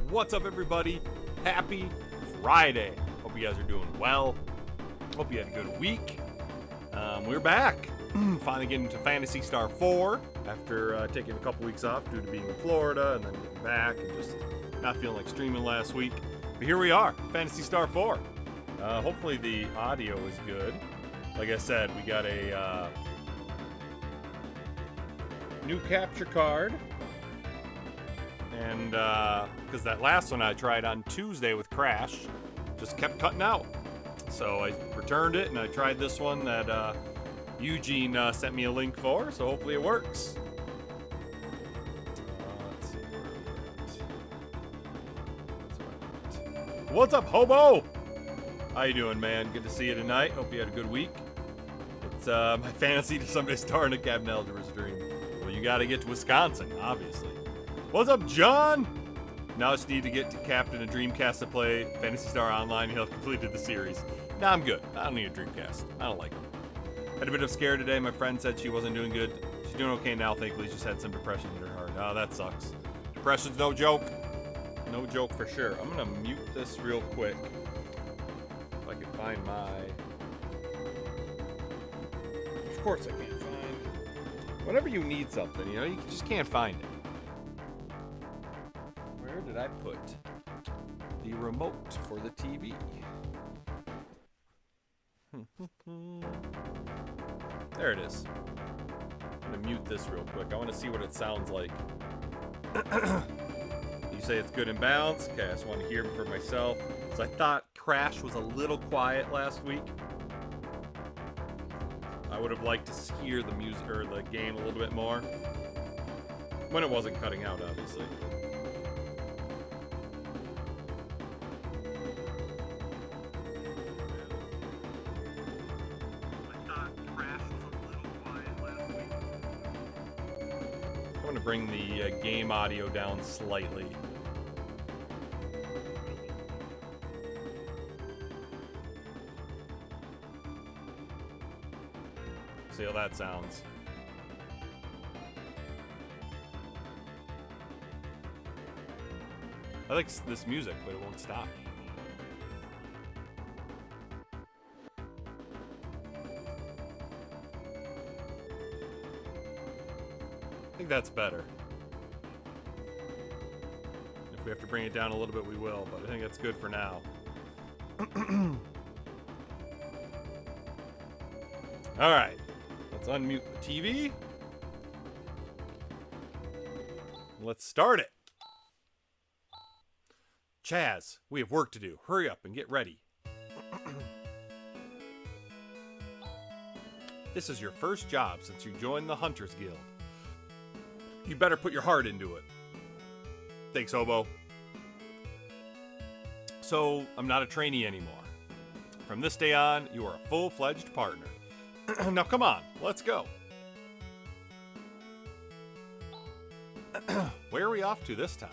What's up, everybody? Happy Friday. Hope you guys are doing well. Hope you had a good week. We're back. Finally getting to Phantasy Star 4 after taking a couple weeks off due to being in Florida and then getting back and just not feeling like streaming last week. But here we are, Phantasy Star 4. Hopefully the audio is good. Like I said, we got a new capture card. And because that last one I tried on Tuesday with Crash just kept cutting out. So I returned it and I tried this one that Eugene sent me a link for, so hopefully it works. Let's see where we're at. What's up, Hobo? How you doing, man? Good to see you tonight. Hope you had a good week. It's my fantasy to someday star in a Captain Algebra Tee. Well, you got to get to Wisconsin, obviously. What's up, John? Now I just need to get to Captain a Dreamcast to play Phantasy Star Online. He'll have completed the series. Nah, I'm good. I don't need a Dreamcast. I don't like them. Had a bit of scare today. My friend said she wasn't doing good. She's doing okay now, thankfully. She's had some depression in her heart. Oh, that sucks. Depression's no joke. No joke for sure. I'm going to mute this real quick. If I can find my of course I can't find. Whenever you need something, you know, you just can't find it. Where did I put the remote for the TV? There it is. I'm gonna mute this real quick. I want to see what it sounds like. You say it's good and balanced. Okay, I just want to hear it for myself. So I thought Crash was a little quiet last week. I would have liked to hear the music or the game a little bit more. When it wasn't cutting out, obviously. I'm going to bring the game audio down slightly. See how that sounds. I like this music, but it won't stop. I think that's better. If we have to bring it down a little bit, we will, but I think that's good for now. All right, let's unmute the TV. Let's start it. Chaz, we have work to do. Hurry up and get ready. This is your first job since you joined the Hunters Guild. You better put your heart into it. Thanks, Hobo. So, I'm not a trainee anymore. From this day on, you are a full-fledged partner. Now come on, let's go. Where are we off to this time?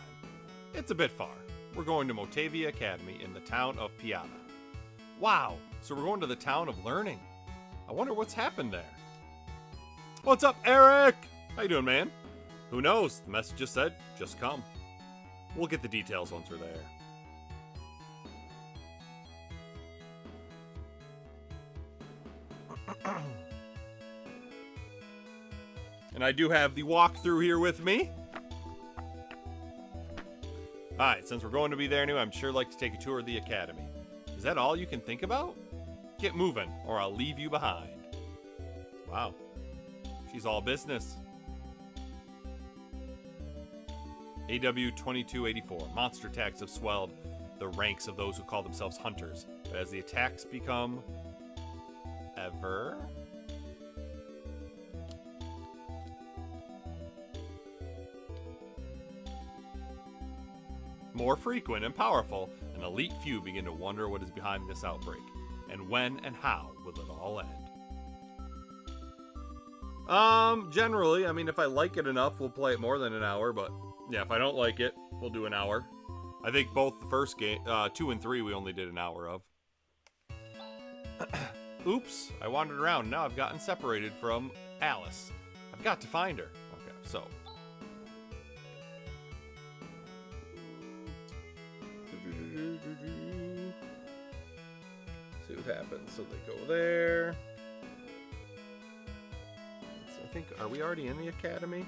It's a bit far. We're going to Motavia Academy in the town of Piana. Wow, so we're going to the town of learning. I wonder what's happened there. What's up, Eric? How you doing, man? Who knows? The message just said, just come. We'll get the details once we're there. And I do have the walkthrough here with me. Alright, since we're going to be there anyway, I'm sure I'd like to take a tour of the academy. Is that all you can think about? Get moving, or I'll leave you behind. Wow. She's all business. AW 2284. Monster attacks have swelled the ranks of those who call themselves hunters. But as the attacks become ever more frequent and powerful, an elite few begin to wonder what is behind this outbreak, and when and how will it all end. Generally, I mean, if I like it enough, we'll play it more than an hour, but yeah, if I don't like it, we'll do an hour. I think both the first game, 2 and 3, we only did an hour of. Oops, I wandered around. Now I've gotten separated from Alice. I've got to find her. Okay, so. See what happens. So they go there. So I think, are we already in the academy?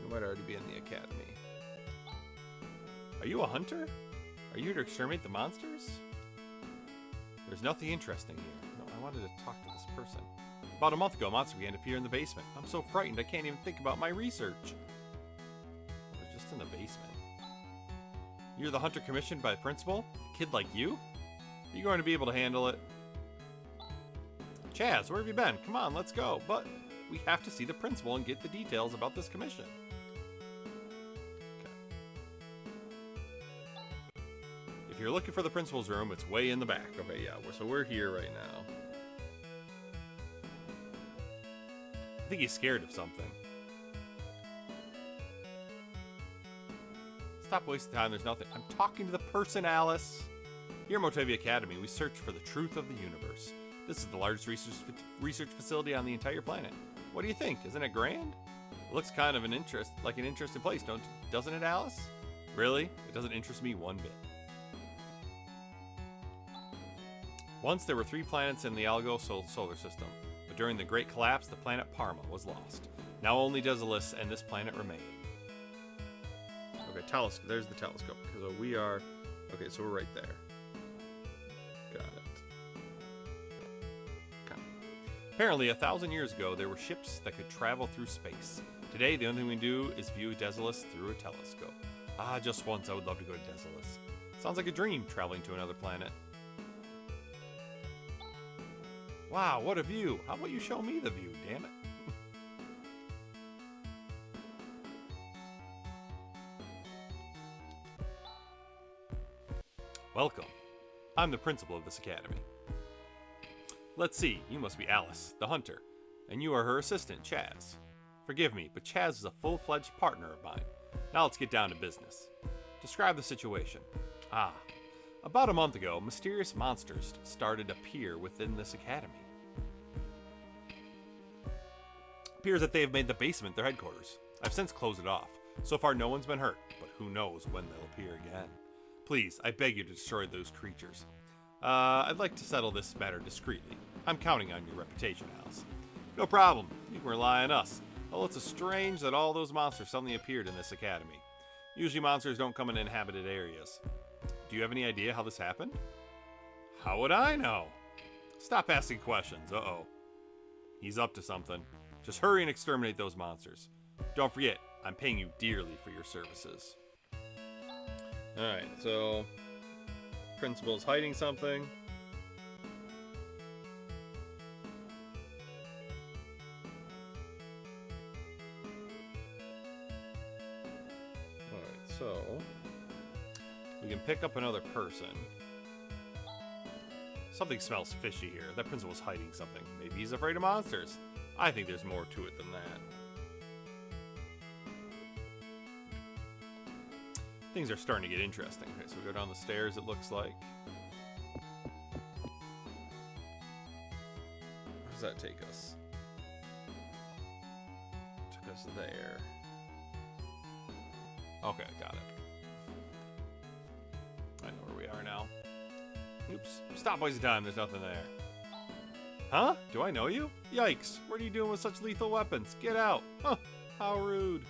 We might already be in the academy. Are you a hunter? Are you here to exterminate the monsters? There's nothing interesting here. No, I wanted to talk to this person. About a month ago, a monster began to appear in the basement. I'm so frightened I can't even think about my research. I was just in the basement. You're the hunter commissioned by the principal? A kid like you? Are you going to be able to handle it? Chaz, where have you been? Come on, let's go. But we have to see the principal and get the details about this commission. If you're looking for the principal's room, it's way in the back. Okay, yeah, so we're here right now. I think he's scared of something. Stop wasting time, there's nothing. I'm talking to the person, Alice. Here at Motavia Academy, we search for the truth of the universe. This is the largest research facility on the entire planet. What do you think? Isn't it grand? It looks kind of an interesting place, doesn't it, Alice? Really? It doesn't interest me one bit. Once there were 3 planets in the Algo solar system, but but during the Great Collapse, the planet Parma was lost. Now only Desolus and this planet remain. Okay, there's the telescope. So we are... Okay, so we're right there. Got it. Okay. Apparently, 1,000 years ago, there were ships that could travel through space. Today, the only thing we do is view Desolus through a telescope. Ah, just once I would love to go to Desolus. Sounds like a dream, traveling to another planet. Wow, what a view. How about you show me the view, damn it? Welcome. I'm the principal of this academy. Let's see, you must be Alice, the hunter, and you are her assistant, Chaz. Forgive me, but Chaz is a full-fledged partner of mine. Now let's get down to business. Describe the situation. About a month ago, mysterious monsters started to appear within this academy. Appears that they have made the basement their headquarters. I've since closed it off. So far no one's been hurt, but who knows when they'll appear again. Please, I beg you to destroy those creatures. I'd like to settle this matter discreetly. I'm counting on your reputation, Alice. No problem. You can rely on us. Although it's strange that all those monsters suddenly appeared in this academy. Usually monsters don't come in inhabited areas. Do you have any idea how this happened? How would I know? Stop asking questions. Uh-oh. He's up to something. Just hurry and exterminate those monsters. Don't forget, I'm paying you dearly for your services. Alright, so... Principal's hiding something. Alright, so... we can pick up another person. Something smells fishy here. That principal's hiding something. Maybe he's afraid of monsters. I think there's more to it than that. Things are starting to get interesting. Okay, so we go down the stairs, it looks like. Where does that take us? Took us there. Okay, got it. I know where we are now. Oops. Stop wasting time, there's nothing there. Huh? Do I know you? Yikes. What are you doing with such lethal weapons? Get out. Huh. How rude.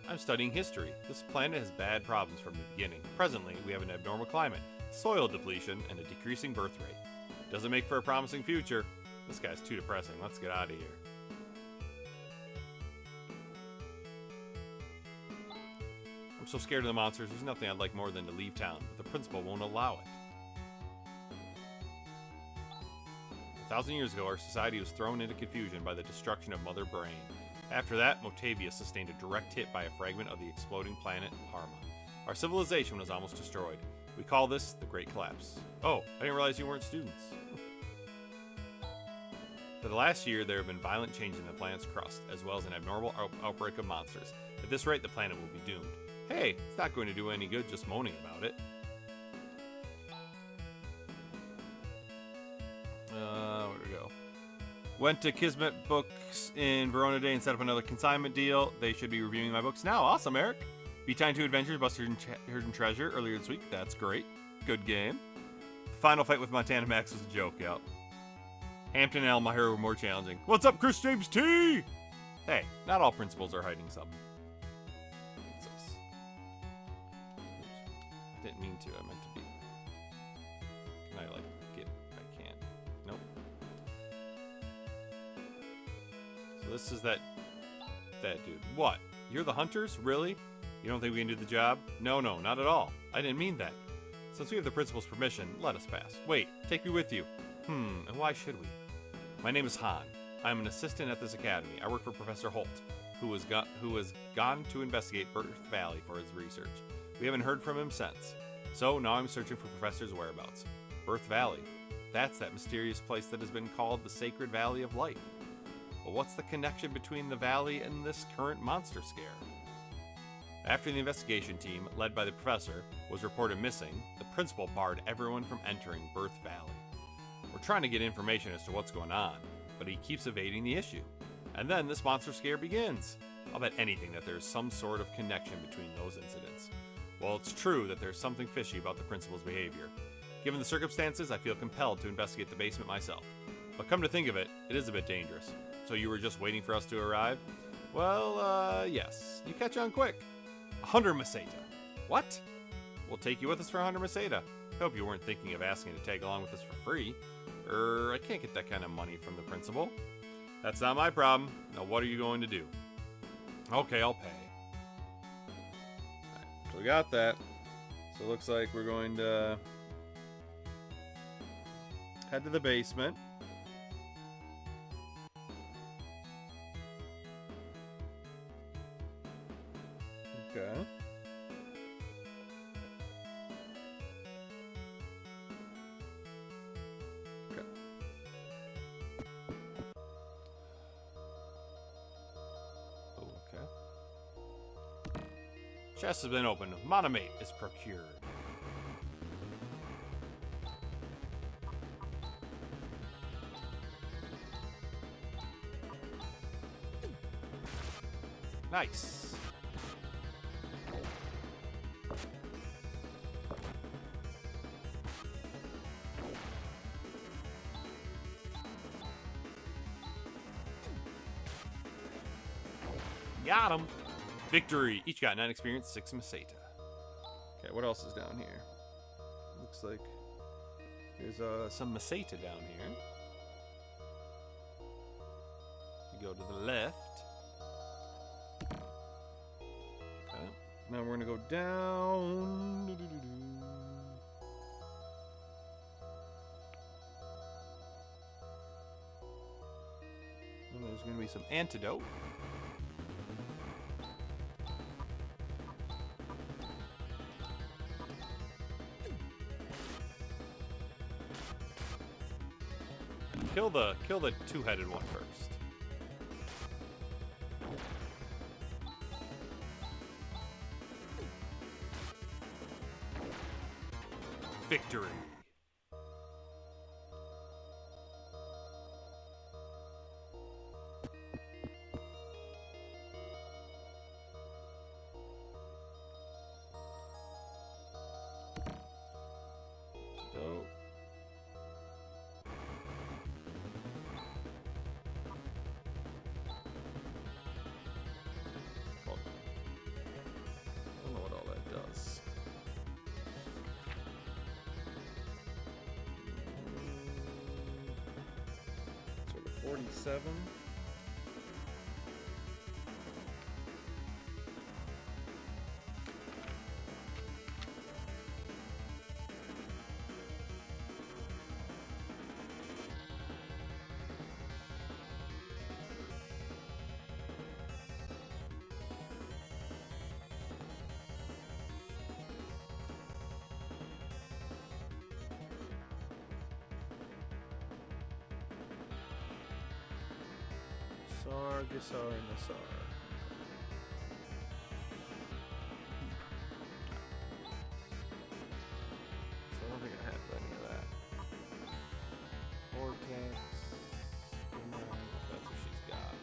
I'm studying history. This planet has bad problems from the beginning. Presently, we have an abnormal climate, soil depletion, and a decreasing birth rate. Doesn't make for a promising future. This guy's too depressing. Let's get out of here. I'm so scared of the monsters. There's nothing I'd like more than to leave town, but the principal won't allow it. 1,000 years ago, our society was thrown into confusion by the destruction of Mother Brain. After that, Motavia sustained a direct hit by a fragment of the exploding planet Parma. Our civilization was almost destroyed. We call this the Great Collapse. Oh, I didn't realize you weren't students. For the last year, there have been violent changes in the planet's crust, as well as an abnormal outbreak of monsters. At this rate, the planet will be doomed. Hey, it's not going to do any good just moaning about it. Where do we go? Went to Kismet Books in Verona today and set up another consignment deal. They should be reviewing my books now. Awesome, Eric. Beat Time 2 Adventures, Buster Hidden Treasure earlier this week. That's great. Good game. The final fight with Montana Max was a joke, yeah. Hampton and Elmira were more challenging. What's up, Chris James T? Hey, not all principals are hiding something. What's this? Oops. I didn't mean to. I meant to be. Can I, like, get... I can't. Nope. So this is that dude. What? You're the hunters? Really? You don't think we can do the job? No, not at all. I didn't mean that. Since we have the principal's permission, let us pass. Wait, take me with you. And why should we? My name is Han. I'm an assistant at this academy. I work for Professor Holt, who has gone to investigate Birth Valley for his research. We haven't heard from him since. So now I'm searching for Professor's whereabouts. Birth Valley. That's that mysterious place that has been called the Sacred Valley of Life. But what's the connection between the valley and this current monster scare? After the investigation team, led by the professor, was reported missing, the principal barred everyone from entering Birth Valley. We're trying to get information as to what's going on, but he keeps evading the issue. And then this monster scare begins. I'll bet anything that there's some sort of connection between those incidents. Well, it's true that there's something fishy about the principal's behavior. Given the circumstances, I feel compelled to investigate the basement myself. But come to think of it, it is a bit dangerous. So you were just waiting for us to arrive? Well, yes. You catch on quick. 100 Meseta. What? We'll take you with us for 100 Meseta. Hope you weren't thinking of asking to tag along with us for free. I can't get that kind of money from the principal. That's not my problem. Now, what are you going to do? Okay, I'll pay. Right, so we got that. So it looks like we're going to head to the basement. Okay. Chest has been opened. Monomate is procured. Nice. Got him. Victory. Each got 9 experience, 6 Meseta. Okay, what else is down here? Looks like there's some Meseta down here. You go to the left. Okay. Now we're gonna go down. And there's gonna be some antidote. Kill the two-headed one first. Victory. Dope. Sort of 47. Gisar, and Nassar. So I don't think I have any of that. Vortex. That's what she's got.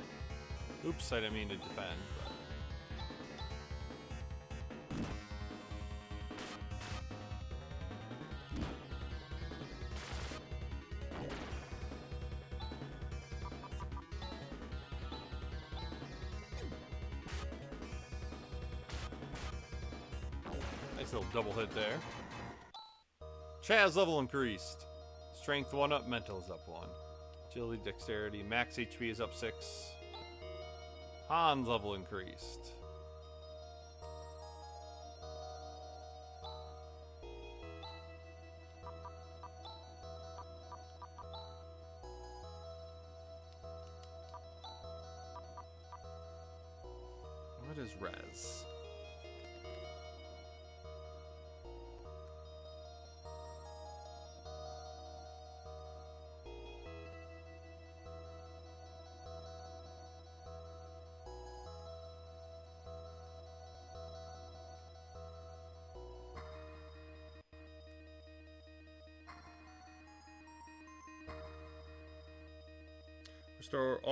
Oops, I didn't mean to defend, but. Nice little double hit there. Chaz level increased. Strength 1 up, mental is up 1. Agility, dexterity, max HP is up 6. Han's level increased. What is res?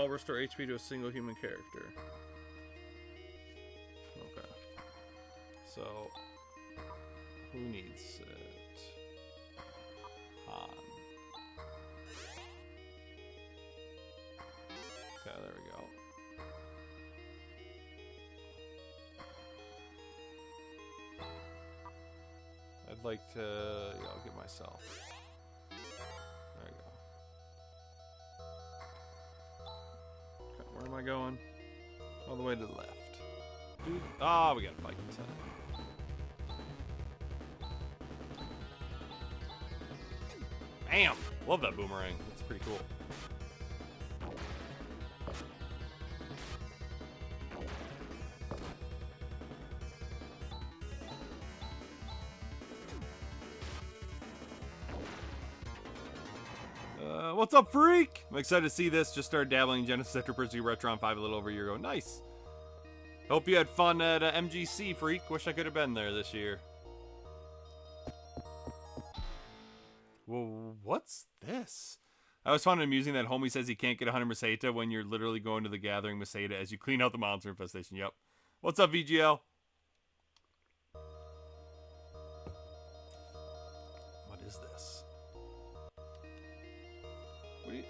Restore HP to a single human character. Okay. So, who needs it? like to... Yeah, I'll get myself. There we go. Okay, where am I going? All the way to the left. Dude. Ah, we gotta fight inside. Bam! Love that boomerang. That's pretty cool. What's up, freak? I'm excited to see this. Just started dabbling in Genesis after pursuing Retron 5 a little over a year ago. Nice. Hope you had fun at MGC, freak. Wish I could have been there this year. Well, what's this? I always found it amusing that homie says he can't get 100 Maseta when you're literally going to the gathering Maseta as you clean out the monster infestation. Yep. What's up, VGL? What is this?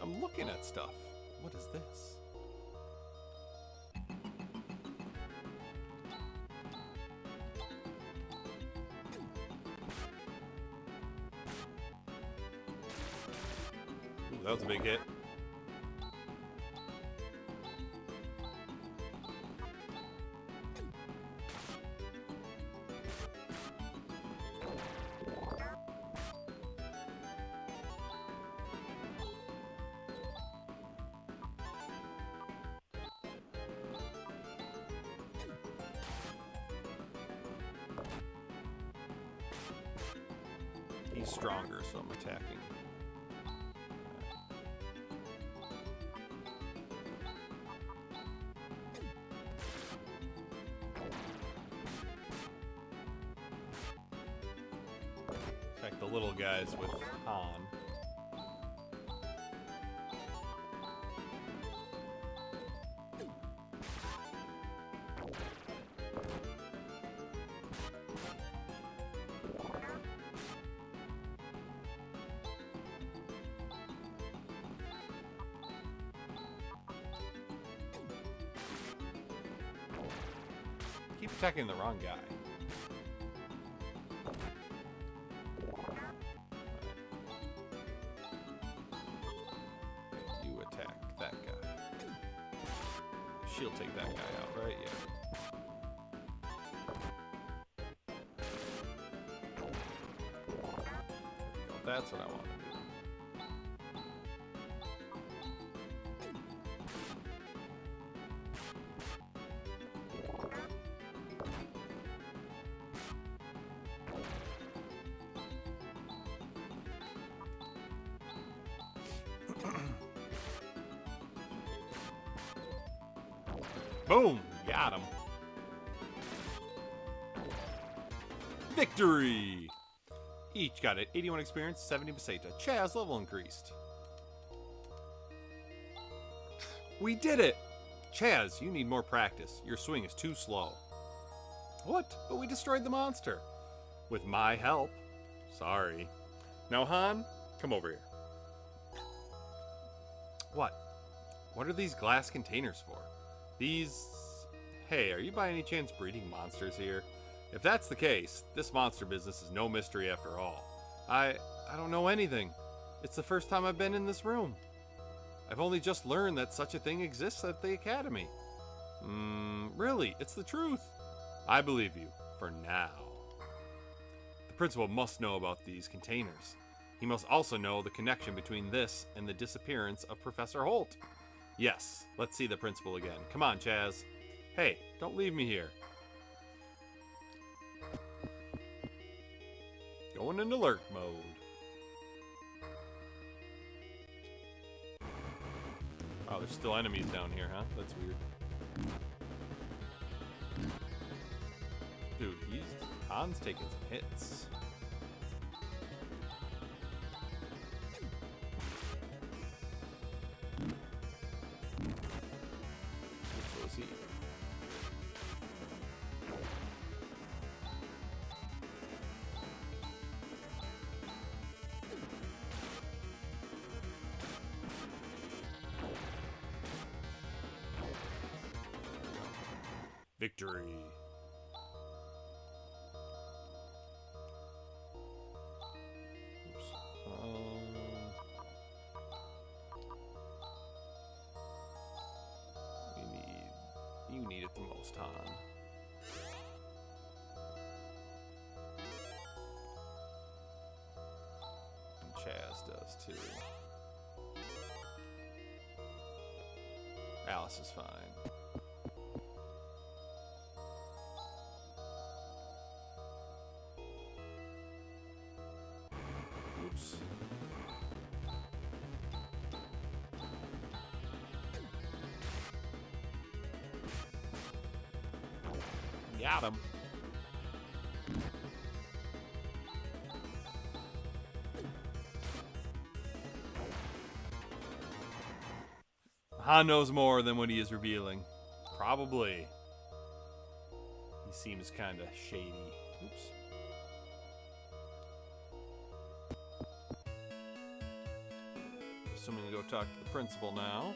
I'm looking at stuff. What is this? Ooh, that was a big hit. He's stronger, so I'm attacking. Attack the little guys with Han. Keep attacking the wrong guy. You attack that guy. She'll take that guy out, right? Yeah. That's what I want to do. Boom! Got him. Victory! Each got it. 81 experience, 70 Maseta. Chaz level increased. We did it! Chaz, you need more practice. Your swing is too slow. What? But we destroyed the monster. With my help. Sorry. Now, Han, come over here. What? What are these glass containers for? These... Hey, are you by any chance breeding monsters here? If that's the case, this monster business is no mystery after all. I don't know anything. It's the first time I've been in this room. I've only just learned that such a thing exists at the academy. Really, it's the truth. I believe you, for now. The principal must know about these containers. He must also know the connection between this and the disappearance of Professor Holt. Yes, let's see the principal again. Come on, Chaz. Hey, don't leave me here. Going into lurk mode. Oh, there's still enemies down here, huh? That's weird. Dude, Han's taking some hits. So is he. Victory. appreciate the most, Han? And Chaz does too. Alice is fine. Oops. Got him. Han knows more than what he is revealing. Probably. He seems kind of shady. Oops. So I'm gonna go talk to the principal now.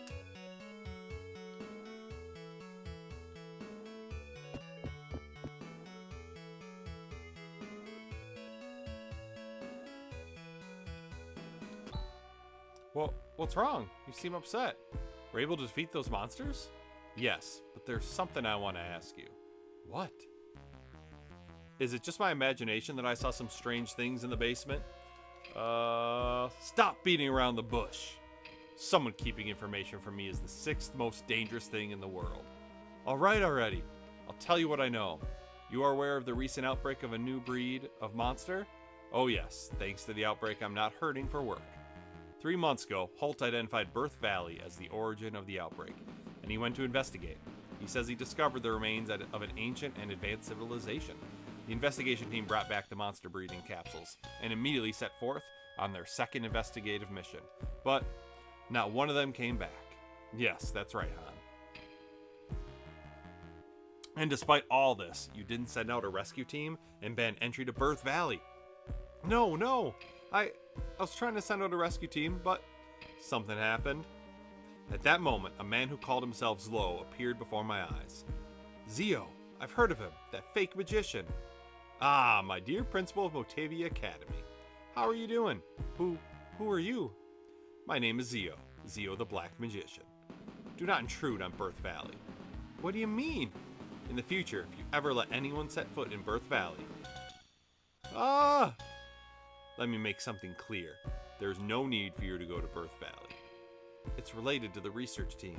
Well, what's wrong? You seem upset. We're able to defeat those monsters? Yes, but there's something I want to ask you. What? Is it just my imagination that I saw some strange things in the basement? Stop beating around the bush. Someone keeping information from me is the 6th most dangerous thing in the world. Alright already. I'll tell you what I know. You are aware of the recent outbreak of a new breed of monster? Oh yes, thanks to the outbreak I'm not hurting for work. 3 months ago, Holt identified Birth Valley as the origin of the outbreak, and he went to investigate. He says he discovered the remains of an ancient and advanced civilization. The investigation team brought back the monster breeding capsules, and immediately set forth on their 2nd investigative mission. But not one of them came back. Yes, that's right, Han. And despite all this, you didn't send out a rescue team and ban entry to Birth Valley. No. I was trying to send out a rescue team, but something happened. At that moment, a man who called himself Zlo appeared before my eyes. Zio, I've heard of him, that fake magician. Ah, my dear principal of Motavia Academy. How are you doing? Who are you? My name is Zio the Black Magician. Do not intrude on Birth Valley. What do you mean? In the future, if you ever let anyone set foot in Birth Valley... Let me make something clear. There's no need for you to go to Birth Valley. It's related to the research team.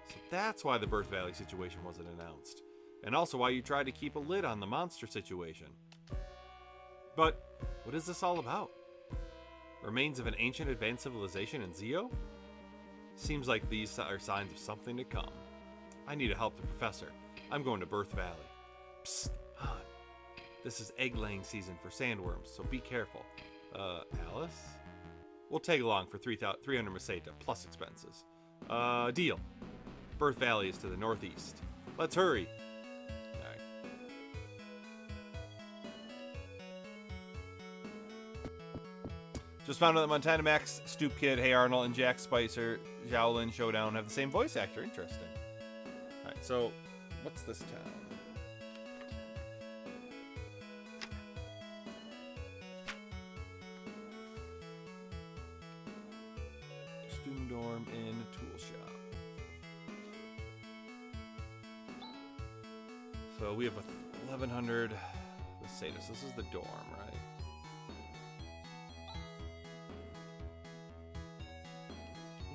So that's why the Birth Valley situation wasn't announced. And also why you tried to keep a lid on the monster situation. But what is this all about? Remains of an ancient advanced civilization in Zio? Seems like these are signs of something to come. I need to help the professor. I'm going to Birth Valley. Psst, Han. This is egg-laying season for sandworms, so be careful. Alice? We'll tag along for 300 Meseta plus expenses. Deal. Birth Valley is to the northeast. Let's hurry. Alright. Just found out that Montana Max, Stoop Kid, Hey Arnold, and Jack Spicer, Shaolin Showdown have the same voice actor. Interesting. Alright, so what's this town? Student dorm in a tool shop. So we have 1,100 Mercedes. This is the dorm, right?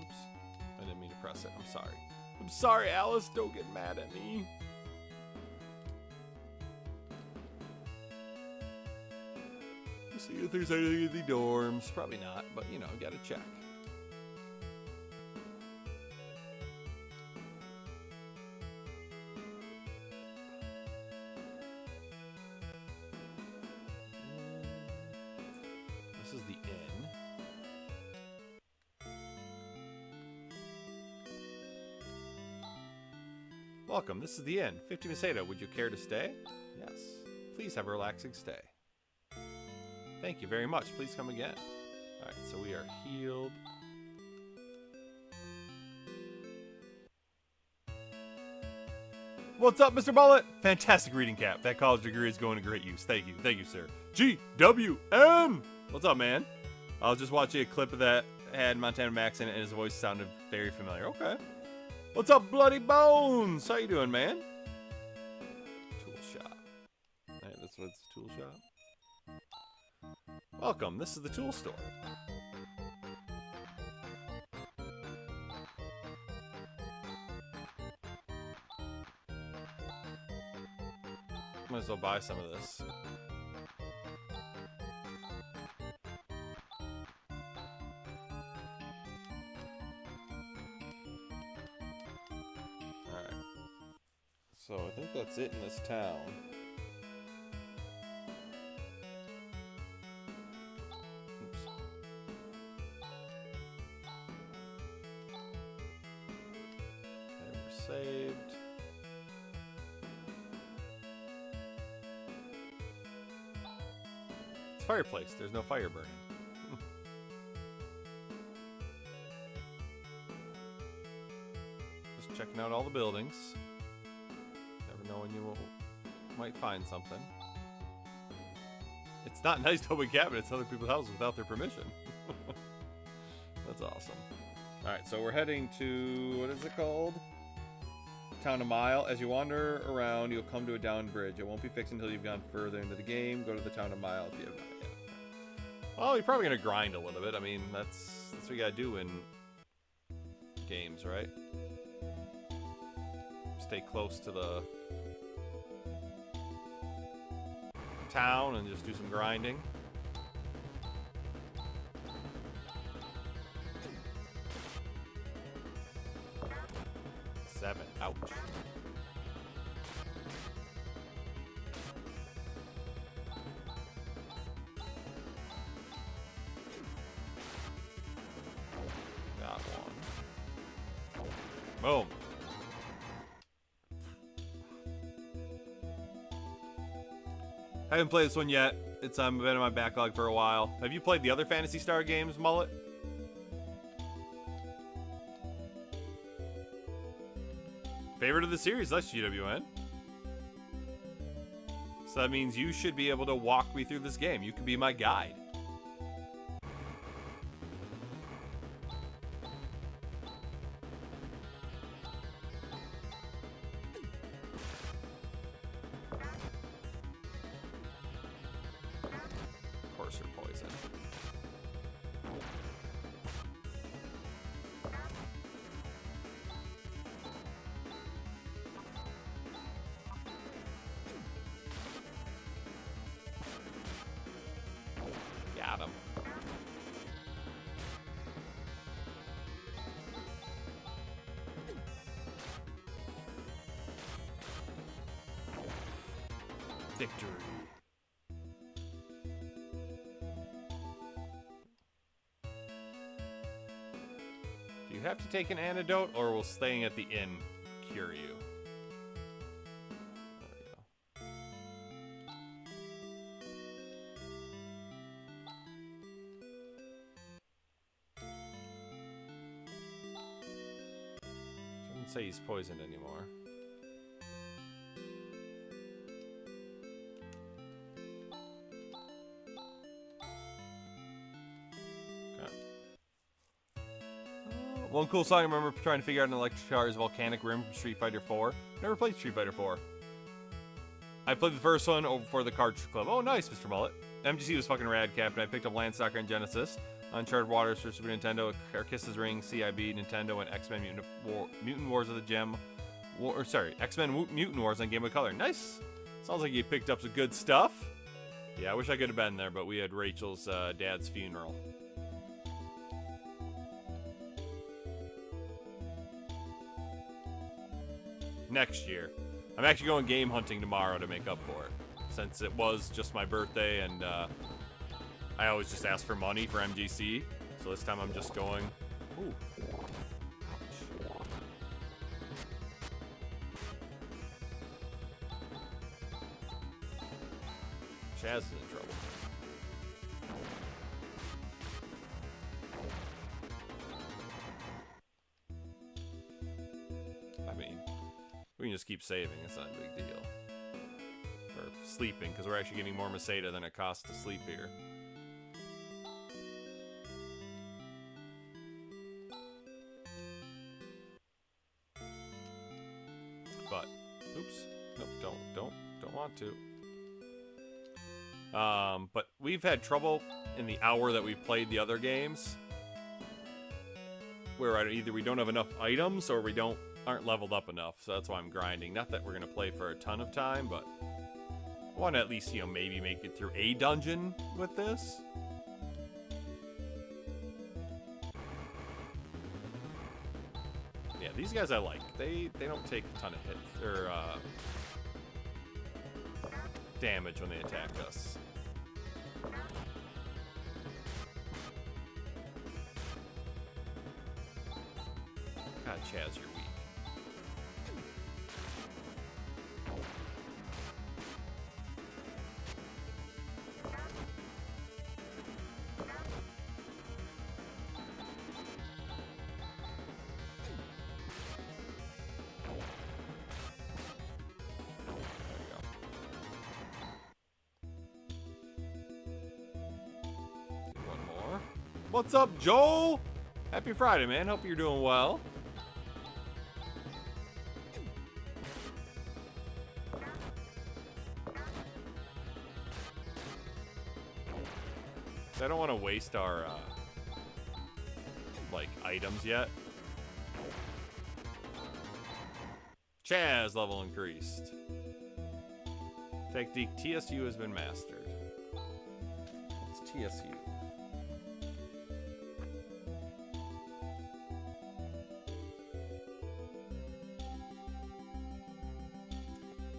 Oops. I didn't mean to press it. I'm sorry. I'm sorry, Alice. Don't get mad at me. See if there's anything in the dorms. Probably not, but you know, gotta check. This is the inn. Welcome, this is the inn. 50 Meseta, would you care to stay? Yes. Please have a relaxing stay. Thank you very much. Please come again. Alright, so we are healed. What's up, Mr. Bullet? Fantastic reading cap. That college degree is going to great use. Thank you, sir. GWM! What's up, man? I was just watching a clip of that. Had Montana Max in it, and his voice sounded very familiar. Okay. What's up, Bloody Bones? How you doing, man? Welcome, this is the tool store. Might as well buy some of this. Alright. So I think that's it in this town. Oops. Okay, we're saved. Fireplace. There's no fire burning. Just checking out all the buildings. Never know when you might find something. It's not nice to open cabinets in other people's houses without their permission. That's awesome. Alright, so we're heading to, what is it called? Town of Mile. As you wander around, you'll come to a downed bridge. It won't be fixed until you've gone further into the game. Go to the Town of Mile if you have not yet. Well, you're probably gonna grind a little bit. I mean, that's what you gotta do in games, right? Stay close to the town and just do some grinding. Seven. Ouch. Got one. Boom. I haven't played this one yet. It's been in my backlog for a while. Have you played the other Phantasy Star games, Mullet? Favorite of the series, that's GWN. So that means you should be able to walk me through this game. You could be my guide. Of course you're poison. Got him. Victory. Do you have to take an antidote, or will staying at the inn cure you? Doesn't say he's poisoned anymore. One cool song I remember trying to figure out in Electric Car is Volcanic Rim from Street Fighter 4. Never played Street Fighter 4. I played the first one over for the Cartridge Club. Oh, nice, Mr. Mullet. MGC was fucking rad, Captain. I picked up Landstalker and Genesis. Uncharted Waters for Super Nintendo, Arkista's Ring, CIB, Nintendo, and X-Men Mutant Wars of the Gem. X-Men Mutant Wars on Game Boy Color. Nice. Sounds like you picked up some good stuff. Yeah, I wish I could have been there, but we had Rachel's dad's funeral. Next year. I'm actually going game hunting tomorrow to make up for it. Since it was just my birthday and I always just ask for money for MGC. So this time I'm just going... Ooh. Chaz is in trouble. I mean, we can just keep saving. It's not a big deal. Or sleeping, because we're actually getting more Meseta than it costs to sleep here. But, oops. Nope, don't want to. But we've had trouble in the hour that we've played the other games, where either we don't have enough items or we aren't leveled up enough. So that's why I'm grinding. Not that we're gonna play for a ton of time, but I want to at least, you know, maybe make it through a dungeon with this. Yeah, these guys I like. They don't take a ton of hits or damage when they attack us. God, Chaz, you're weak. What's up, Joel? Happy Friday, man. Hope you're doing well. I don't want to waste our, like, items yet. Chaz level increased. Technique TSU has been mastered. What's TSU?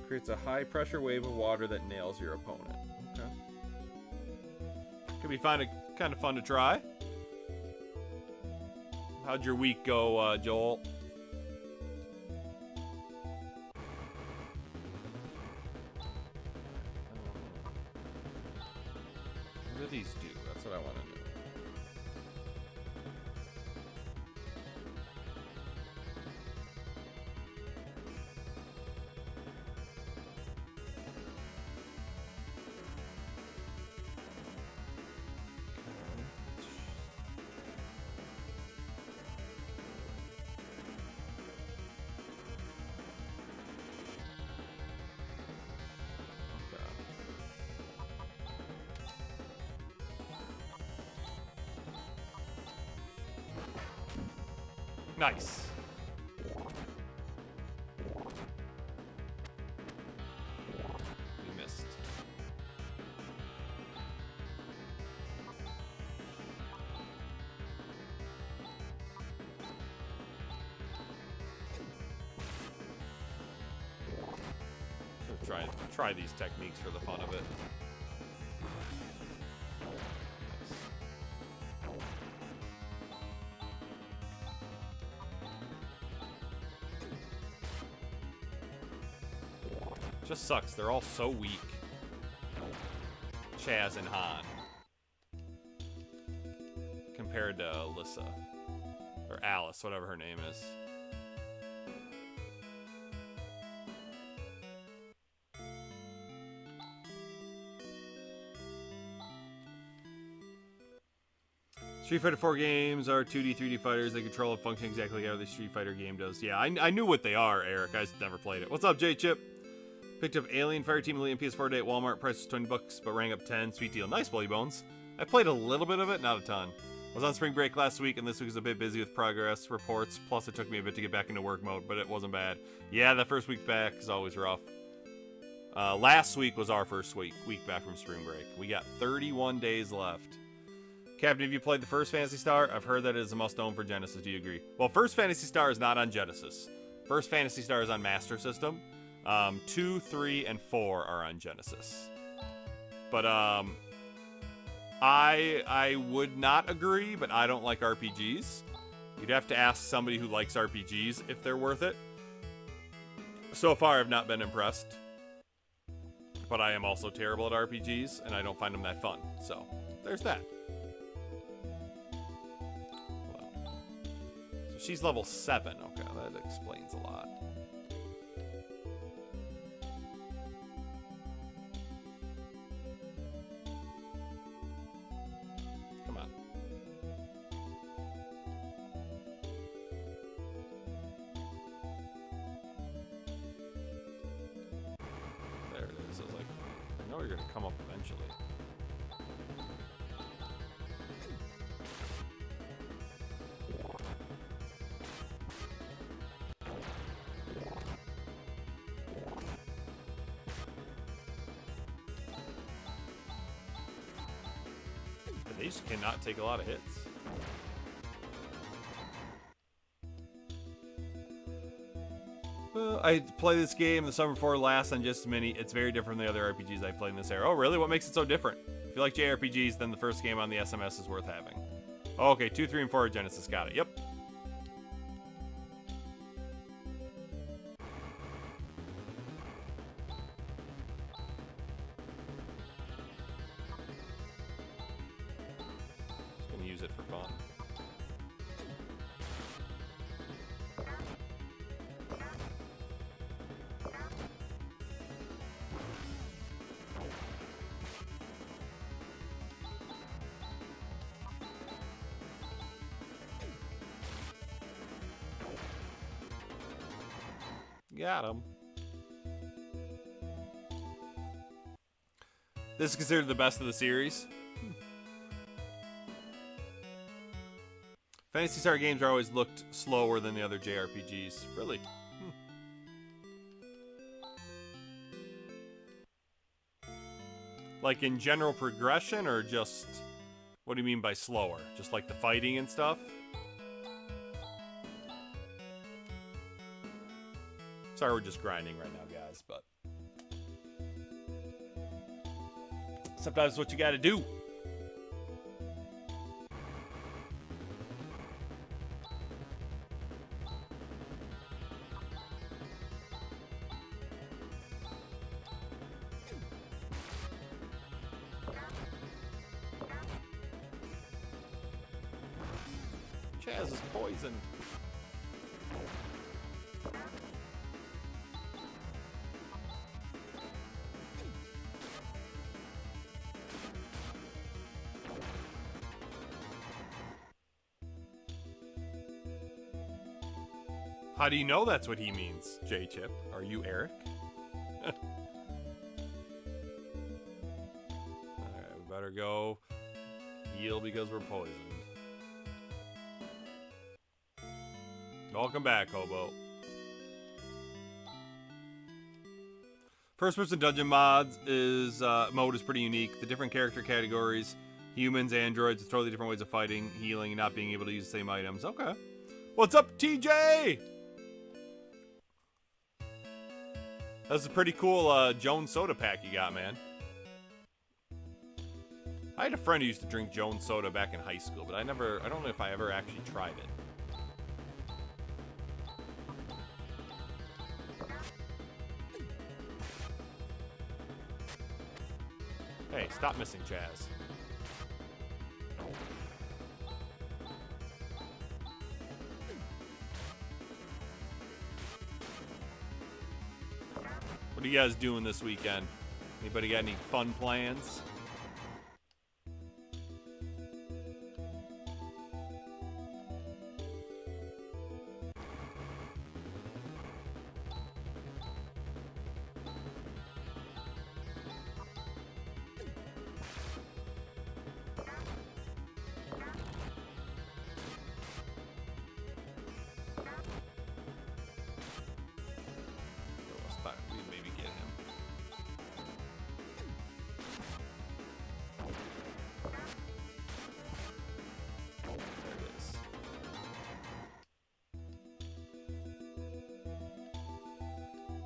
Creates a high pressure wave of water that nails your opponent. Okay. Could be kind of fun to try. How'd your week go, Joel? What do these do? That's what I want to know. Nice. We missed. Should try these techniques for the fun of it. Just sucks. They're all so weak. Chaz and Han. Compared to Alyssa. Or Alice, whatever her name is. Street Fighter 4 games are 2D, 3D fighters. They control and function exactly how the Street Fighter game does. Yeah, I knew what they are, Eric. I just never played it. What's up, J-Chip? Picked up Alien Fireteam Elite PS4 today at Walmart. Price was $20, but rang up 10. Sweet deal. Nice, Bloody Bones. I played a little bit of it, not a ton. I was on spring break last week, and this week was a bit busy with progress reports. Plus, it took me a bit to get back into work mode, but it wasn't bad. Yeah, that first week back is always rough. Last week was our first week back from spring break. We got 31 days left. Captain, have you played the first Phantasy Star? I've heard that it is the most known for Genesis. Do you agree? Well, first Phantasy Star is not on Genesis. First Phantasy Star is on Master System. 2, 3, and 4 are on Genesis. But, I would not agree, but I don't like RPGs. You'd have to ask somebody who likes RPGs if they're worth it. So far, I've not been impressed. But I am also terrible at RPGs, and I don't find them that fun. So, there's that. So she's level 7. Okay, that explains a lot. You're gonna come up eventually. They just cannot take a lot of hits. I play this game the summer before last on just mini. It's very different from the other RPGs I played in this era. Oh, really? What makes it so different? If you like JRPGs, then the first game on the SMS is worth having. Oh, okay, 2, 3, and 4 are Genesis. Got it. Yep. Just gonna use it for fun. Got him. This is considered the best of the series. Phantasy Star games are always looked slower than the other JRPGs. Really? Like in general progression, or just... What do you mean by slower? Just like the fighting and stuff? Sorry, we're just grinding right now, guys, but... Sometimes it's what you gotta do. Chaz is poisoned. How do you know that's what he means, J-Chip? Are you Eric? Alright, we better go heal because we're poisoned. Welcome back, Hobo. First-person dungeon mode is pretty unique. The different character categories, humans, androids, totally different ways of fighting, healing, and not being able to use the same items. Okay. What's up, TJ? That's a pretty cool Jones soda pack you got, man. I had a friend who used to drink Jones soda back in high school, but I don't know if I ever actually tried it. Hey, stop missing Chaz. What are you guys doing this weekend? Anybody got any fun plans?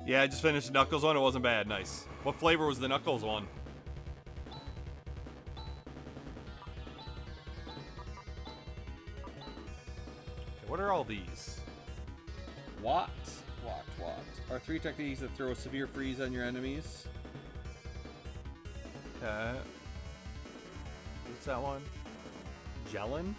Yeah, I just finished the Knuckles one. It wasn't bad. Nice. What flavor was the Knuckles one? Okay, what are all these? What are 3 techniques that throw a severe freeze on your enemies? Okay. What's that one? Jellum?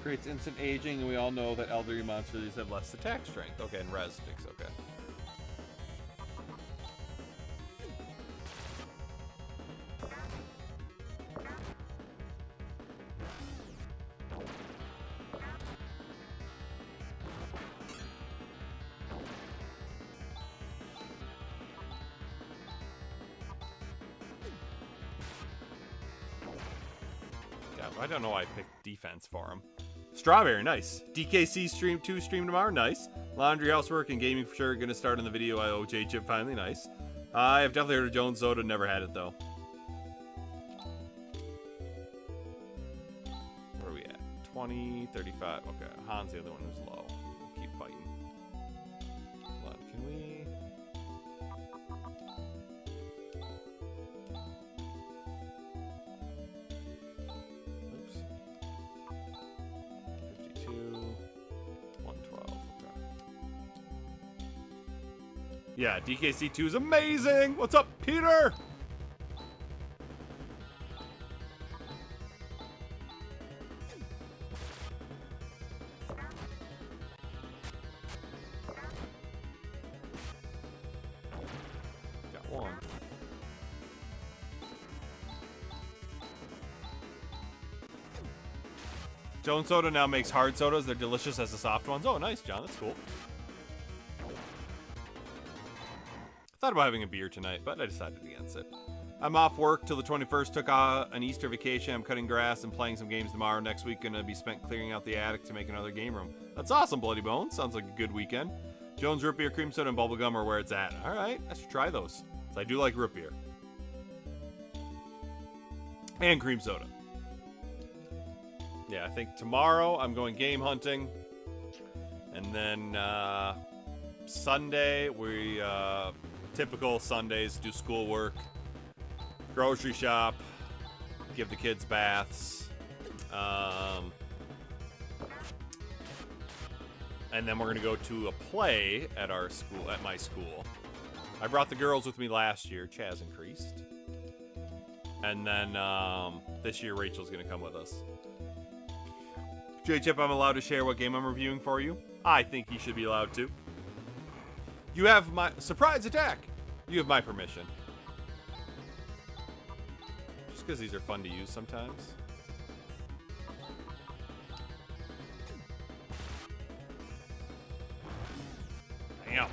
Creates instant aging, and we all know that elderly monsters have less attack strength. Okay, and res fix, okay. Yeah, I don't know why I picked defense for him. Strawberry, nice. DKC stream 2 stream tomorrow, nice. Laundry, housework, and gaming for sure. Gonna start on the video I owe J-Chip finally. Nice. I've definitely heard of Jones Soda. Never had it, though. Where are we at? 20, 35. Okay, Han's the other one who's low. We'll keep fighting. Hold on, can we... Oops. 52. 112. Okay. Yeah, DKC2 is amazing! What's up, Peter? Got one. Jones Soda now makes hard sodas. They're delicious as the soft ones. Oh, nice, John. That's cool. Thought about having a beer tonight, but I decided against it. I'm off work till the 21st. Took an Easter vacation. I'm cutting grass and playing some games tomorrow. Next week, gonna be spent clearing out the attic to make another game room. That's awesome, Bloody Bones. Sounds like a good weekend. Jones root beer, cream soda, and bubblegum are where it's at. All right, I should try those. So I do like root beer. And cream soda. Yeah, I think tomorrow I'm going game hunting. And then Sunday, we... typical Sundays, do schoolwork, grocery shop, give the kids baths, and then we're gonna go to a play at our school, at my school. I brought the girls with me last year. Chaz increased, and then this year Rachel's gonna come with us. J-Chip, I'm allowed to share what game I'm reviewing for you? I think you should be allowed to. You have my... Surprise attack! You have my permission. Just because these are fun to use sometimes. Damn.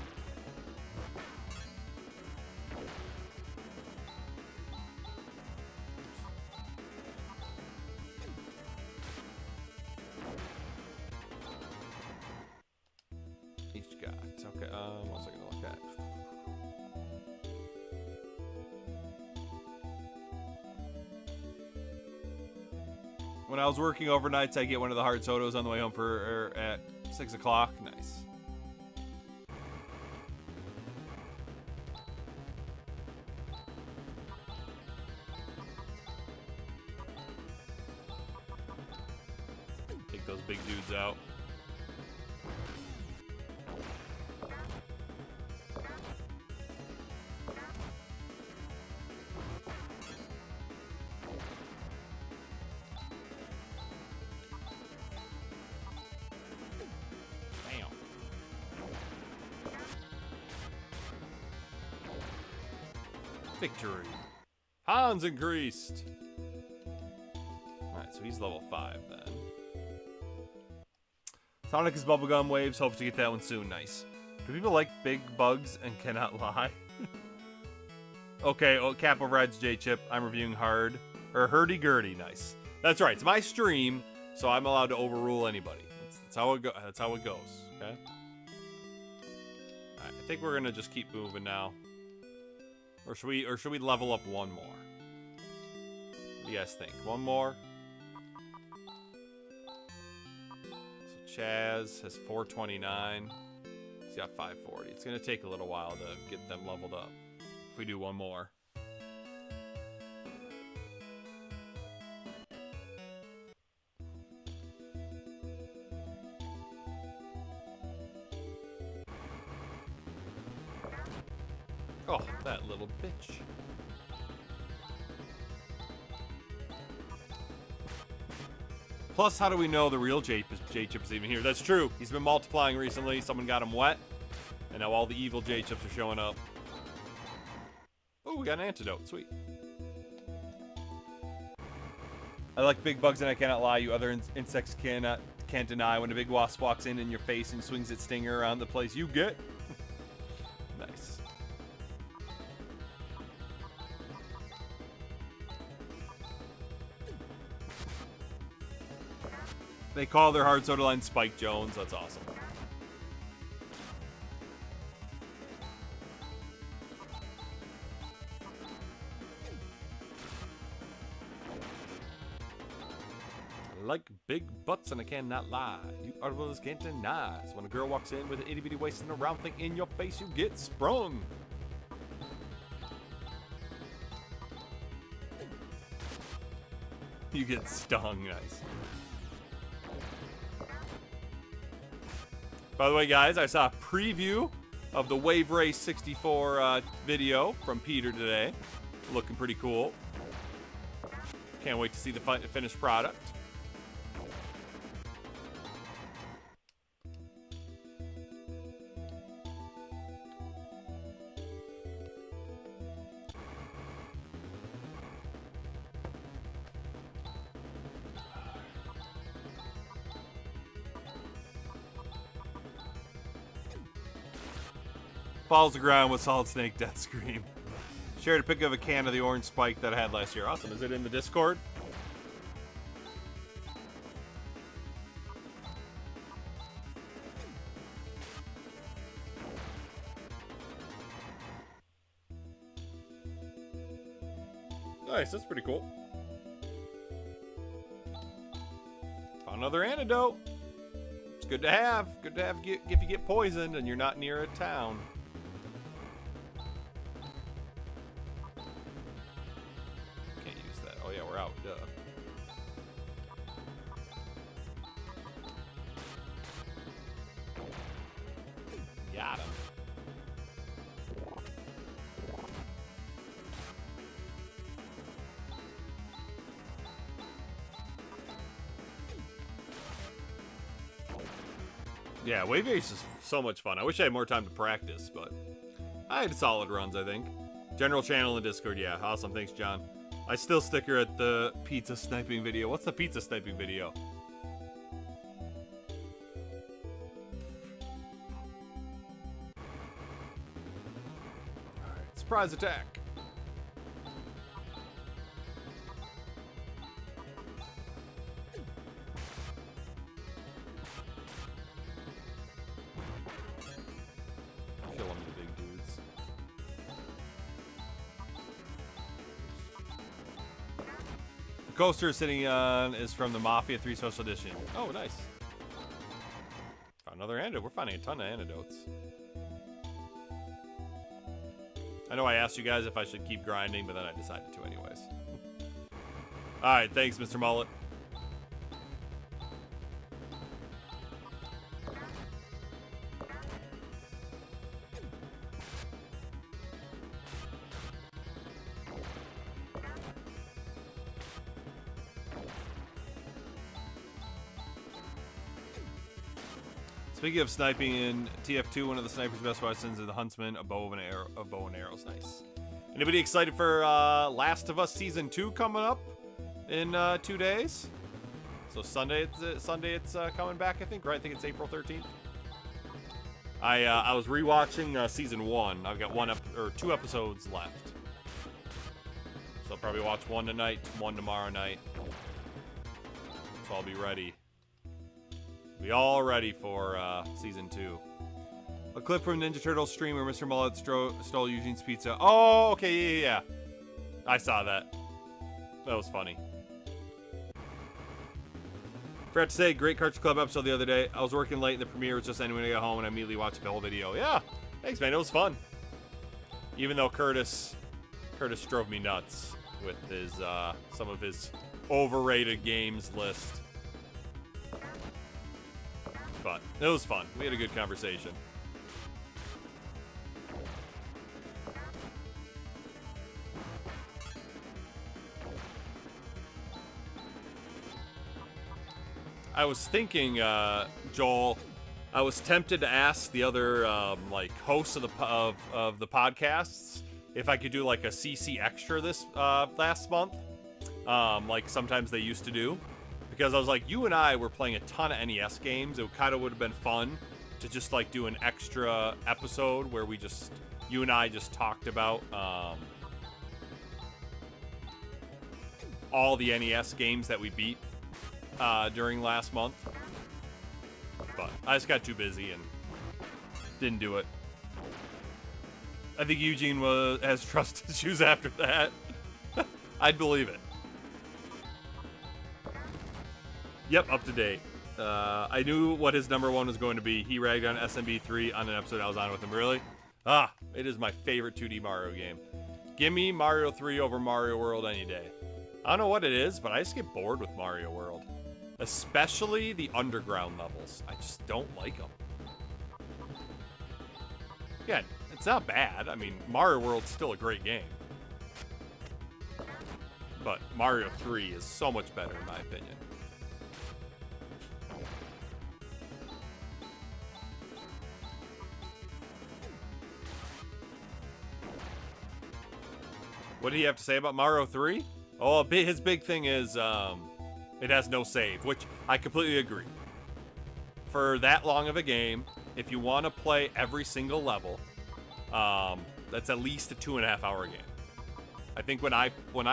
Each got. Okay, what was I gonna look at? When I was working overnights, I get one of the hard sodas on the way home for at 6 o'clock. Nice. Take those big dudes out. Victory. Hans increased. Alright, so he's level 5 then. Sonic is bubblegum waves. Hopes to get that one soon. Nice. Do people like big bugs and cannot lie? Okay, well, Cap overrides J-Chip. I'm reviewing hard. Or hurdy-gurdy. Nice. That's right. It's my stream, so I'm allowed to overrule anybody. That's how it that's how it goes. Okay? Alright, I think we're gonna just keep moving now. Or should we level up one more? What do you guys think? One more? So Chaz has 429. He's got 540. It's going to take a little while to get them leveled up. If we do one more. Oh, that little bitch. Plus, how do we know the real J-Chip is even here? That's true. He's been multiplying recently. Someone got him wet. And now all the evil J-Chips are showing up. Oh, we got an antidote. Sweet. I like big bugs and I cannot lie. You other insects can't deny. When a big wasp walks in your face and swings its stinger around the place, you get... Nice. They call their hard soda line Spike Jones. That's awesome. big butts and I cannot lie. You articles can't deny. So when a girl walks in with an itty bitty waist and a round thing in your face, you get sprung. You get stung. Nice. By the way, guys, I saw a preview of the Wave Race 64 video from Peter today. Looking pretty cool. Can't wait to see the finished product. Falls the ground with Solid Snake Death Scream. Shared a pic of a can of the orange spike that I had last year. Awesome. Is it in the Discord? Nice. That's pretty cool. Found another antidote. It's good to have. Good to have if you get poisoned and you're not near a town. Oh yeah, we're out. Duh. Got him. Yeah, Wave Ace is so much fun. I wish I had more time to practice, but I had solid runs, I think. General channel in Discord, yeah. Awesome, thanks, John. I still sticker at the pizza sniping video. What's the pizza sniping video? Alright, surprise attack. Kill them, the big dudes. The coaster sitting on is from the Mafia 3 Special Edition. Oh, nice. Found another antidote. We're finding a ton of antidotes. I know I asked you guys if I should keep grinding, but then I decided to anyways. Alright, thanks, Mr. Mullet. Speaking of sniping in TF2, one of the sniper's best weapons is the Huntsman, a bow and arrows. Nice. Anybody excited for Last of Us Season 2 coming up in 2 days? So Sunday it's coming back, I think, right? I think it's April 13th. I was rewatching Season 1. I've got 2 episodes left. So I'll probably watch one tonight, one tomorrow night. So I'll be ready. Be all ready for Season 2. A clip from Ninja Turtles stream where Mr. Mullet stole Eugene's pizza. Oh, okay, yeah. I saw that. That was funny. Forgot to say, great Cartridge Club episode the other day. I was working late and the premiere was just ending when I got home and I immediately watched the whole video. Yeah, thanks, man. It was fun. Even though Curtis drove me nuts with his some of his overrated games list. But it was fun. We had a good conversation. I was thinking, Joel, I was tempted to ask the other hosts of the podcasts if I could do like a CC extra this last month, like sometimes they used to do. Because I was like, you and I were playing a ton of NES games. It kind of would have been fun to just like do an extra episode where you and I just talked about all the NES games that we beat during last month. But I just got too busy and didn't do it. I think Eugene has trust issues after that. I'd believe it. Yep, up to date. I knew what his number one was going to be. He ragged on SMB3 on an episode I was on with him. Really? It is my favorite 2D Mario game. Give me Mario 3 over Mario World any day. I don't know what it is, but I just get bored with Mario World. Especially the underground levels. I just don't like them. Yeah, it's not bad. I mean, Mario World's still a great game. But Mario 3 is so much better in my opinion. What did he have to say about Mario 3? Oh, his big thing is it has no save, which I completely agree. For that long of a game, if you want to play every single level, that's at least a 2.5 hour game. I think when I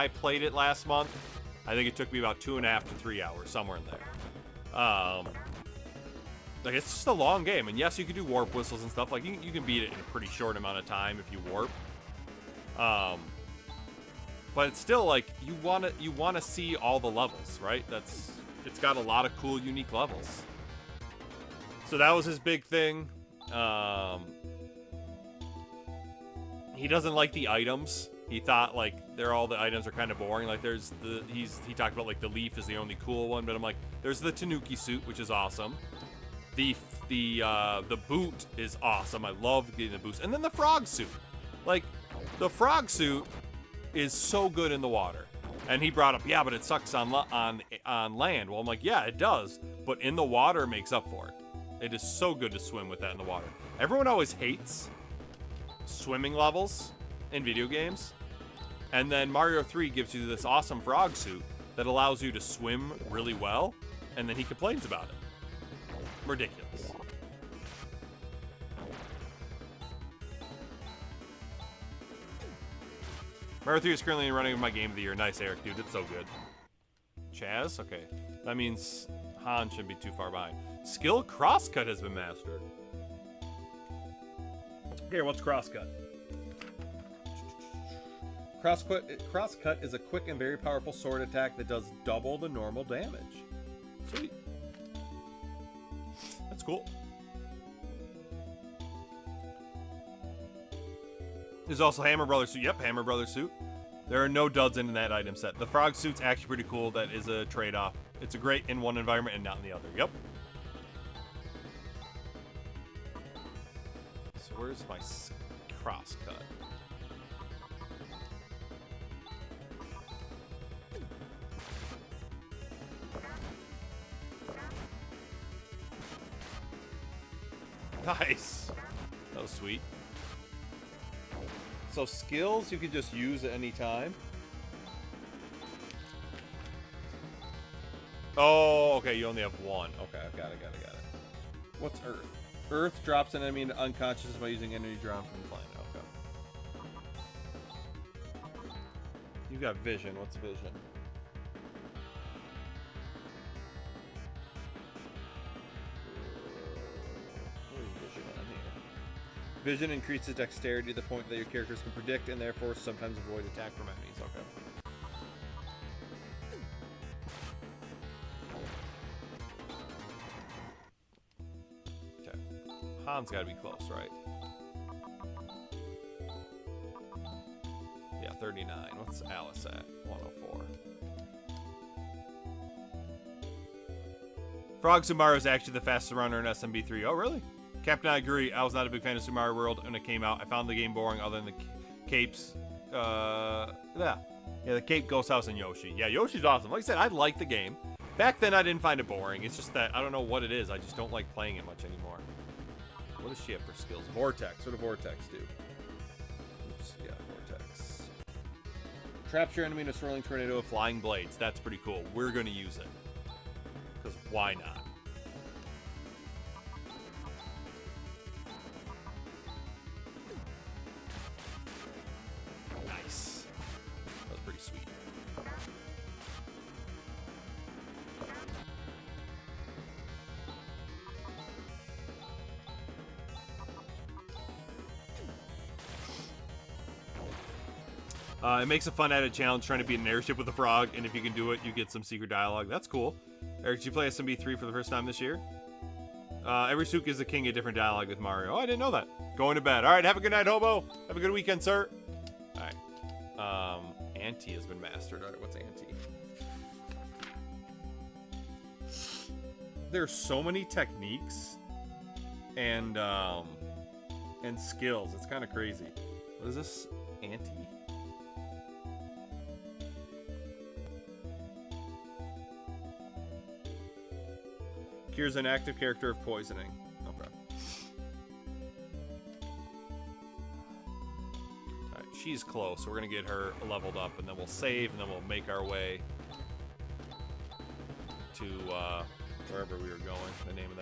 played it last month, I think it took me about 2.5 to 3 hours, somewhere in there. Like, it's just a long game, and yes, you can do warp whistles and stuff. Like, you can beat it in a pretty short amount of time if you warp. But it's still like you wanna see all the levels, right? It's got a lot of cool, unique levels. So that was his big thing. He doesn't like the items. He thought like all the items are kind of boring. Like he talked about like the leaf is the only cool one, but I'm like, there's the Tanuki suit, which is awesome. The boot is awesome. I love getting the boost, and then the frog suit. Like the frog suit is so good in the water. And he brought up, yeah, but it sucks on land. Well, I'm like, yeah, it does, but in the water it makes up for it. It is so good to swim with that in the water. Everyone always hates swimming levels in video games. And then Mario 3 gives you this awesome frog suit that allows you to swim really well, and then he complains about it. Ridiculous. Mario 3 is currently running my game of the year. Nice, Eric, dude. It's so good. Chaz? Okay. That means Han shouldn't be too far behind. Skill crosscut has been mastered. Here, what's crosscut? Crosscut is a quick and very powerful sword attack that does double the normal damage. Sweet. That's cool. There's also Hammer Brothers suit. Yep, Hammer Brothers suit. There are no duds in that item set. The frog suit's actually pretty cool. That is a trade-off. It's a great in one environment and not in the other. Yep. So where's my crosscut? Nice. That was sweet. So skills you can just use at any time. Oh, okay, you only have one. Okay, got it. What's Earth? Earth drops an enemy into unconscious by using energy drawn from the planet. Okay. You got vision. What's vision? Vision increases dexterity to the point that your characters can predict and therefore sometimes avoid attack from enemies. Okay. Okay. Han's gotta be close, right? Yeah, 39. What's Alice at? 104. Frog Sumaru is actually the fastest runner in SMB3. Oh, really? Captain, I agree. I was not a big fan of Super Mario World when it came out. I found the game boring other than the capes. The Cape, Ghost House, and Yoshi. Yeah, Yoshi's awesome. Like I said, I like the game. Back then, I didn't find it boring. It's just that I don't know what it is. I just don't like playing it much anymore. What does she have for skills? Vortex. What do Vortex do? Oops, yeah, Vortex. Traps your enemy in a swirling tornado of flying blades. That's pretty cool. We're going to use it. Because why not? Sweet. It makes a fun added challenge trying to beat an airship with a frog, and if you can do it, you get some secret dialogue. That's cool. Eric, did you play SMB3 for the first time this year? Every suit gives the king a different dialogue with Mario. Oh, I didn't know that. Going to bed. All right, have a good night, Hobo. Have a good weekend, sir. All right. Ante has been mastered. All right, what's Ante? There's so many techniques and skills. It's kind of crazy. What is this? Ante? Cures an active character of poisoning. Okay. Alright, she's close, so we're gonna get her leveled up, and then we'll save, and then we'll make our way to wherever we were going. The name of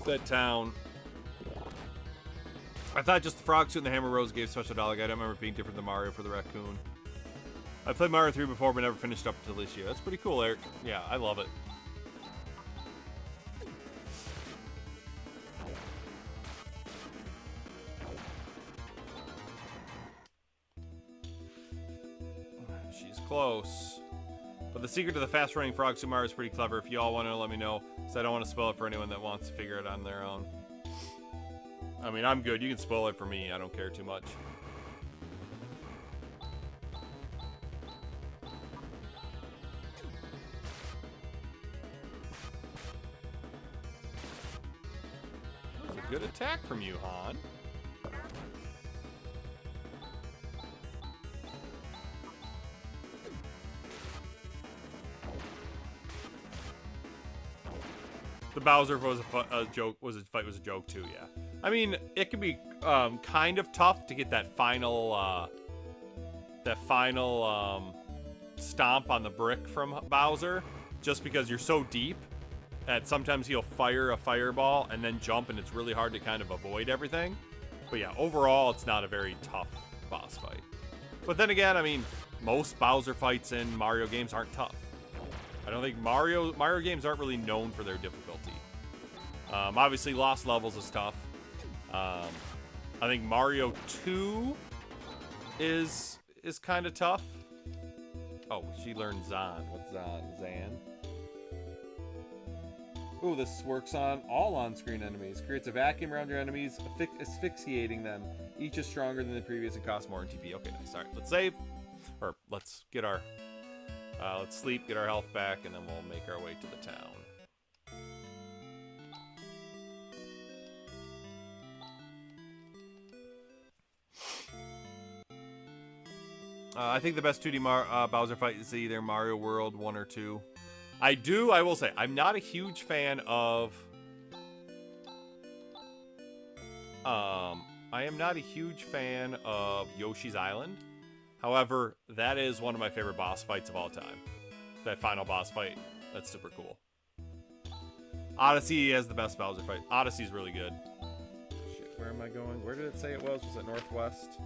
that town. I thought just the frog suit and the hammer rose gave special dialogue. I don't remember it being different than Mario for the raccoon. I played Mario 3 before, but never finished up until this year. That's pretty cool, Eric. Yeah, I love it. She's close. But the secret to the fast-running frog suit Mario is pretty clever. If you all want to, let me know, because I don't want to spoil it for anyone that wants to figure it on their own. I mean, I'm good. You can spoil it for me. I don't care too much. That was a good attack from you, Han. The Bowser was a joke. Was a joke too. Yeah. I mean, it can be kind of tough to get that final stomp on the brick from Bowser, just because you're so deep that sometimes he'll fire a fireball and then jump, and it's really hard to kind of avoid everything. But yeah, overall, it's not a very tough boss fight. But then again, I mean, most Bowser fights in Mario games aren't tough. I don't think Mario games aren't really known for their difficulty. Obviously, Lost Levels is tough. I think Mario 2 is kind of tough. Oh, she learned Zan. What's Zan? Zan? Ooh, this works on all on-screen enemies. Creates a vacuum around your enemies, asphyxiating them. Each is stronger than the previous and costs more in TP. Okay, nice. All right, let's save. Or let's get our... let's sleep, get our health back, and then we'll make our way to the town. I think the best 2D Bowser fight is either Mario World 1 or 2. I will say, I'm not a huge fan of... I am not a huge fan of Yoshi's Island. However, that is one of my favorite boss fights of all time. That final boss fight, that's super cool. Odyssey has the best Bowser fight. Odyssey's really good. Shit, where am I going? Where did it say it was? Was it Northwest?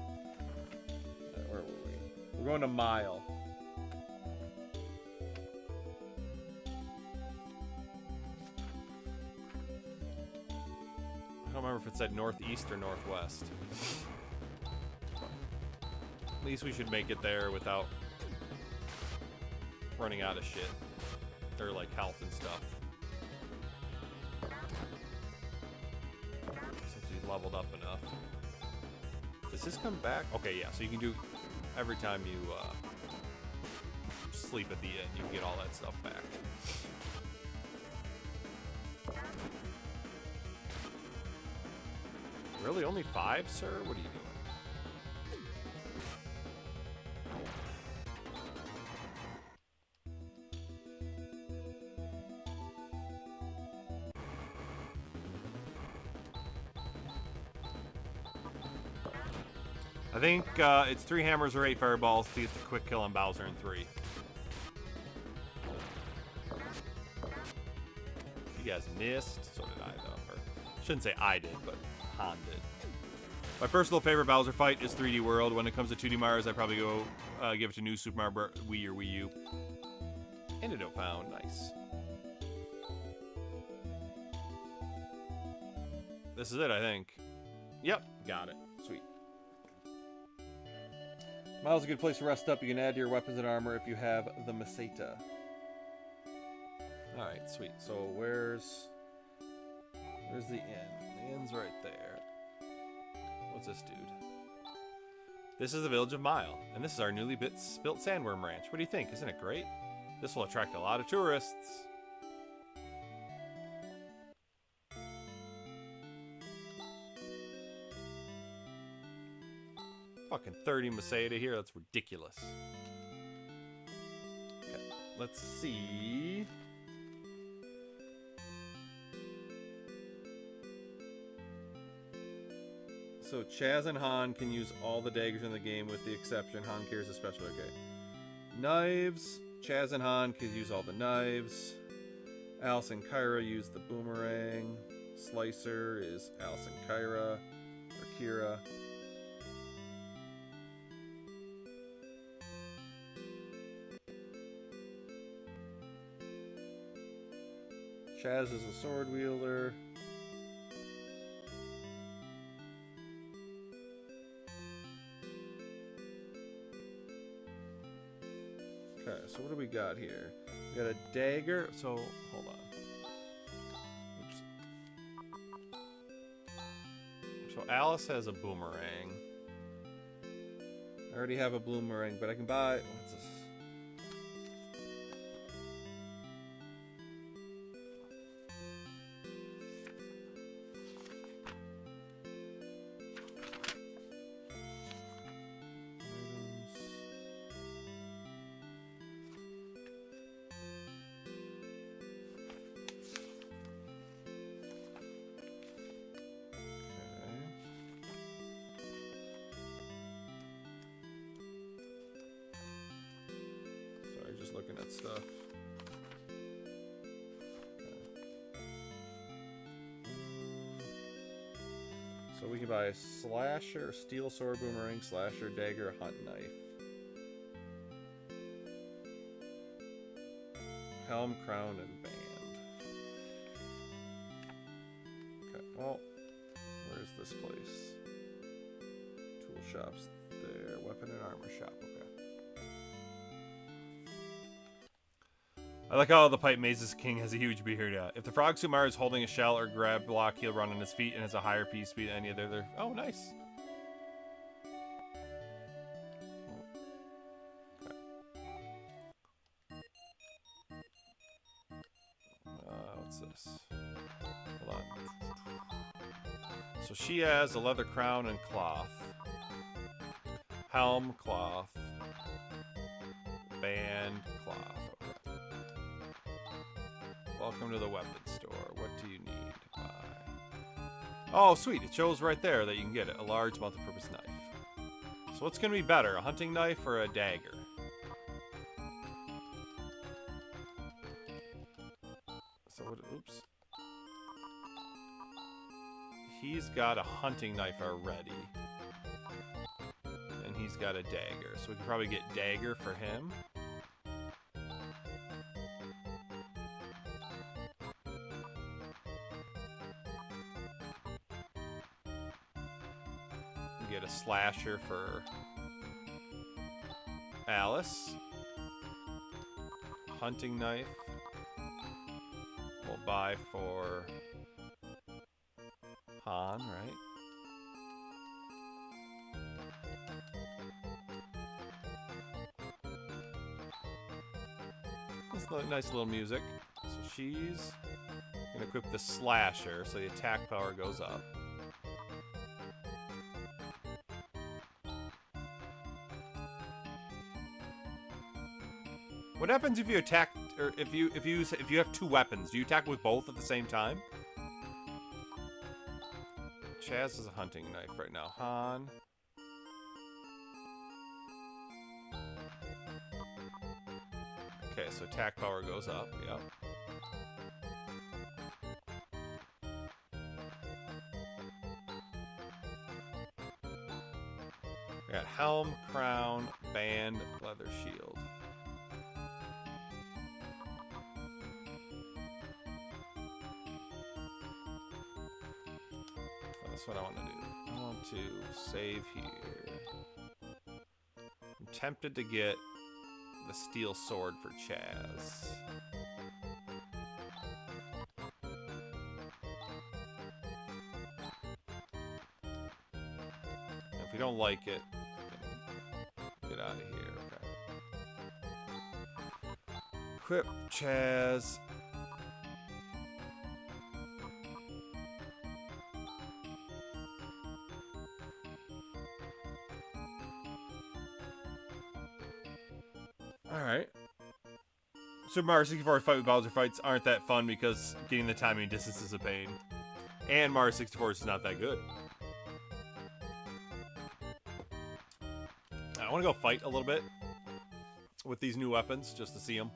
Where were we? We're going to Mile. I don't remember if it said Northeast or Northwest. At least we should make it there without running out of shit. Or like health and stuff. Since we leveled up enough. Does this come back? Okay, yeah, so you can do every time you sleep at the end, you can get all that stuff back. Really? Only 5, sir? What are you doing? I think it's 3 hammers or 8 fireballs to get the quick kill on Bowser in 3. You guys missed. So did I, though. Or, shouldn't say I did, but Han did. My personal favorite Bowser fight is 3D World. When it comes to 2D Marios, I'd probably go give it to New Super Mario Wii or Wii U. Antidote found. Nice. This is it, I think. Yep, got it. Sweet. Mile's a good place to rest up. You can add to your weapons and armor if you have the Meseta. Alright, sweet. So where's the inn? The inn's right there. What's this dude? This is the village of Mile, and this is our newly built sandworm ranch. What do you think? Isn't it great? This will attract a lot of tourists. Fucking 30 Meseta here. That's ridiculous. Okay, let's see. So Chaz and Han can use all the daggers in the game with the exception Han carries a special. Okay. Knives. Chaz and Han can use all the knives. Alice and Kyra use the boomerang. Slicer is Alice and Kyra. Or Kira. Chaz is a sword wielder. Okay, so what do we got here? We got a dagger. So, hold on. Oops. So Alice has a boomerang. I already have a boomerang, but I can buy... What's this? Looking at stuff. So we can buy a slasher, steel sword, boomerang, slasher, dagger, hunt knife. Helm, crown, and band. Okay, well, where's this place? Tool shops there. Weapon and armor shop, okay. I like how the Pipe Mazes King has a huge beard. If the Frog Sumar is holding a shell or grab block, he'll run on his feet and has a higher P speed than any other. Oh, nice. Okay. What's this? Hold on. So she has a leather crown and cloth. Helm, cloth. Band, cloth. Welcome to the weapon store. What do you need to buy? Oh, sweet. It shows right there that you can get it. A large multi-purpose knife. So what's going to be better? A hunting knife or a dagger? So what... Oops. He's got a hunting knife already. And he's got a dagger. So we can probably get dagger for him. Get a slasher for Alice. Hunting knife. We'll buy for Han, right? That's nice little music. So she's gonna equip the slasher, so the attack power goes up. What happens if you attack, or if you have two weapons? Do you attack with both at the same time? Chaz is a hunting knife right now. Han. Okay, so attack power goes up. Yep. We got helm, crown, band, leather shield. That's what I want to do. I want to save here. tempted to get the steel sword for Chaz. If we don't like it, get out of here. Okay. Equip Chaz. Alright. Super Mario 64 fight with Bowser fights aren't that fun because getting the timing and distance is a pain. And Mario 64 is not that good. I want to go fight a little bit with these new weapons just to see them.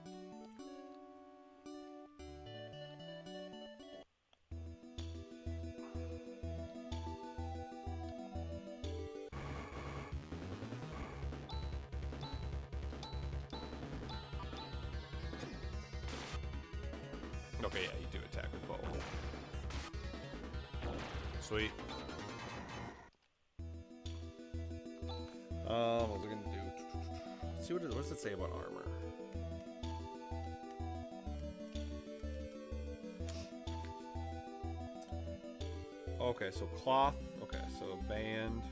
Okay, yeah, you do attack with both. Sweet. What was I gonna do? Let's see what does it say about armor? Okay, so cloth. Okay, so band.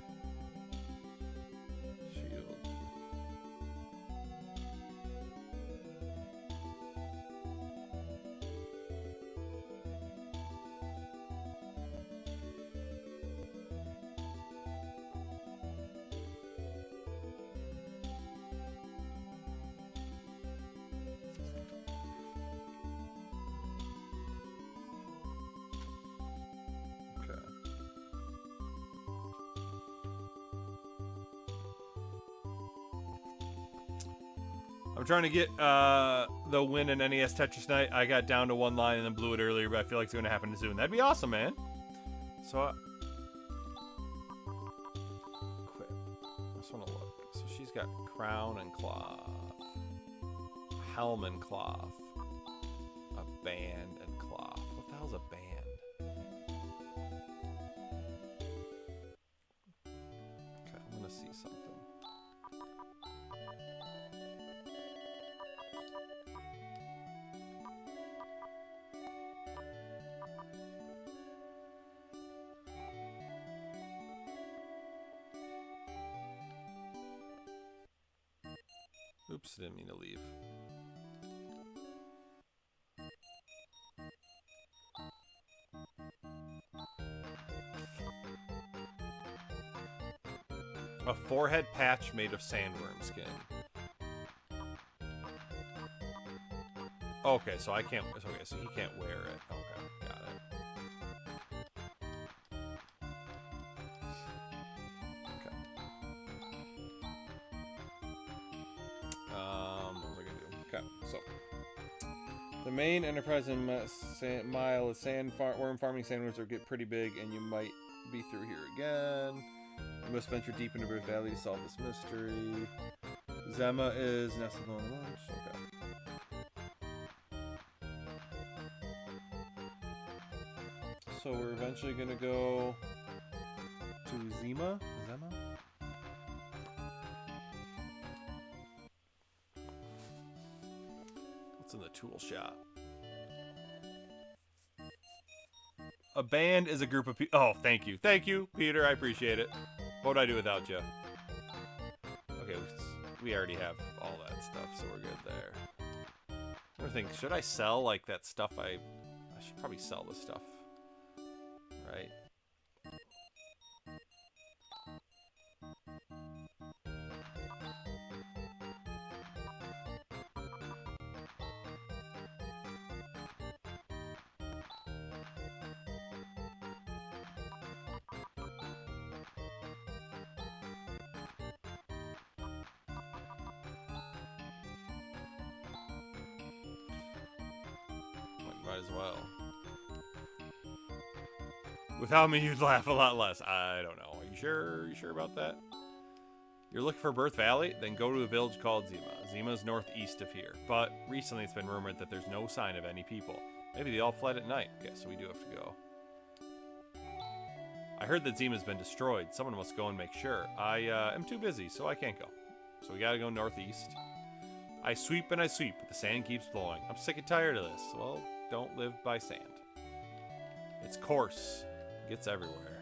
Shield. I'm trying to get the win in NES Tetris Night. I got down to one line and then blew it earlier, but I feel like it's going to happen soon. That'd be awesome, man. So, equip. I just want to look. So she's got crown and cloth, helm and cloth, a band and cloth. What the hell's a band? Okay, I'm going to see something. Oops, didn't mean to leave. A forehead patch made of sandworm skin. Okay, so I can't. Okay, so he can't wear it. Okay, got it. Okay. What was I gonna do? Okay, so the main enterprise in Mile is worm farming. Sandworms are get pretty big, and you might be through here again. You must venture deep into Rift Valley to solve this mystery. Zema is nestled on the launch. Okay. So we're eventually gonna go to Zema? Zema? What's in the tool shop? A band is a group of people. Oh, thank you. Thank you, Peter. I appreciate it. What would I do without you? Okay, we already have all that stuff, so we're good there. I think, should I sell, like, that stuff? I should probably sell this stuff. Right? Might as well. Without me, you'd laugh a lot less. I don't know. Are you sure? Are you sure about that? You're looking for Birth Valley? Then go to a village called Zema. Zema's northeast of here. But recently it's been rumored that there's no sign of any people. Maybe they all fled at night. Okay, so we do have to go. I heard that Zema's been destroyed. Someone must go and make sure. I am too busy, so I can't go. So we gotta go northeast. I sweep and I sweep, but the sand keeps blowing. I'm sick and tired of this. Well, don't live by sand. It's coarse. It gets everywhere.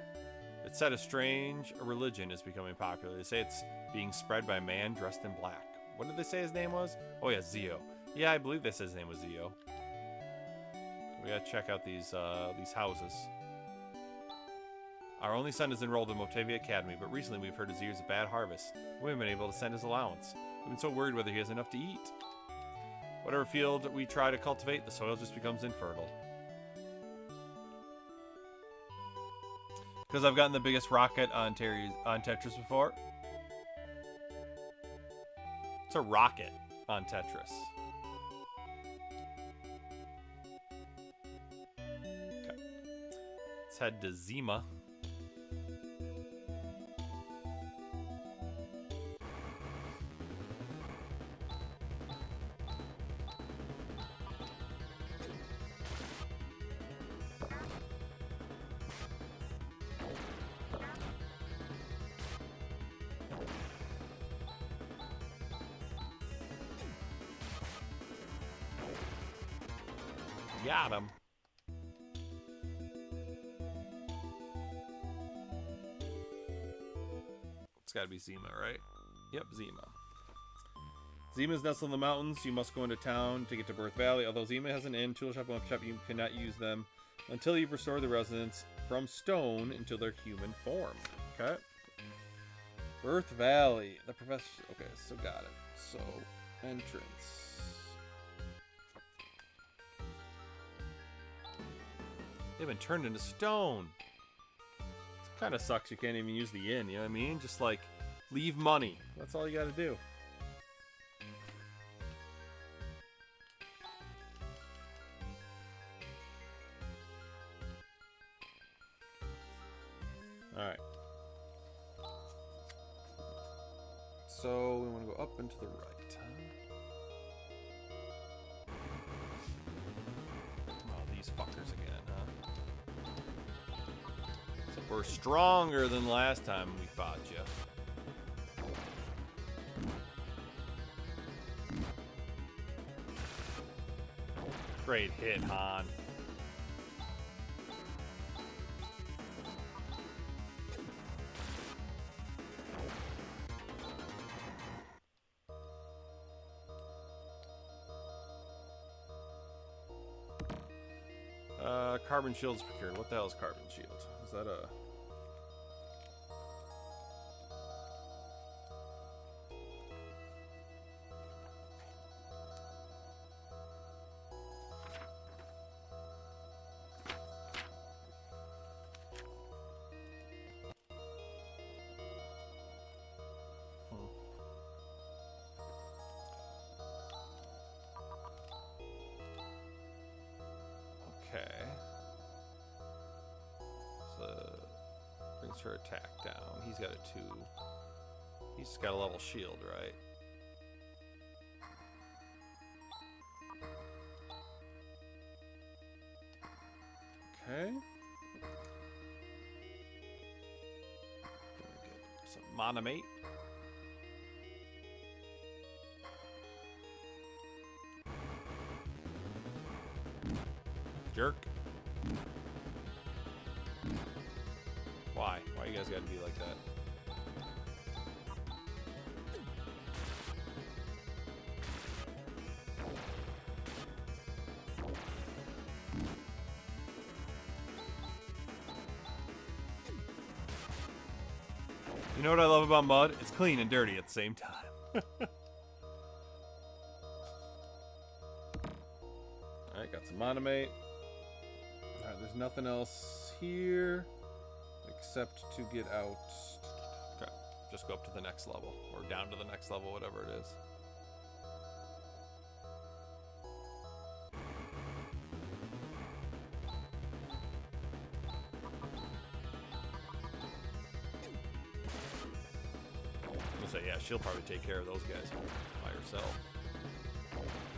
It's said a strange religion is becoming popular. They say it's being spread by a man dressed in black. What did they say his name was? Oh yeah, Zio. Yeah, I believe they said his name was Zio. We gotta check out these houses. Our only son is enrolled in Motavia Academy, but recently we've heard his year's a bad harvest. We haven't been able to send his allowance. We've been so worried whether he has enough to eat. Whatever field we try to cultivate, the soil just becomes infertile. Because I've gotten the biggest rocket on Tetris before. It's a rocket on Tetris. Okay. Let's head to Zima. Got him. It's gotta be Zima, right? Yep, Zima. Zima is nestled in the mountains. You must go into town to get to Birth Valley. Although Zima has an inn, tool shop, and shop, you cannot use them until you've restored the residents from stone into their human form. Okay. Birth Valley. The professor. Okay, so got it. So, entrance. They've been turned into stone. It kind of sucks you can't even use the inn, you know what I mean? Just like, leave money. That's all you gotta do. Alright. So, we want to go up and to the right, huh? Oh, these fuckers again, huh? We're stronger than last time we fought you. Great hit, Han. Carbon shield's procured. What the hell is carbon shield? Is that a... Okay. So, brings her attack down. He's got a 2. He's got a level shield, right? Okay. Gonna get some Monomate. Jerk. Why? Why you guys gotta be like that? You know what I love about mud? It's clean and dirty at the same time. Alright, got some Monomate. Alright, there's nothing else here except to get out. Okay, just go up to the next level, or down to the next level, whatever it is. So yeah, she'll probably take care of those guys by herself.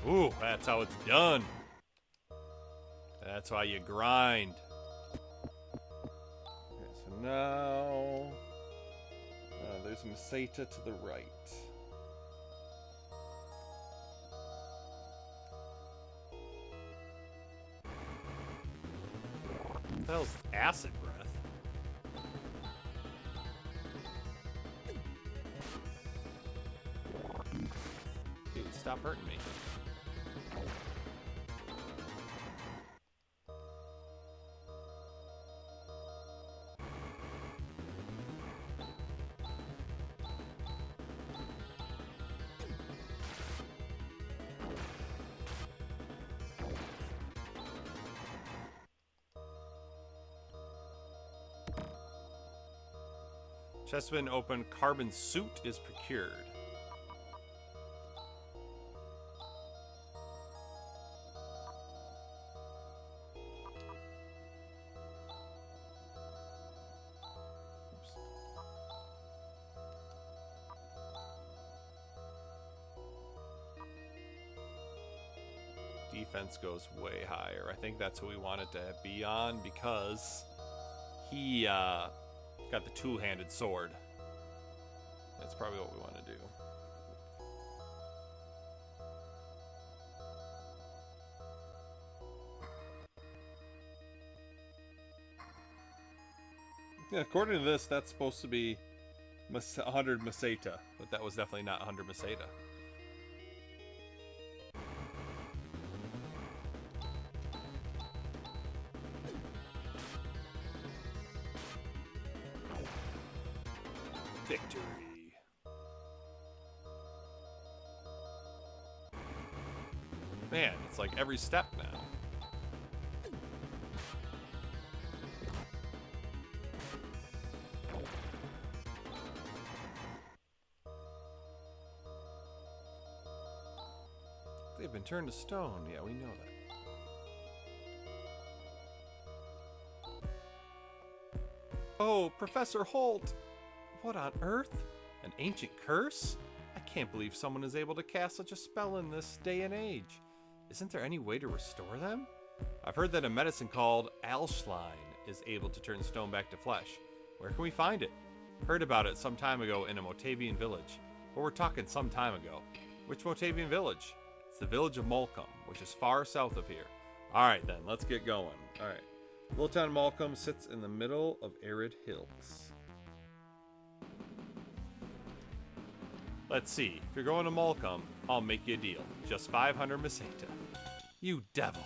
Ooh, that's how it's done. That's how you grind. Okay, so now there's Maseta to the right. the hell's acid breath? Dude, stop hurting me. Chest has been opened. Carbon suit is procured. Oops. Defense goes way higher. I think that's what we want it to be on because he got the two-handed sword. That's probably what we want to do. Yeah, according to this, that's supposed to be 100 Meseta, but that was definitely not 100 Meseta. Victory. Man, it's like every step now. They've been turned to stone. Yeah, we know that. Oh, Professor Holt! What on earth? An ancient curse? I can't believe someone is able to cast such a spell in this day and age. Isn't there any way to restore them? I've heard that a medicine called Alschline is able to turn stone back to flesh. Where can we find it? Heard about it some time ago in a Motavian village. But we're talking some time ago. Which Motavian village? It's the village of Malcolm, which is far south of here. Alright then, let's get going. Alright. Little town Malcolm sits in the middle of arid hills. Let's see. If you're going to Malcolm, I'll make you a deal. Just 500 Meseta. You devil.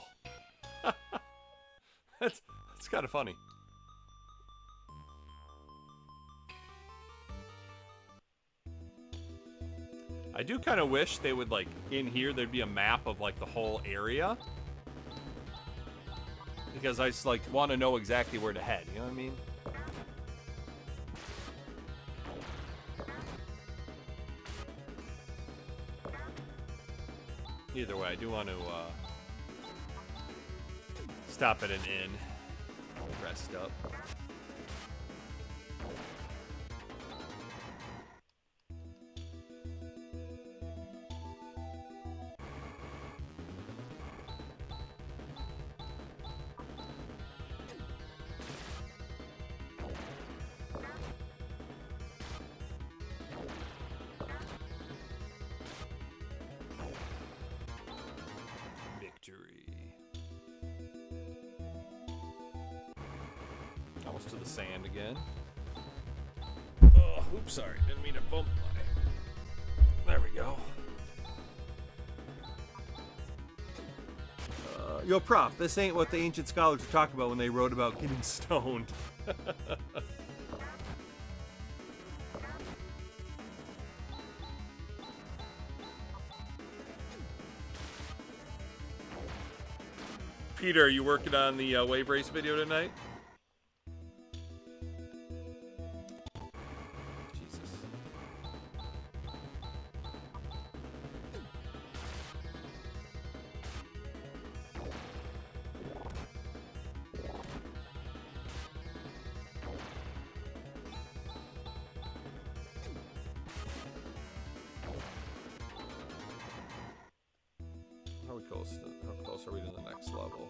That's kind of funny. I do kind of wish they would, like, in here, there'd be a map of, like, the whole area. Because I just, like, want to know exactly where to head. You know what I mean? Either way, I do want to stop at an inn, rest up. Almost to the sand again. Oh, oops, sorry. Didn't mean to bump my... There we go. Yo, Prof, this ain't what the ancient scholars were talking about when they wrote about getting stoned. Peter, are you working on the wave race video tonight? How close are we to the next level?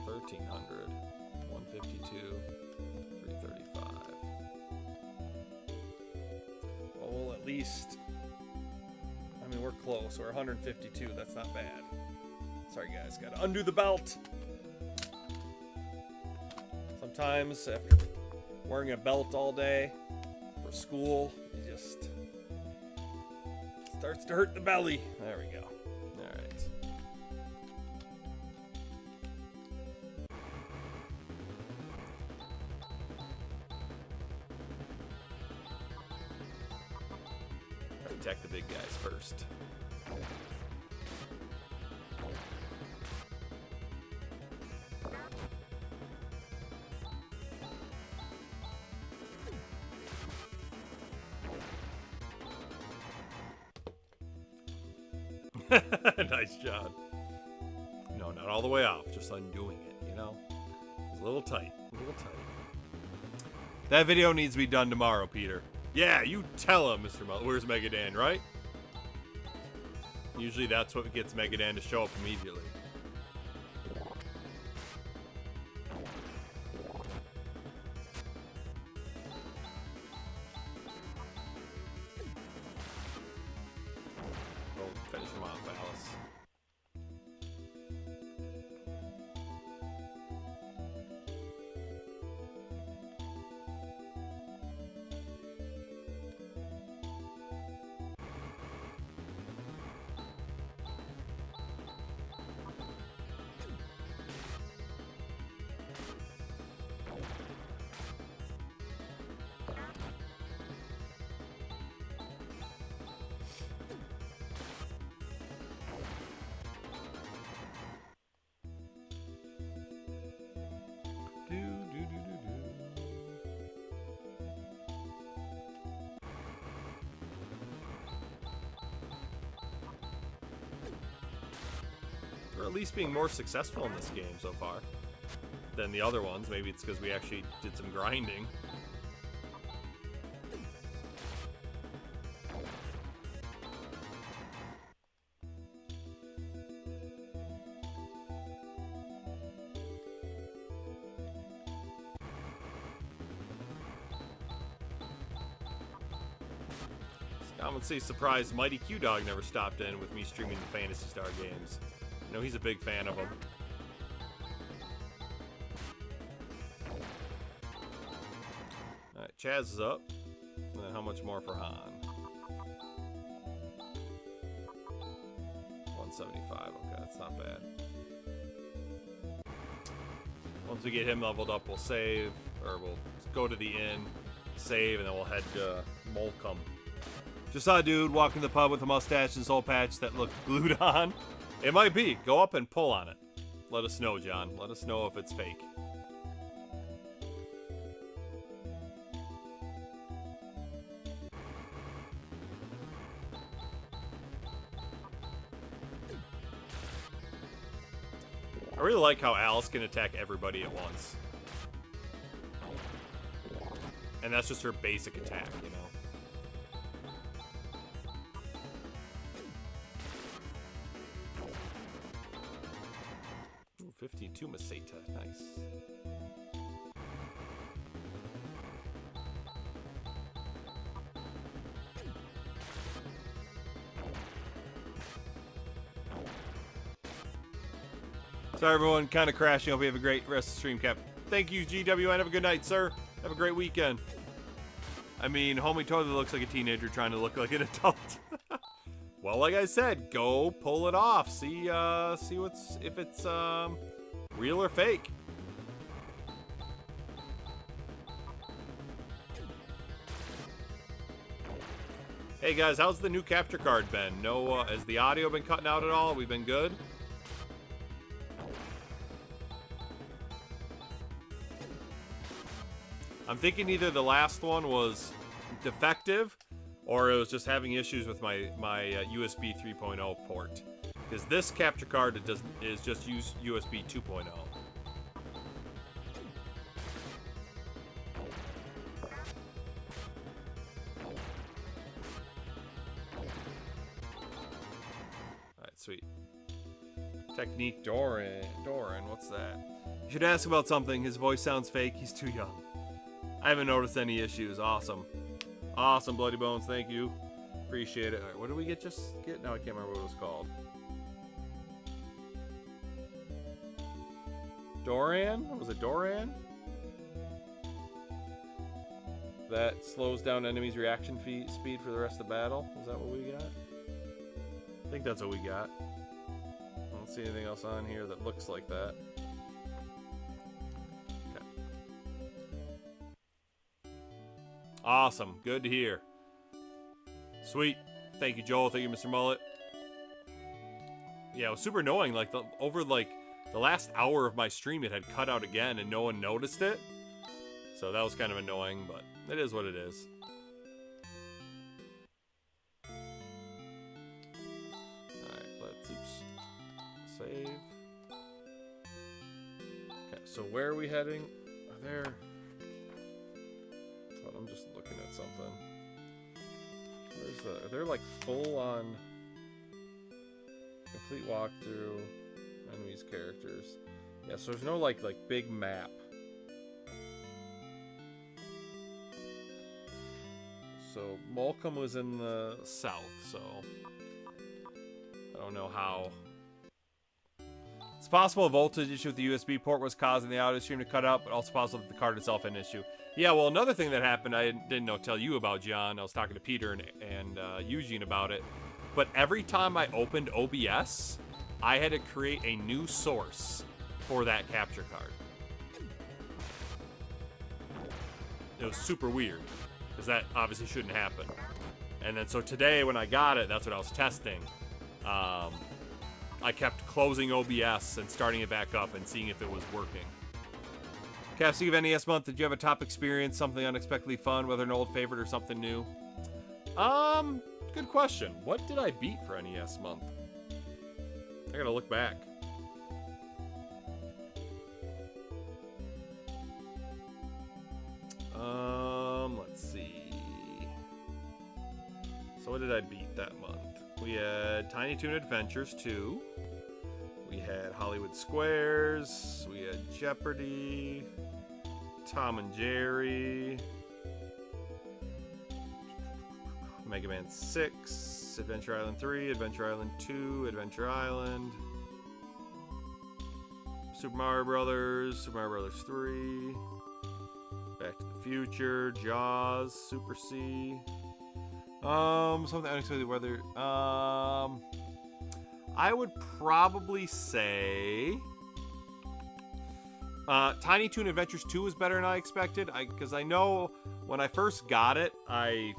1300, 152, 335. Well, we'll at least... I mean, we're close. We're 152. That's not bad. Sorry guys, gotta undo the belt. Sometimes after wearing a belt all day for school, it just starts to hurt the belly. There we go. All right. Attack the big guys first. Nice job. No, not all the way off, just undoing it, you know? It's a little tight, a little tight. That video needs to be done tomorrow, Peter. Yeah, you tell him, Mr. Where's Megadan, right? Usually that's what gets Megadan to show up immediately. Finish him off, Alice. We're at least being more successful in this game so far than the other ones. Maybe it's because we actually did some grinding. I would say surprised Mighty Q-Dog never stopped in with me streaming the Phantasy Star games. I know he's a big fan of them. Alright, Chaz is up. And then how much more for Han? 175, okay, that's not bad. Once we get him leveled up, we'll save, or we'll go to the inn, save, and then we'll head to Molcom. Just saw a dude walking the pub with a mustache and soul patch that looked glued on. It might be. Go up and pull on it. Let us know, John. Let us know if it's fake. I really like how Alice can attack everybody at once. And that's just her basic attack, you know? 52 Maseta, nice. Sorry everyone, kind of crashing. Hope you have a great rest of the stream, Cap. Thank you, GWN. Have a good night, sir. Have a great weekend. I mean, homie totally looks like a teenager trying to look like an adult. Well, like I said, go pull it off. See what's if it's real or fake. Hey guys, how's the new capture card been? No, has the audio been cutting out at all? We've been good. I'm thinking either the last one was defective, or it was just having issues with my USB 3.0 port. Because this capture card is just USB 2.0. Alright, sweet. Technique Doran, what's that? You should ask about something. His voice sounds fake. He's too young. I haven't noticed any issues. Awesome. Awesome, Bloody Bones. Thank you. Appreciate it. All right, what did we get? No, I can't remember what it was called. Doran? Was it Doran? That slows down enemies' reaction speed for the rest of the battle. Is that what we got? I think that's what we got. I don't see anything else on here that looks like that. Okay. Awesome. Good to hear. Sweet. Thank you, Joel. Thank you, Mr. Mullet. Yeah, it was super annoying. Like, over the last hour of my stream, it had cut out again, and no one noticed it. So that was kind of annoying, but it is what it is. Alright, let's save. Okay, so where are we heading? Oh, I'm just looking at something. Are there like full on complete walkthrough enemies, characters? Yeah, so there's no like big map. So Malcolm was in the south, so I don't know how. It's possible a voltage issue with the USB port was causing the audio stream to cut out, but also possible that the card itself had an issue. Yeah, well, another thing that happened I didn't tell you about, John. I was talking to Peter and Eugene about it. But every time I opened OBS, I had to create a new source for that capture card. It was super weird, because that obviously shouldn't happen. And then so today when I got it, that's what I was testing. I kept closing OBS and starting it back up and seeing if it was working. Cap, speaking of NES month, did you have a top experience, something unexpectedly fun, whether an old favorite or something new? Good question. What did I beat for NES month? I gotta look back. Let's see. So what did I beat that month? We had Tiny Toon Adventures 2. We had Hollywood Squares. We had Jeopardy. Tom and Jerry. Mega Man 6. Adventure Island 3. Adventure Island 2. Adventure Island. Super Mario Brothers. Super Mario Brothers 3. Back to the Future. Jaws. Super C. Something unexpected weather. I would probably say Tiny Toon Adventures 2 was better than I expected. Because I know when I first got it, I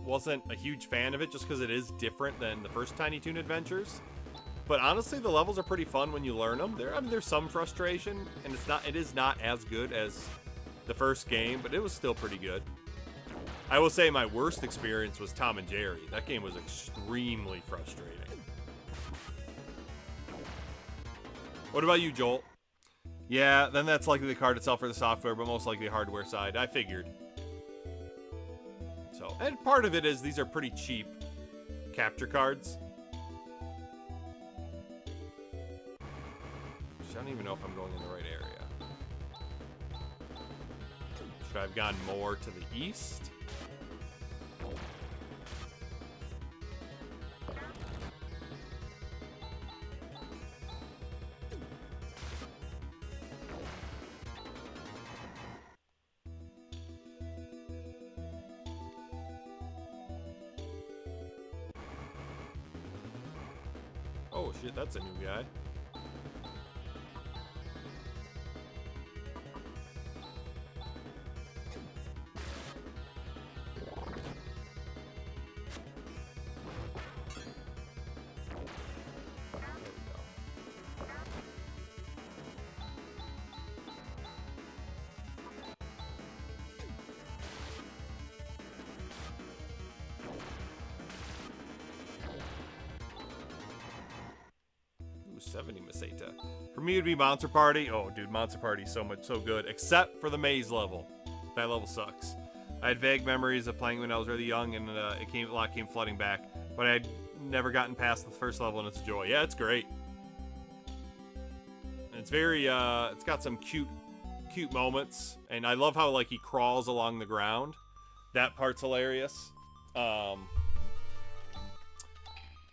wasn't a huge fan of it just because it is different than the first Tiny Toon Adventures. But honestly, the levels are pretty fun when you learn them. There's some frustration, and it is not as good as the first game, but it was still pretty good. I will say my worst experience was Tom and Jerry. That game was extremely frustrating. What about you, Joel? Yeah, then that's likely the card itself or the software, but most likely the hardware side. I figured. So, and part of it is these are pretty cheap capture cards. I don't even know if I'm going in the right area. Should I have gone more to the east? Oh shit, that's a new guy. Ooh, 70 Maseta. For me, it'd be Monster Party. Oh, dude, Monster Party so good. Except for the maze level. That level sucks. I had vague memories of playing when I was really young, and a lot came flooding back. But I'd never gotten past the first level, and it's a joy. Yeah, it's great. And it's very, it's got some cute moments, and I love how like he crawls along the ground. That part's hilarious.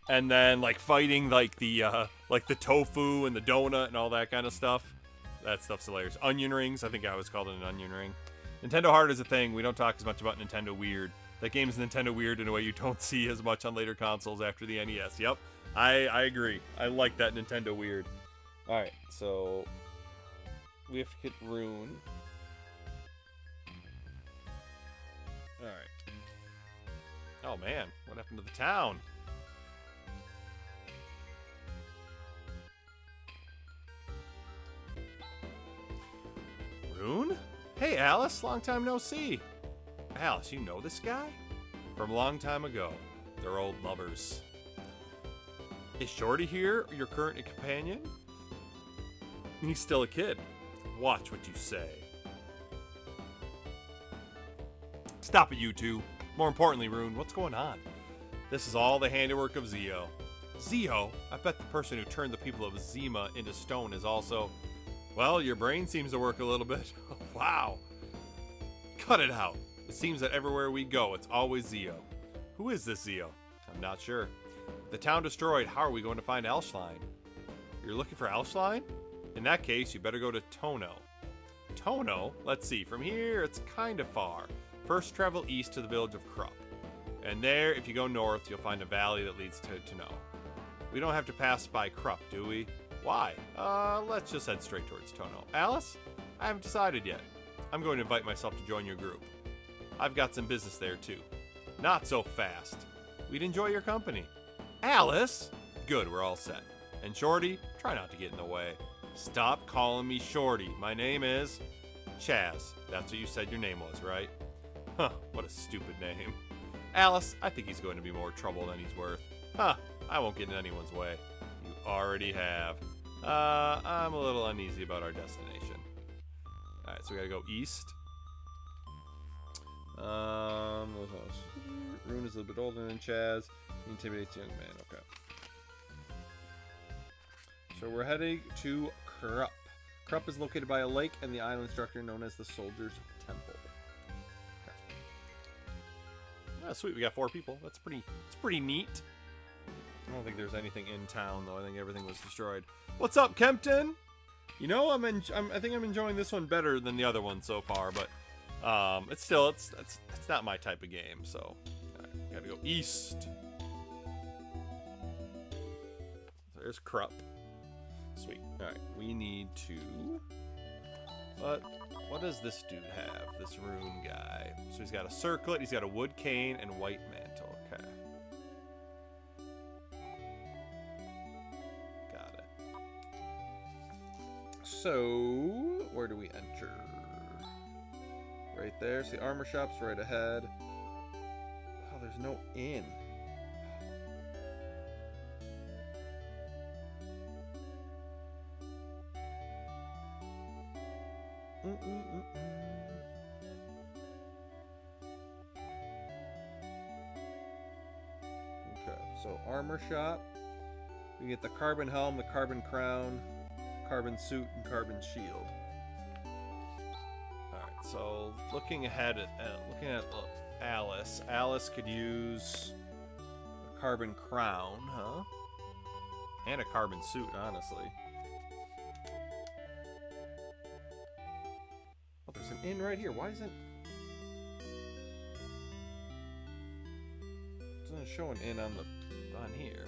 And then like fighting like the tofu and the donut and all that kind of stuff. That stuff's hilarious. Onion rings. I think I always called it an onion ring. Nintendo Heart is a thing. We don't talk as much about Nintendo Weird. That game is Nintendo Weird in a way you don't see as much on later consoles after the NES. Yep, I agree. I like that Nintendo Weird. Alright, so we have to hit Rune. Alright. Oh man, what happened to the town? Rune? Hey Alice, long time no see. Alice, you know this guy? From a long time ago. They're old lovers. Is Shorty here, your current companion? He's still a kid. Watch what you say. Stop it, you two. More importantly, Rune, what's going on? This is all the handiwork of Zio. Zio? I bet the person who turned the people of Zima into stone is also... Well, your brain seems to work a little bit. Wow. Cut it out. It seems that everywhere we go, it's always Zio. Who is this Zio? I'm not sure. The town destroyed, how are we going to find Elschlein? You're looking for Elschlein? In that case, you better go to Tono. Tono? Let's see, from here, it's kind of far. First, travel east to the village of Krupp. And there, if you go north, you'll find a valley that leads to Tono. We don't have to pass by Krupp, do we? Why? Let's just head straight towards Tono. Alice? I haven't decided yet. I'm going to invite myself to join your group. I've got some business there, too. Not so fast. We'd enjoy your company. Alice? Good, we're all set. And Shorty, try not to get in the way. Stop calling me Shorty. My name is... Chaz. That's what you said your name was, right? Huh, what a stupid name. Alice, I think he's going to be more trouble than he's worth. Huh, I won't get in anyone's way. You already have. I'm a little uneasy about our destination. Alright, so we gotta go east. Rune is a little bit older than Chaz. He intimidates young man. Okay. So we're heading to Krupp. Krupp is located by a lake and the island structure known as the Soldiers' Temple. Okay. Oh, sweet. We got 4 people. It's pretty neat. I don't think there's anything in town though. I think everything was destroyed. What's up, Kempton? You know, I think I'm enjoying this one better than the other one so far, but it's not my type of game. So, right, gotta go east. There's Krupp. Sweet. All right, we need to. What does this dude have? This Rune guy. So he's got a circlet. He's got a wood cane and white mantle. Okay. So, where do we enter? Right there. See, armor shop's right ahead. Oh, there's no inn. Okay, so armor shop. We get the carbon helm, the carbon crown, carbon suit, and carbon shield. Alright, so looking ahead at Alice. Alice could use a carbon crown, huh? And a carbon suit, honestly. Oh, there's an inn right here. Why isn't... It doesn't show an inn on here.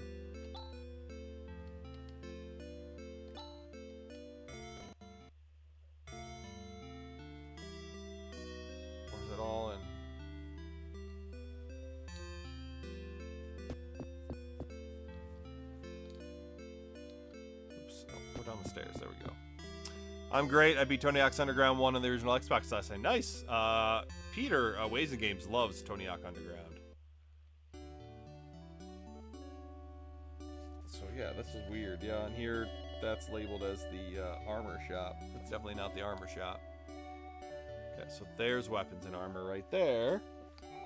I'm great. I beat Tony Hawk's Underground 1 on the original Xbox last night. Nice. Peter, Ways and Games, loves Tony Hawk Underground. So yeah, this is weird. Yeah, on here, that's labeled as the armor shop. It's definitely not the armor shop. Okay, so there's weapons and armor right there,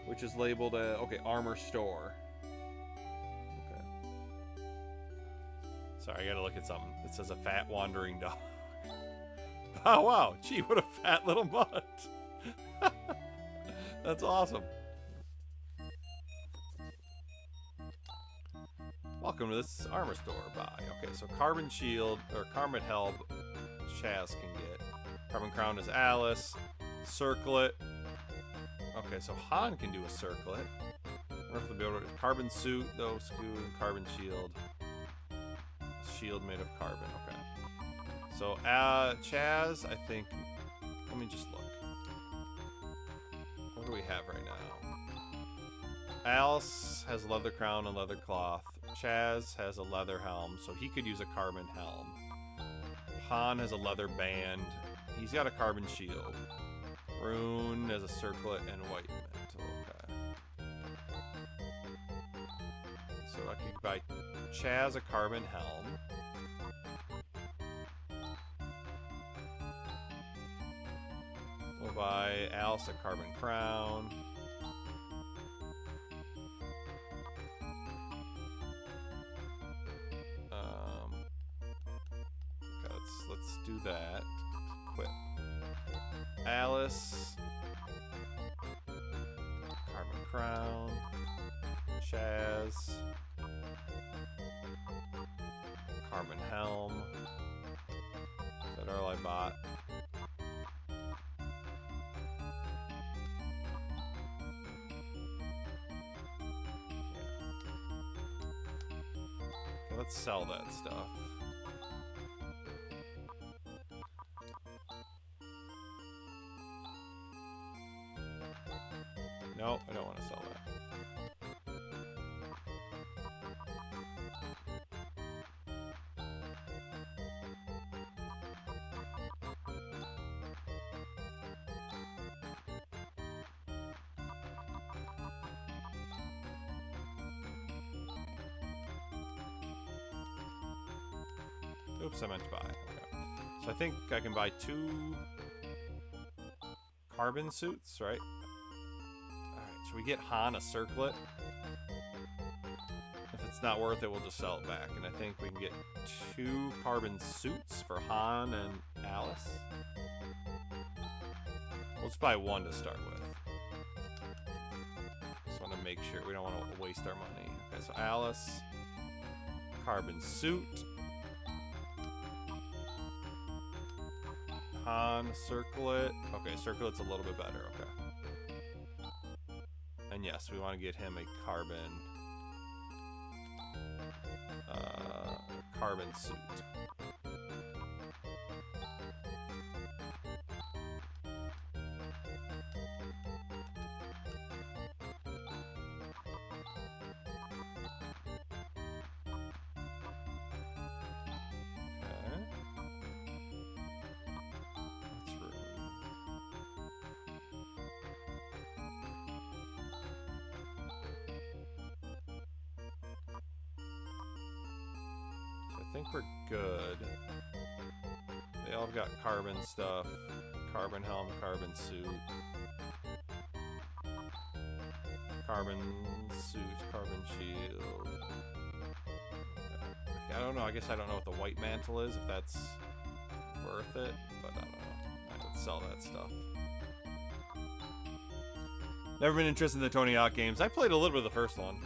which is labeled okay, armor store. Okay. Sorry, I gotta look at something. It says a fat wandering dog. Oh wow, gee, what a fat little butt. That's awesome. Welcome to this armor store. Bye. Okay, so carbon shield, or carbon helm, Chaz can get. Carbon Crown is Alice. Circlet. Okay, so Han can do a circlet. I don't know if they'll be able to. Carbon suit, though. Scoot. Carbon shield. Shield made of carbon. Okay. So, Chaz, I think. Let me just look. What do we have right now? Alice has leather crown and leather cloth. Chaz has a leather helm, so he could use a carbon helm. Han has a leather band. He's got a carbon shield. Rune has a circlet and white mantle. Okay. So I could buy Chaz a carbon helm. We'll buy Alice a carbon crown. Okay, let's do that. Equip. Alice. Carbon crown. Chaz. Carbon helm. Is that all I bought? Let's sell that stuff. No, I don't want to sell that. Oops, I meant to buy. Okay. So I think I can buy 2 carbon suits, right? Alright, should we get Han a circlet? If it's not worth it, we'll just sell it back. And I think we can get 2 carbon suits for Han and Alice. We'll just buy 1 to start with. Just want to make sure we don't want to waste our money. Okay, so Alice, carbon suit. Han, circlet. Okay, circlet's a little bit better. Okay. And yes, we want to get him a carbon suit. I think we're good. They all got carbon stuff. Carbon helm, carbon suit. Carbon suit, carbon shield. Okay, I don't know. I guess I don't know what the white mantle is, if that's worth it. But I don't know. I could sell that stuff. Never been interested in the Tony Hawk games. I played a little bit of the first one.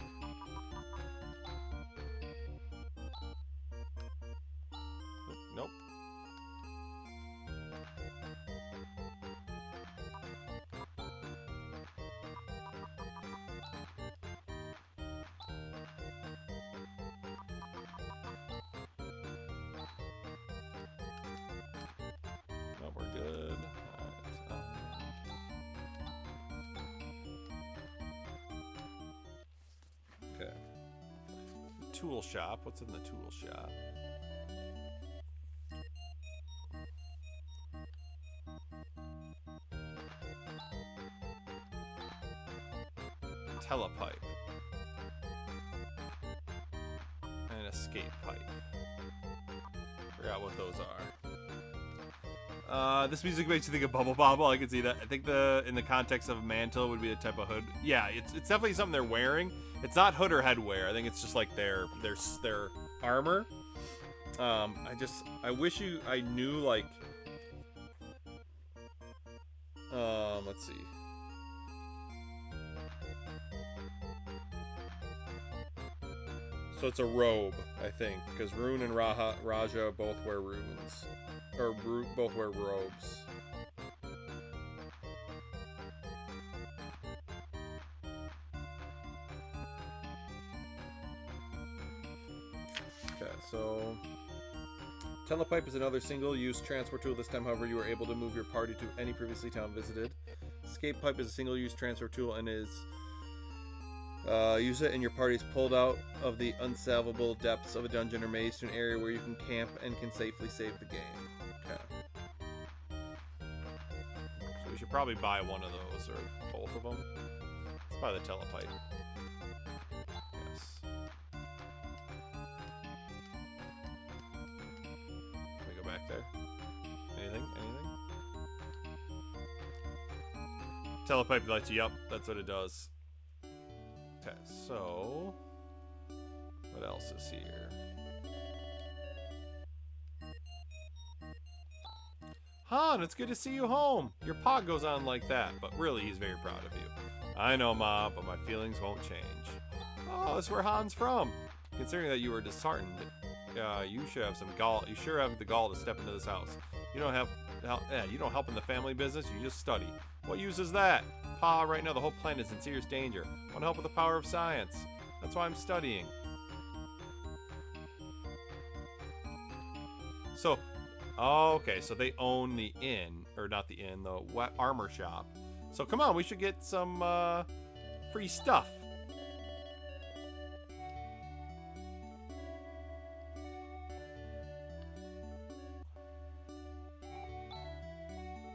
Nope. No, we're good. Okay. Tool shop. What's in the tool shop? Telepipe. And escape pipe. Forgot what those are. This music makes you think of Bubble Bobble. I can see that. I think in the context of mantle would be the type of hood. Yeah, it's definitely something they're wearing. It's not hood or headwear. I think it's just like their armor. I wish I knew like. Let's see. So it's a robe, I think, because Rune and Raja both wear runes. or both wear robes. Okay, so Telepipe is another single-use transfer tool. This time, however, you are able to move your party to any previously town visited. Escape Pipe is a single-use transfer tool and is use it and your party is pulled out of the unsalvable depths of a dungeon or maze to an area where you can camp and can safely save the game. Okay. So we should probably buy one of those or both of them. Let's buy the Telepipe. Yes. Can we go back there? Anything? Telepipe lights you up. That's what it does. Okay, so what else is here? Han, it's good to see you home. Your pa goes on like that, but really he's very proud of you. I know, Ma, but my feelings won't change. Oh, that's where Han's from. Considering that you were disheartened, you should have some gall. You sure have the gall to step into this house. You don't help in the family business. You just study. What use is that? Pa, right now the whole planet is in serious danger. I want to help with the power of science. That's why I'm studying. So, okay, so they own the inn, or not the inn, the armor shop. So come on, we should get some free stuff.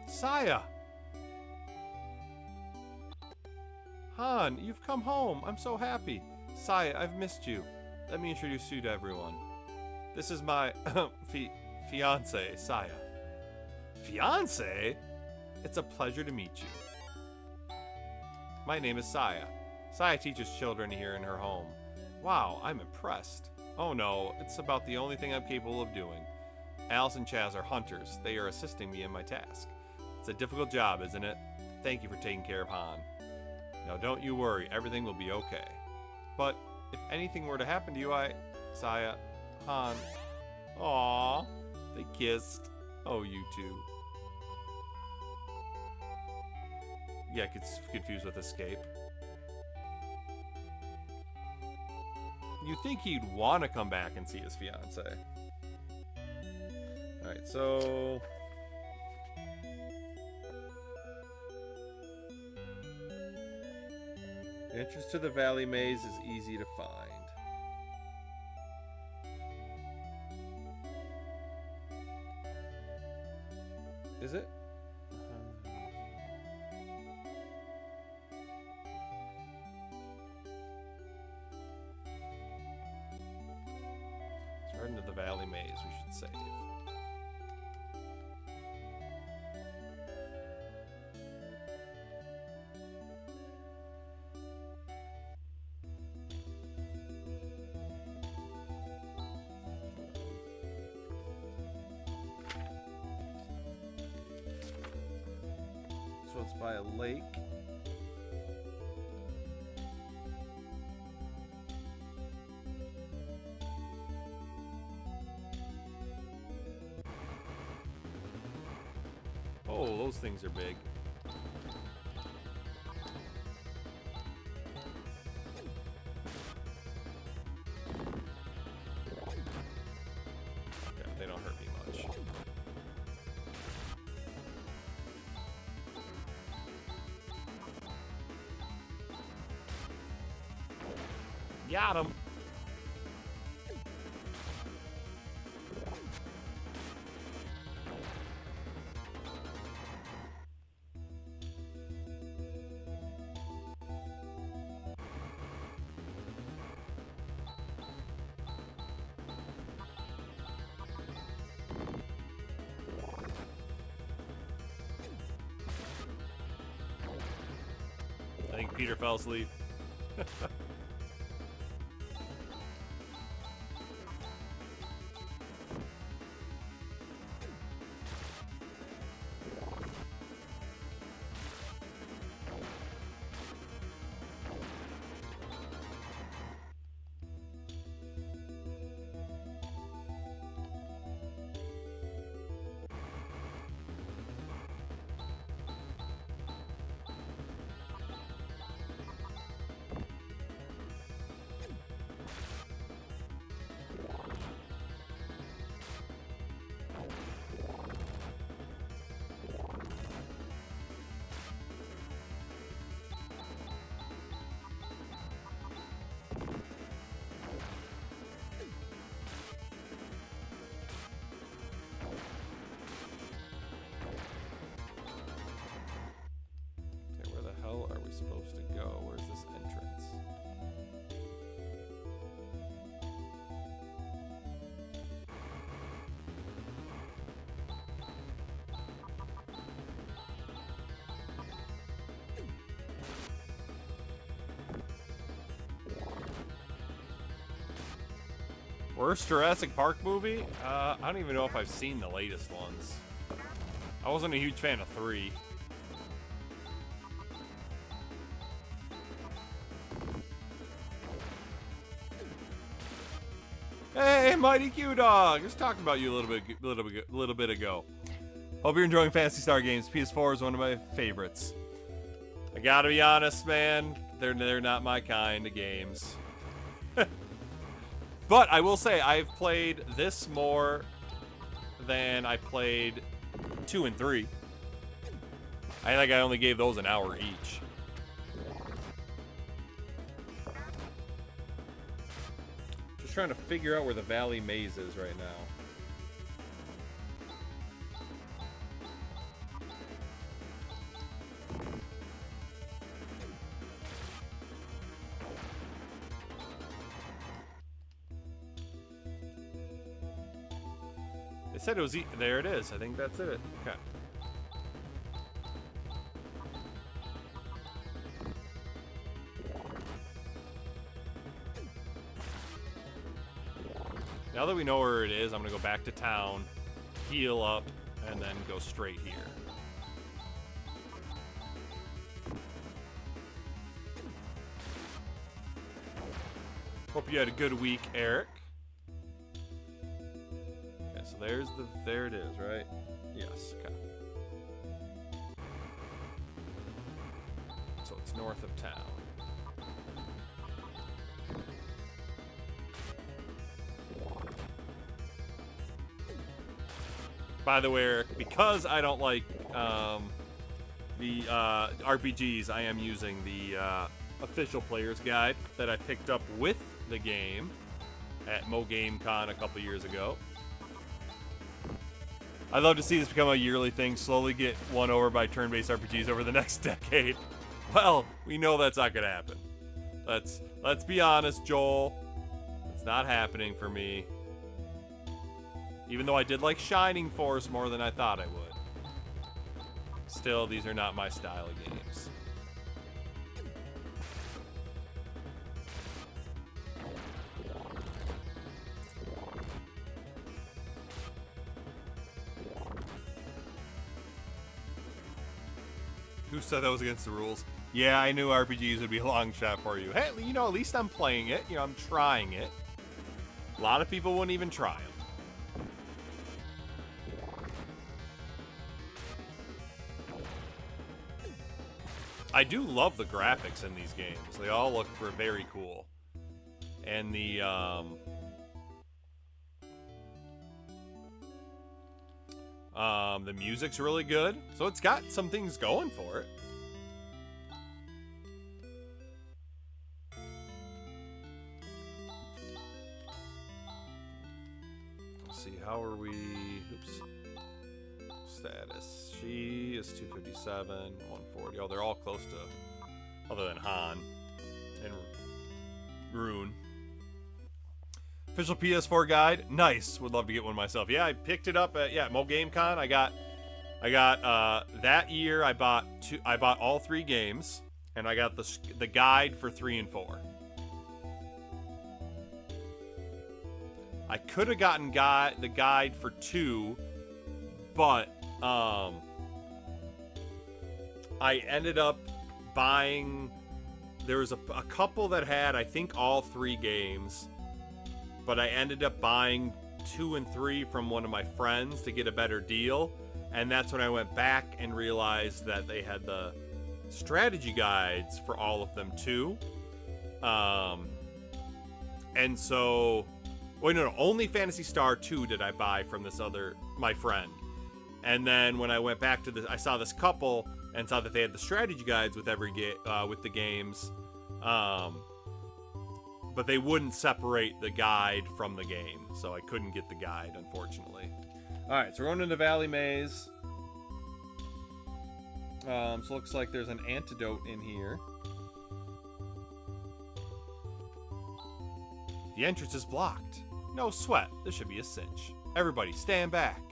Saya! Han, you've come home. I'm so happy. Saya, I've missed you. Let me introduce you to everyone. This is my fiance, Saya. Fiance? It's a pleasure to meet you. My name is Saya. Saya teaches children here in her home. Wow, I'm impressed. Oh no, it's about the only thing I'm capable of doing. Alice and Chaz are hunters. They are assisting me in my task. It's a difficult job, isn't it? Thank you for taking care of Han. Now don't you worry, everything will be okay. But if anything were to happen to you, Saya, Han... Aww, they kissed. Oh, you two. Yeah, gets confused with escape. You'd think he'd want to come back and see his fiance. Alright, so... the entrance to the Valley Maze is easy to find. Is it? It's right into the Valley Maze, we should save. So it's by a lake. Oh, those things are big. Yeah, they don't hurt me much. Got him. I think Peter fell asleep. supposed to go? Where's this entrance? Worst Jurassic Park movie? I don't even know if I've seen the latest ones. I wasn't a huge fan of 3. Hey, Mighty Q Dog! Just talking about you a little bit ago. Hope you're enjoying Phantasy Star games. PS4 is one of my favorites. I gotta be honest, man. They're not my kind of games. But I will say I've played this more than I played 2 and 3. I think I only gave those an hour each. Just trying to figure out where the Valley Maze is right now. They said it was there it is. I think that's it. Okay. Now that we know where it is, I'm gonna go back to town, heal up, and then go straight here. Hope you had a good week, Eric. Okay, so there it is, right? Yes, okay. So it's north of town. By the way, Eric, because I don't like the RPGs, I am using the official player's guide that I picked up with the game at MoGameCon a couple years ago. I'd love to see this become a yearly thing, slowly get won over by turn-based RPGs over the next decade. Well, we know that's not gonna happen. Let's be honest, Joel. It's not happening for me. Even though I did like Shining Force more than I thought I would. Still, these are not my style of games. Who said that was against the rules? Yeah, I knew RPGs would be a long shot for you. Hey, you know, at least I'm playing it. You know, I'm trying it. A lot of people wouldn't even try them. I do love the graphics in these games. They all look very cool. And the music's really good. So it's got some things going for it. Let's see, how are we? Oops. Status. She is 257, 140. Oh, they're all close to, other than Han and Rune. Official PS4 guide. Nice. Would love to get one myself. Yeah, I picked it up at MoGameCon. I got that year. I bought all 3 games, and I got the guide for 3 and 4. I could have gotten the guide for 2, but I ended up buying. There was a couple that had, I think, all 3 games, but I ended up buying 2 and 3 from one of my friends to get a better deal, and that's when I went back and realized that they had the strategy guides for all of them too. And so, wait, no, only Phantasy Star 2 did I buy from my friend. And then when I went back to I saw this couple and saw that they had the strategy guides with with the games, but they wouldn't separate the guide from the game, so I couldn't get the guide, unfortunately. All right, so we're going into Valley Maze. So looks like there's an antidote in here. The entrance is blocked. No sweat. This should be a cinch. Everybody, stand back.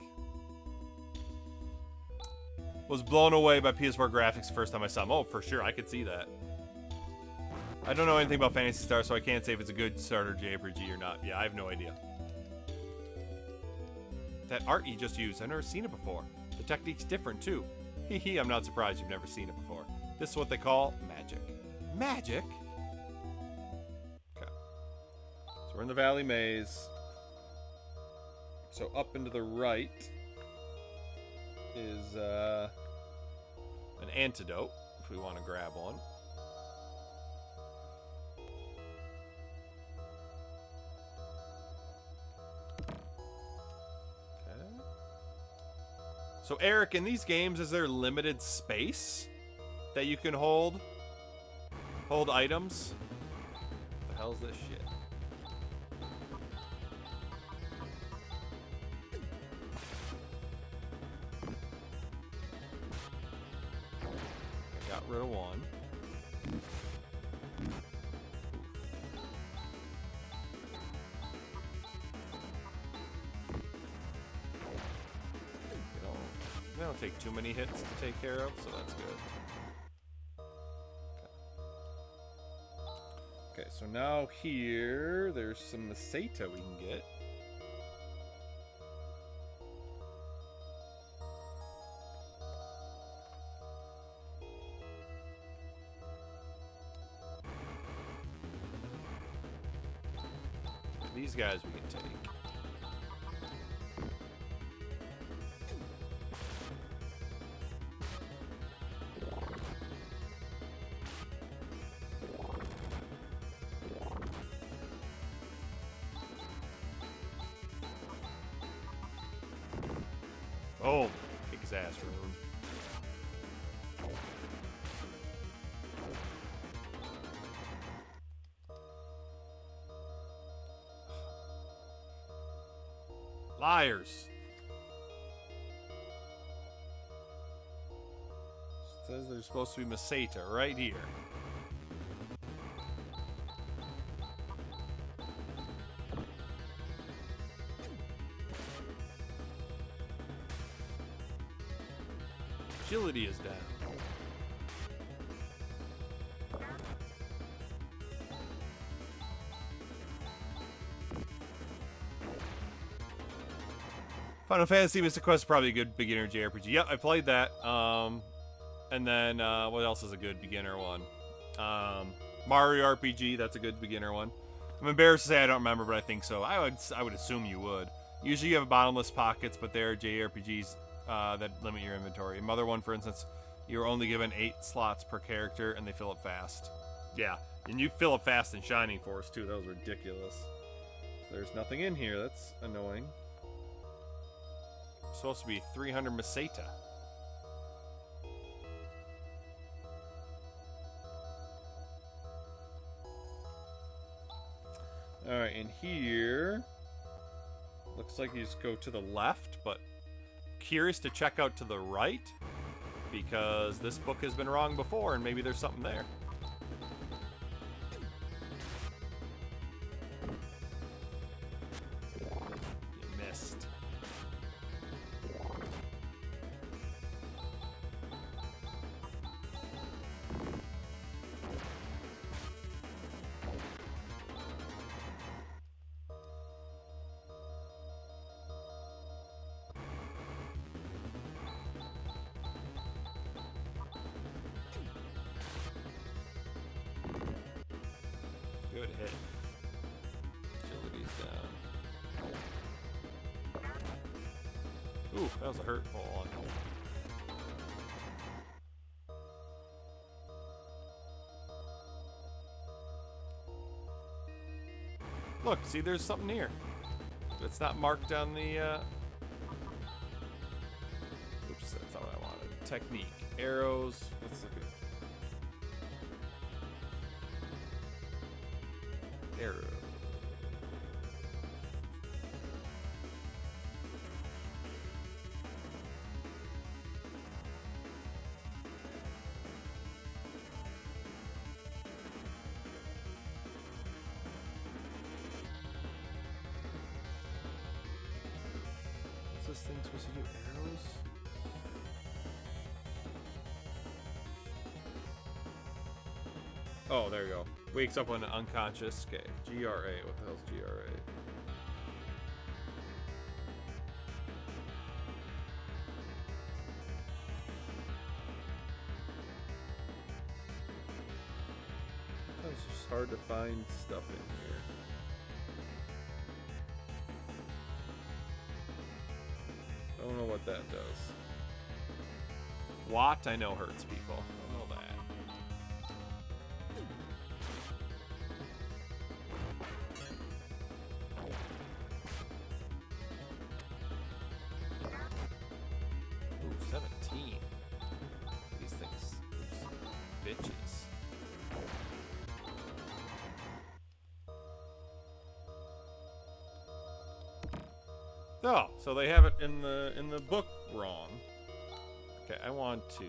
Was blown away by PS4 graphics the first time I saw them. Oh, for sure. I could see that. I don't know anything about Phantasy Star, so I can't say if it's a good starter JRPG or not. Yeah, I have no idea. That art you just used, I've never seen it before. The technique's different, too. Hee, I'm not surprised you've never seen it before. This is what they call magic. Magic? Okay. So we're in the Valley Maze. So up and to the right is an antidote, if we want to grab one. So Eric, in these games, is there limited space that you can hold items? What the hell's this shit? I got rid of one. They don't take too many hits to take care of, so that's good. Okay, so now here, there's some Maseta we can get. These guys we can take. Oh, kick his ass, Rune. Liars. It says there's supposed to be Maseta right here. Agility is down. Final Fantasy Mystic Quest is probably a good beginner JRPG. Yep, I played that. And then what else is a good beginner one? Mario RPG, that's a good beginner one. I'm embarrassed to say I don't remember, but I think so. I would assume you would. Usually you have bottomless pockets, but there are JRPGs that limit your inventory. Mother one, for instance, you're only given 8 slots per character, and they fill up fast. Yeah, and you fill up fast in Shining Force, too. That was ridiculous. So there's nothing in here. That's annoying. It's supposed to be 300 Maseta. Alright, and here... looks like you just go to the left, but... curious to check out to the right, because this book has been wrong before, and maybe there's something there. You missed. Good hit. Agility's down. Ooh, that was a hurt pull on. Look, see, there's something here. It's not marked on the, oops, that's not what I wanted. Technique. Arrows. Let's look at arrow. this thing supposed to do arrows? Oh, there you go. Wakes up when unconscious. Okay, GRA. What the hell's GRA? It's just hard to find stuff in here. Don't know what that does. Watt, I know hurts people. I know that. Ooh, 17. These things. Oops. Bitches. Oh, so they have it in the book wrong. Okay, I want to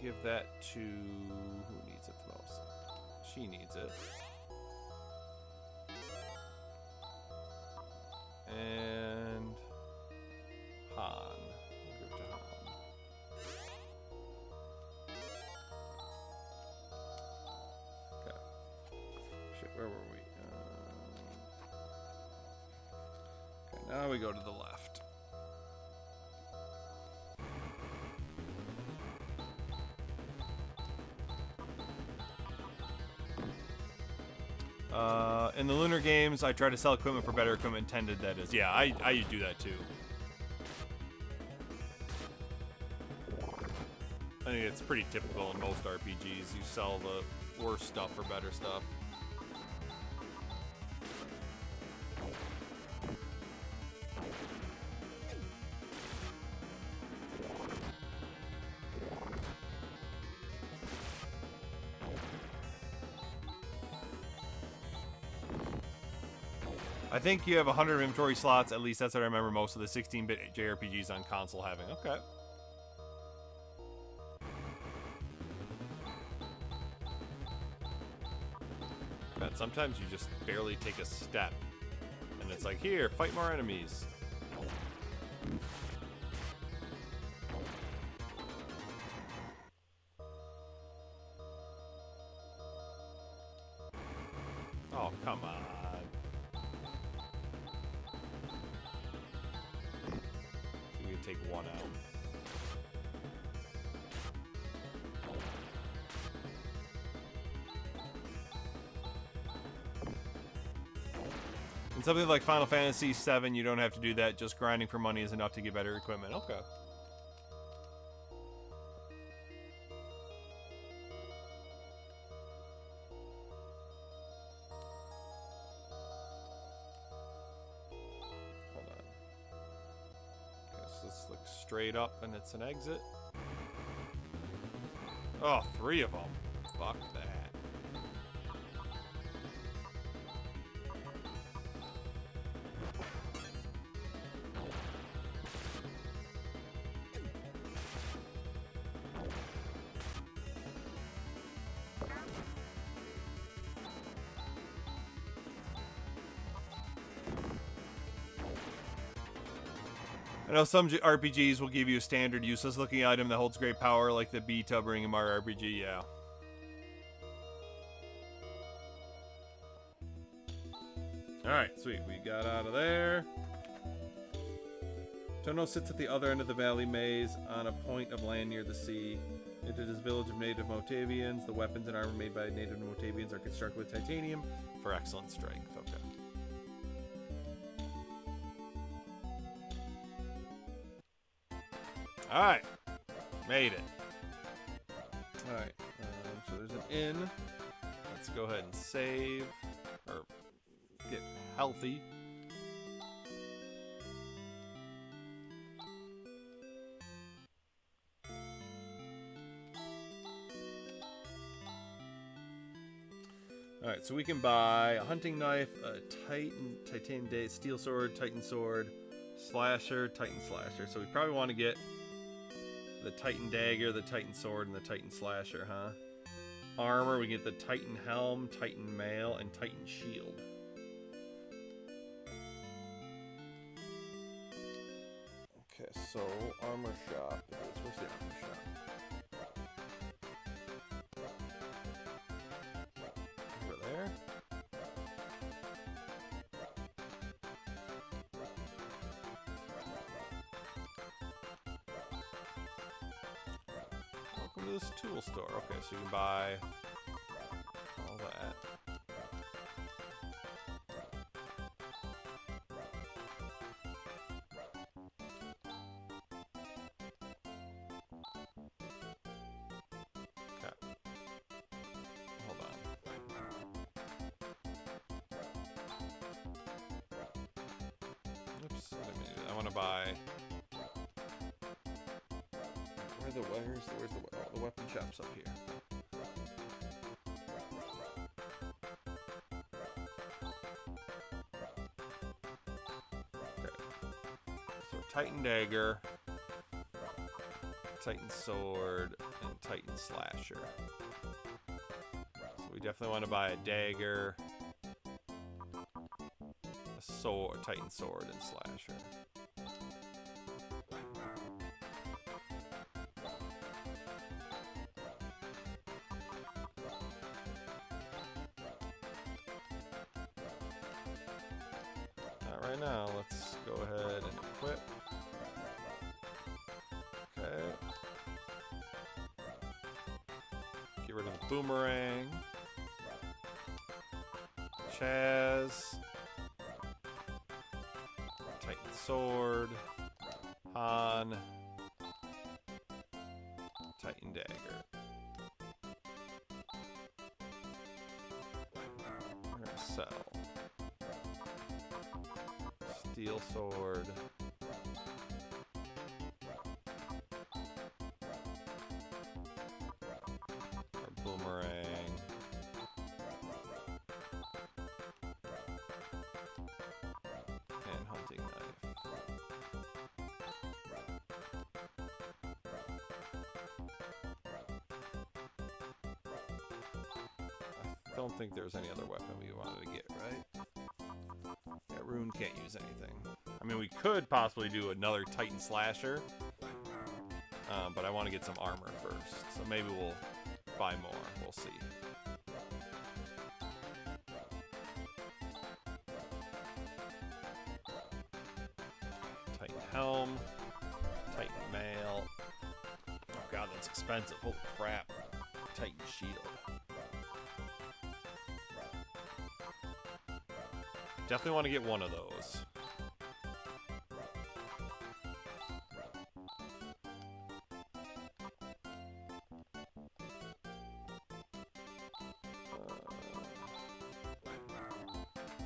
give that to who needs it the most. She needs it. And Han. I'll give it to Han. Okay. Shit, where were we? Okay, now we go to the left. In the Lunar Games, I try to sell equipment for better equipment intended, that is. Yeah, I do that too. I think it's pretty typical in most RPGs. You sell the worse stuff for better stuff. I think you have 100 inventory slots, at least that's what I remember most of the 16-bit JRPGs on console having. Okay. But sometimes you just barely take a step. And it's like, here, fight more enemies. Oh, come on. Take one out. In something like Final Fantasy VII, you don't have to do that. Just grinding for money is enough to get better equipment. Okay. Let's look straight up and it's an exit. Oh, 3 of them. Fuck that. I know some RPGs will give you a standard useless looking item that holds great power, like the B-Tub ring in Mario RPG, yeah. Alright, sweet. We got out of there. Tono sits at the other end of the valley maze on a point of land near the sea. It is a village of native Motavians. The weapons and armor made by native Motavians are constructed with titanium for excellent strength. Okay. Alright. Made it. Alright. So there's an inn. Let's go ahead and save. Or get healthy. Alright, so we can buy a hunting knife, a Titan steel sword, Titan sword, slasher, Titan slasher. So we probably want to get the Titan dagger, the Titan sword, and the Titan slasher, huh? Armor, we get the Titan helm, Titan mail, and Titan shield. Okay, so armor shop is, where's the armor shop? Over there? Welcome to this tool store. Okay, so you can buy all that. Oops, I want to buy. Where's the weapon shop's up here. Okay. So Titan Dagger, Titan Sword, and Titan Slasher. So we definitely want to buy a dagger, a sword, Titan Sword, and Slasher. Not right now. Let's go ahead and equip. Okay. Get rid of the boomerang. Chaz. Titan Sword. Han. Titan Dagger. We're gonna sell. Steel Sword. Our boomerang. And hunting knife. I don't think there's any other weapon we wanted to get, right? Yeah, Rune can't use anything. I mean, we could possibly do another Titan Slasher, but I want to get some armor first. So maybe we'll buy more. We'll see. Titan Helm. Titan Mail. Oh god, that's expensive. Holy crap. Titan Shield. Definitely want to get one of those.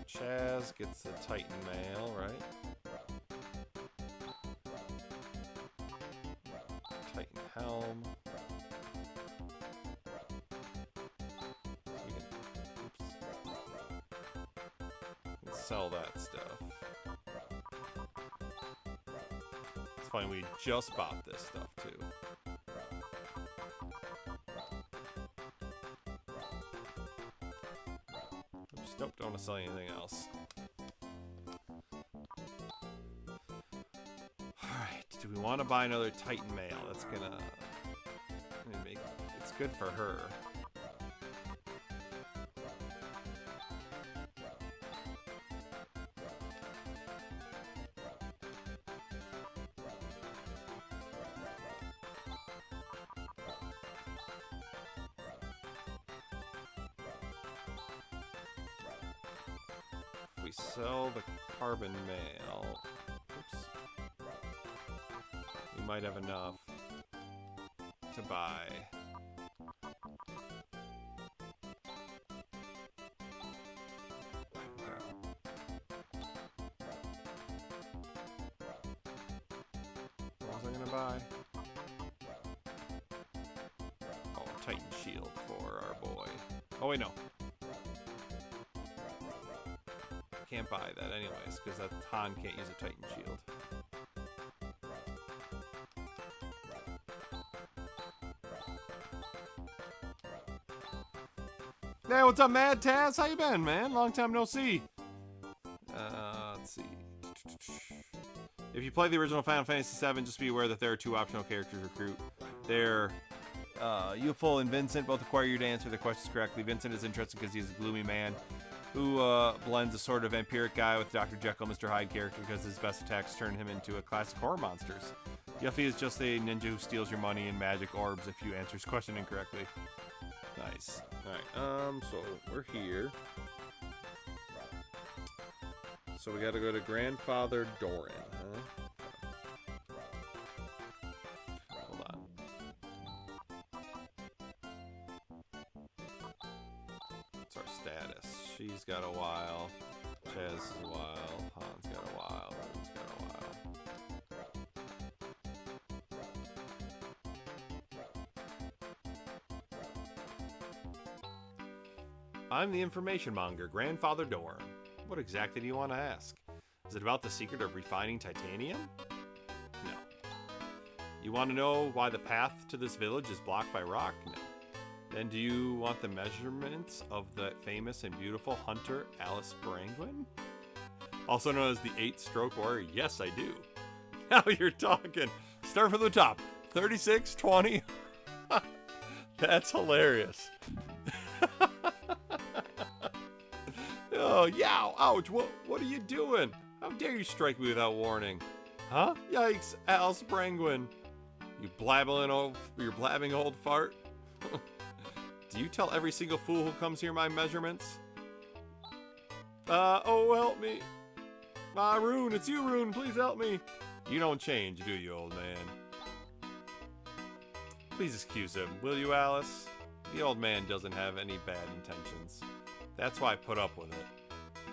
Chaz gets the Titan Mail, right? Titan Helm. We can sell that stuff. It's funny, we just bought this stuff too. Oops, nope, don't want to sell anything else. Alright, do we want to buy another Titan Mail? That's gonna make it's good for her. If we sell the carbon mail, oops, we might have enough to buy. What was I gonna buy? Oh, Titan Shield for our boy. Oh wait, no. Can't buy that anyways, because that Han can't use a Titan Shield. Hey, what's up, Mad Taz? How you been, man? Long time no see. Let's see. If you play the original Final Fantasy VII, just be aware that there are 2 optional characters to recruit. They're Youthful and Vincent both require you to answer the questions correctly. Vincent is interesting because he's a gloomy man who blends a sort of vampiric guy with Dr. Jekyll, Mr. Hyde character because his best attacks turn him into a classic horror monsters. Yuffie is just a ninja who steals your money and magic orbs if you answer his question incorrectly. Nice. Alright, so we're here. So we gotta go to Grandfather Doran, huh? Hold on. What's our status? She's got a while. Chaz is a while. Han's got a while. Rune's got a while. I'm the information monger, Grandfather Doran. What exactly do you want to ask? Is it about the secret of refining titanium? No. You want to know why the path to this village is blocked by rock? No. Then do you want the measurements of the famous and beautiful hunter Alice Brangwyn? Also known as the 8-stroke warrior? Yes, I do. Now you're talking. Start from the top. 36, 20. That's hilarious. Oh, yow, ouch, what are you doing? How dare you strike me without warning? Huh? Yikes, Alice Brangwyn. You blabbing old fart? Do you tell every single fool who comes here my measurements? Oh, help me. Rune, it's you, Rune, please help me. You don't change, do you, old man? Please excuse him, will you, Alice? The old man doesn't have any bad intentions. That's why I put up with it.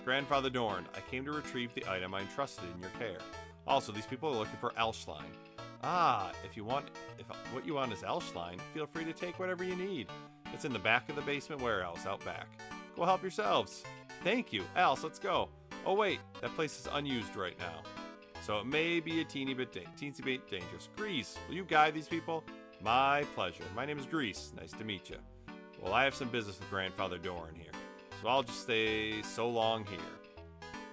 Grandfather Dorn, I came to retrieve the item I entrusted in your care. Also, these people are looking for Elschlein. Ah, if what you want is Elschlein, feel free to take whatever you need. It's in the back of the basement warehouse out back. Go help yourselves. Thank you. Alice, let's go. Oh wait, that place is unused right now. So it may be a teensy bit dangerous. Grease, will you guide these people? My pleasure. My name is Grease. Nice to meet you. Well, I have some business with Grandfather Doran here. So I'll just stay so long here.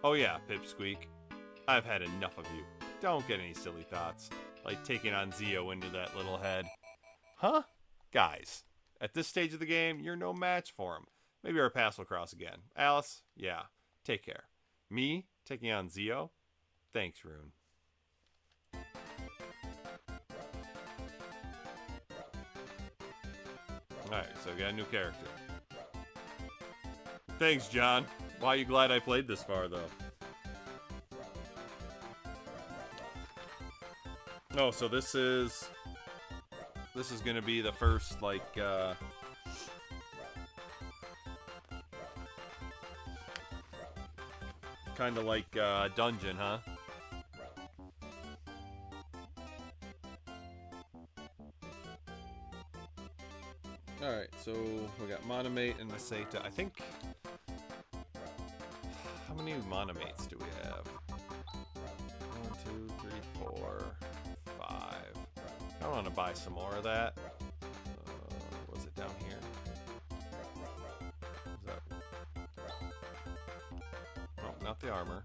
Oh yeah, Pipsqueak. I've had enough of you. Don't get any silly thoughts, like taking on Zio into that little head. Huh? Guys, at this stage of the game, you're no match for him. Maybe our paths will cross again. Alice? Yeah. Take care. Me? Taking on Zio? Thanks, Rune. Alright, so we got a new character. Thanks, John. Why are you glad I played this far, though? Oh, so this is gonna be the first, like, kind of like, dungeon, huh? Alright, so we got Monomate and Maseta. I think... How many Monomates do we have? 1, 2, 3, 4, 5. I want to buy some more of that. Was it down here? Is that... Oh, not the armor.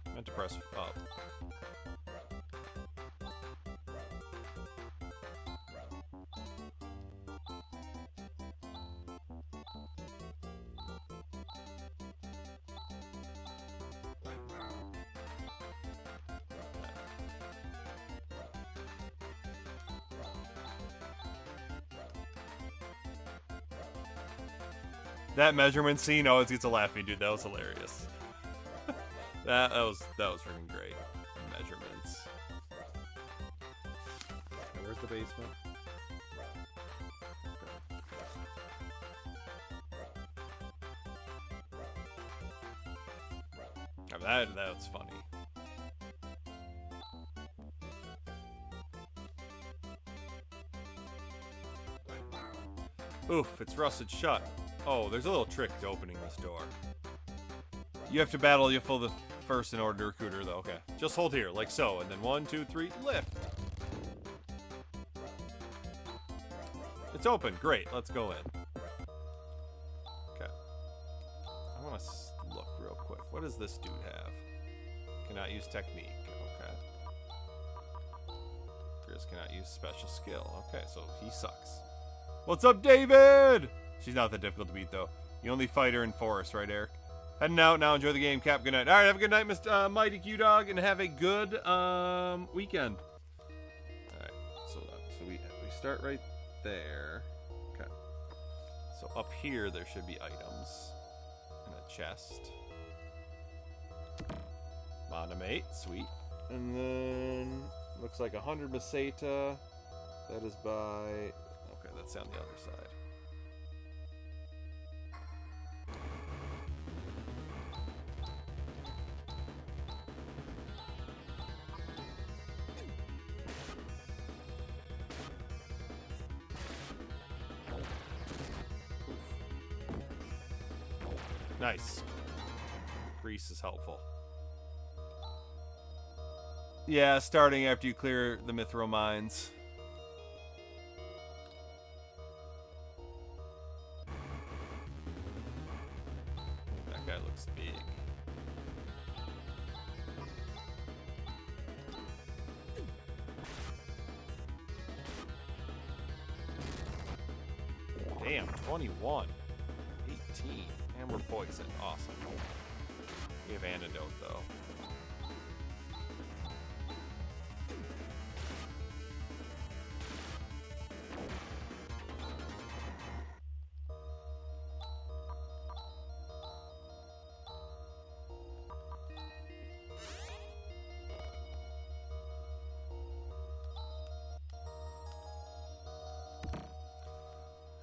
I meant to press up. That measurement scene always gets a laugh me, dude. That was hilarious. that was freaking great. Measurements. Okay, where's the basement? Okay. Oh, that was funny. Oof, it's rusted shut. Oh, there's a little trick to opening this door. You have to battle Yuffie the first in order to recruit her, though. Okay. Just hold here, like so. And then 1, 2, 3, lift. It's open. Great. Let's go in. Okay. I want to look real quick. What does this dude have? Cannot use technique. Okay. Grizz cannot use special skill. Okay, so he sucks. What's up, David? She's not that difficult to beat, though. You only fight her in Forest, right, Eric? Heading out now. Enjoy the game. Cap, good night. All right, have a good night, Mr. Mighty Q-Dog, and have a good weekend. All right, so we start right there. Okay. So up here, there should be items and a chest. Monomate, sweet. And then looks like 100 Meseta. That is by. Okay, that's on the other side. Nice. Grease is helpful. Yeah, starting after you clear the Mithril mines. That guy looks big. Damn, 21. 18. And we're poisoned. Awesome. We have antidote, though.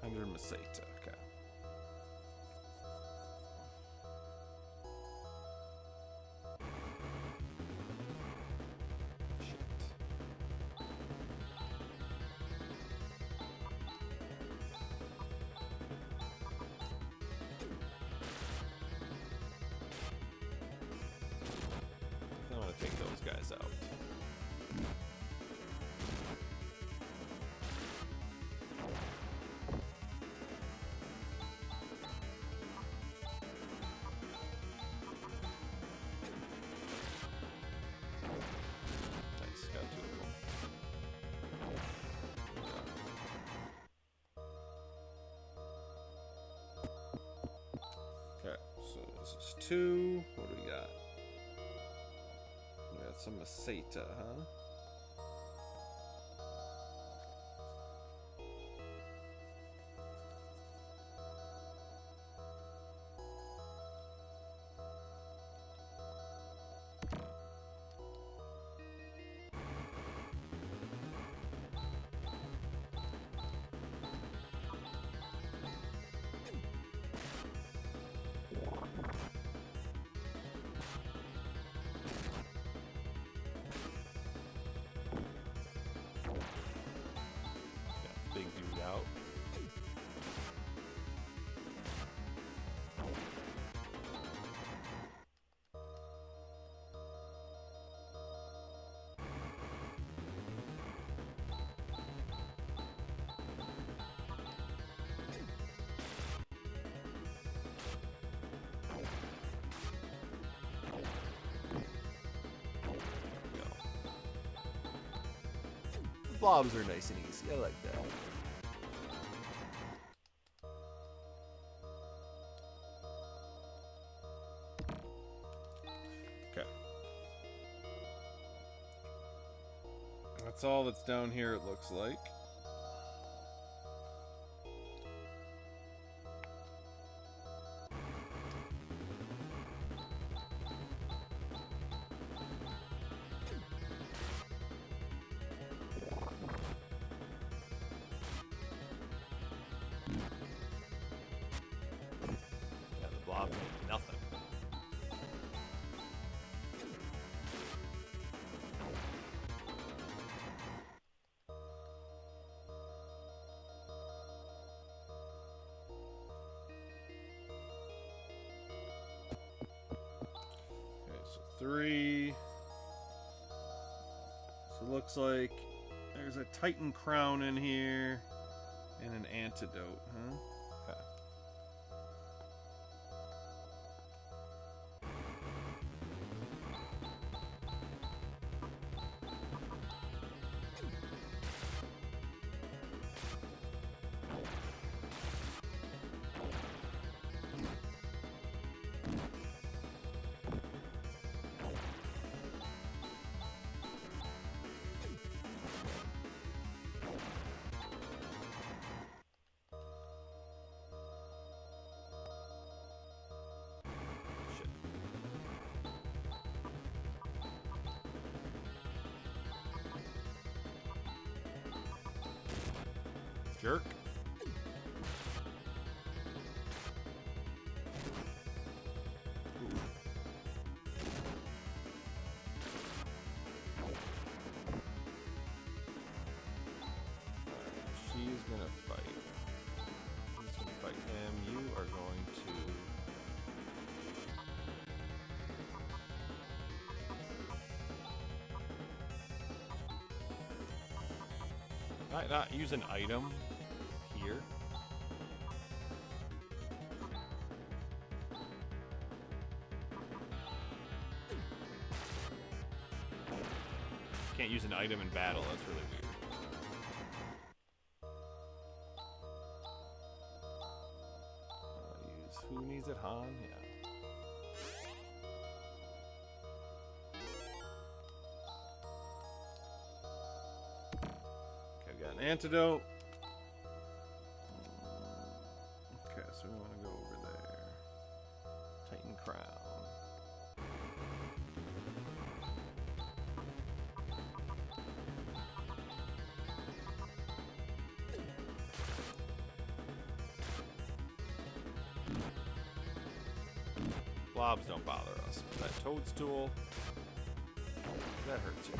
Under Meseta, okay. I want to take those guys out. Nice, got two of them. Okay, so this is 2. What do we got? We got some Meseta, huh? Big dude out. Blobs are nice and easy. I like that. Okay. That's all that's down here, it looks like. Nothing. Okay, so 3. So it looks like there's a Titan crown in here and an antidote, huh? Okay. Jerk. She's gonna fight. He's gonna fight him. You are going to... Not use an item here. Can't use an item in battle. That's really weird. Who needs it, Han? Yeah. Okay, we got an antidote. Okay, so we want to go over there. Titan Crown. Blobs don't bother us, but that toadstool, that hurts you.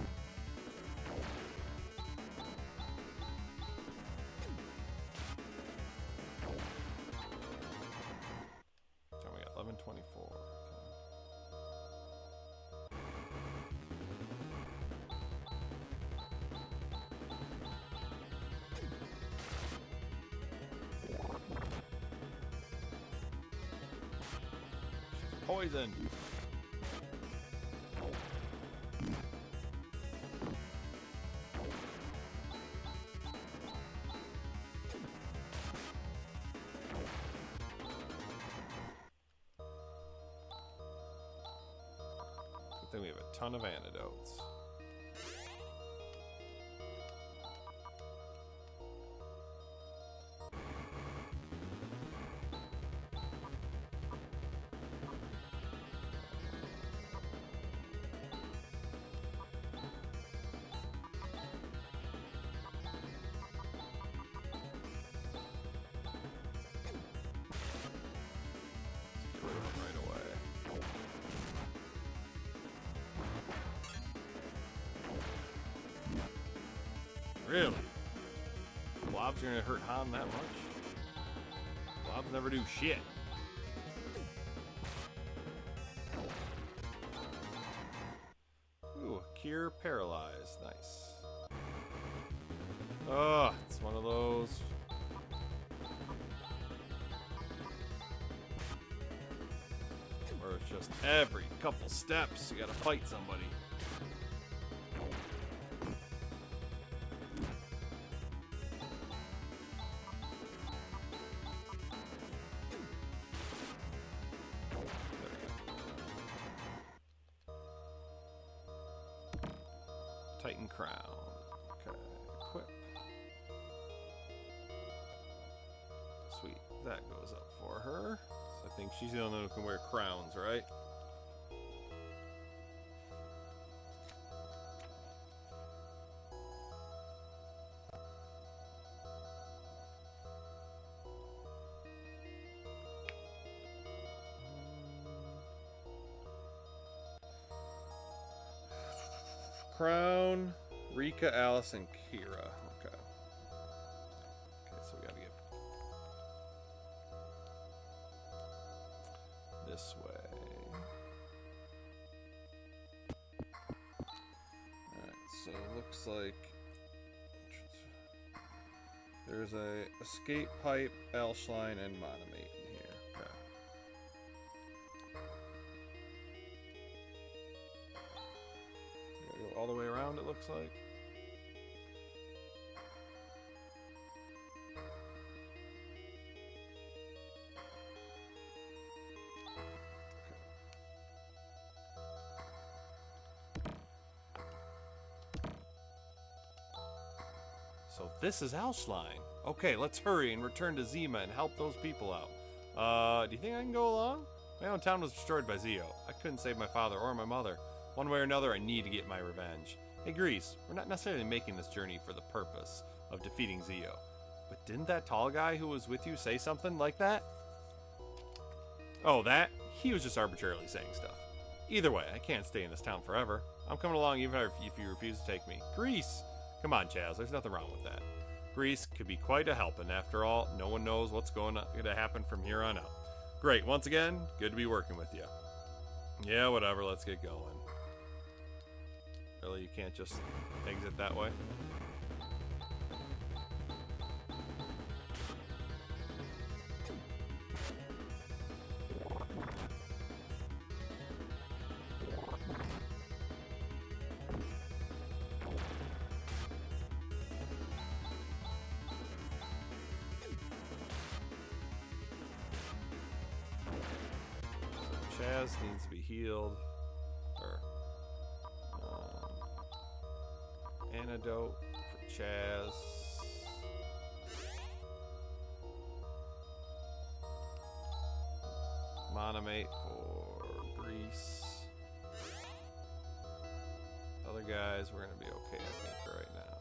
So we got 1124. Poison. Good thing we have a ton of antidotes. Really? Blobs are gonna hurt Han that much? Blobs never do shit. Ooh, cure paralyzed. Nice. Oh, it's one of those. Where it's just every couple steps you gotta fight somebody. Titan Crown. Okay, equip. Sweet, that goes up for her. So I think she's the only one who can wear crowns, right? Crown, Rika, Alice, and Kira. Okay. Okay, so we gotta get this way. Alright, so it looks like there's a escape pipe, Elschline, and Monomate in here. Okay. Go all the way around, it looks like. So this is Elschline. Okay, let's hurry and return to Zima and help those people out. Do you think I can go along? My own town was destroyed by Zio. I couldn't save my father or my mother. One way or another, I need to get my revenge. Hey, Grease, we're not necessarily making this journey for the purpose of defeating Zio. But Didn't that tall guy who was with you say something like that? Oh, that? He was just arbitrarily saying stuff. Either way, I can't stay in this town forever. I'm coming along even if you refuse to take me. Grease! Come on, Chaz, there's nothing wrong with that. Grease could be quite a help, and after all, no one knows what's going to happen from here on out. Great, once again, good to be working with you. Yeah, whatever, let's get going. Really, you can't just exit that way? Chaz needs to be healed. Or antidote for Chaz. Monomate for Grease. Other guys, we're gonna be okay, I think, for right now.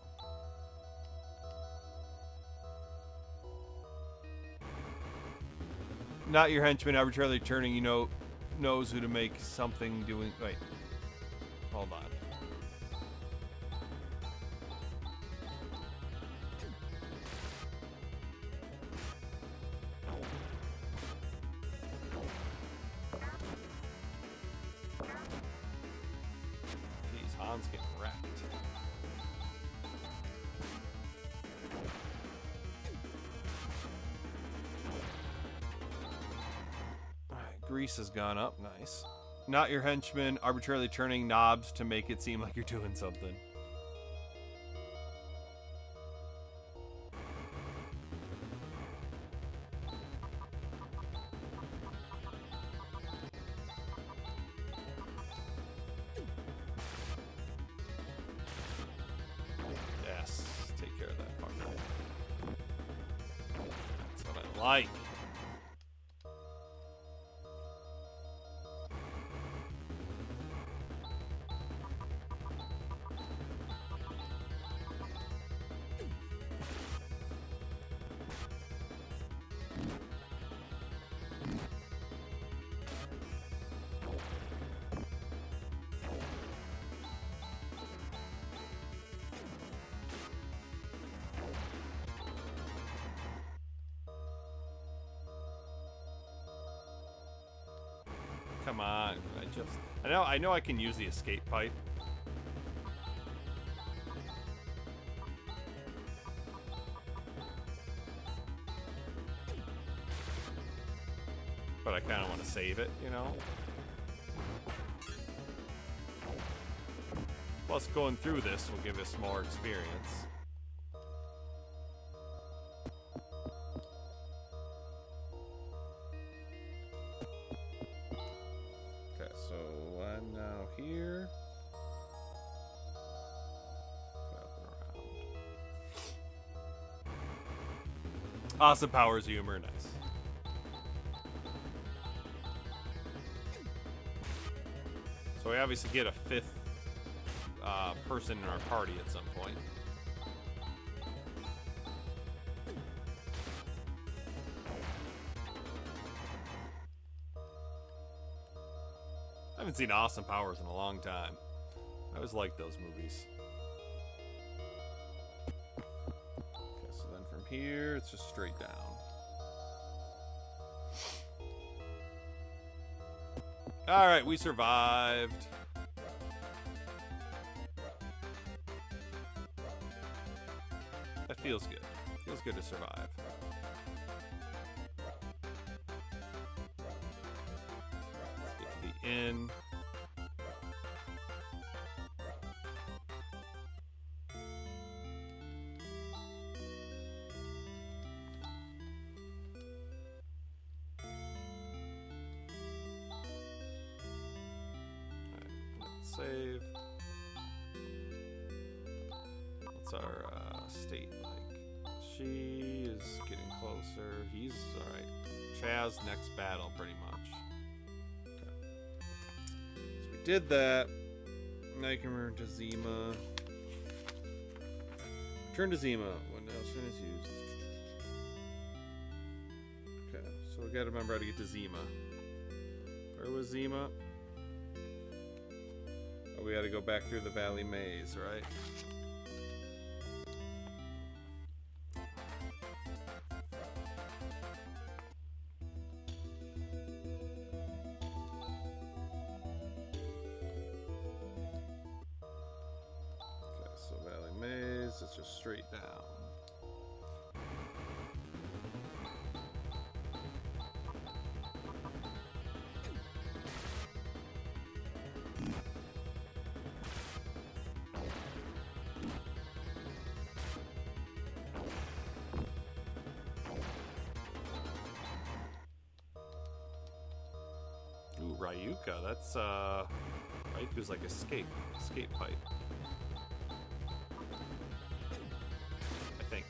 Not your henchman arbitrarily turning, you know, knows who to make something doing. Wait. Hold on. Jeez, Han's getting wrecked. Grease has gone up. Nice. Not your henchman arbitrarily turning knobs to make it seem like you're doing something. Yes. Take care of that fucker. That's what I like. Come on, I know I can use the escape pipe. But I kind of want to save it, you know? Plus, going through this will give us more experience. Okay, so I'm now here. Up and around. Awesome powers, humor, nice. So we obviously get a fifth person in our party at some point. I haven't seen Awesome Powers in a long time. I always liked those movies. Okay, so then from here, it's just straight down. Alright, we survived. That feels good. Feels good to survive. Let's get to the inn. Save. What's our state like? She is getting closer. He's alright. Chaz, next battle, pretty much. Okay. So we did that. Now you can return to Zima. Return to Zima when Nelson is used. So we gotta remember how to get to Zima. Where was Zima? Oh, we gotta go back through the Valley Maze, right? Okay, so Valley Maze, it's just straight down. Ooh, Ryuka, that's Ryuka's like escape pipe. I think.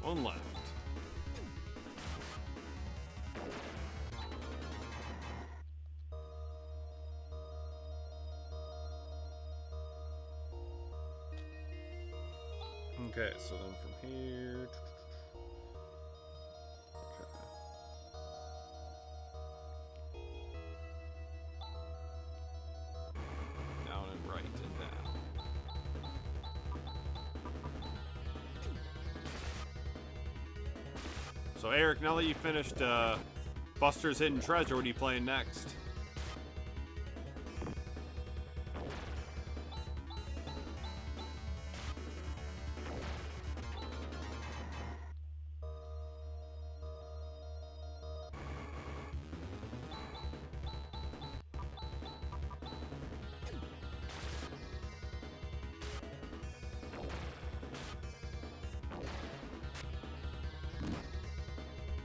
One left. Okay, so then from here. Okay. Down and right and down. So Eric, now that you finished Buster's Hidden Treasure, what are you playing next?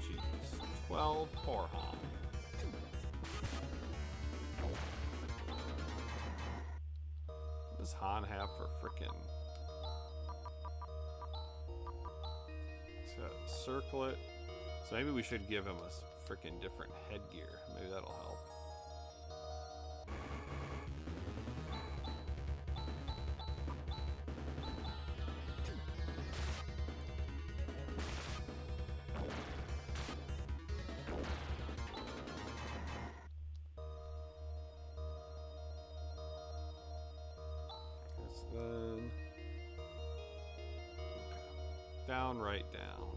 Jeez, 12 Porham. What does Han have for frickin'? So circlet. So maybe we should give him a frickin' different headgear. Maybe that'll help. Then down, right down.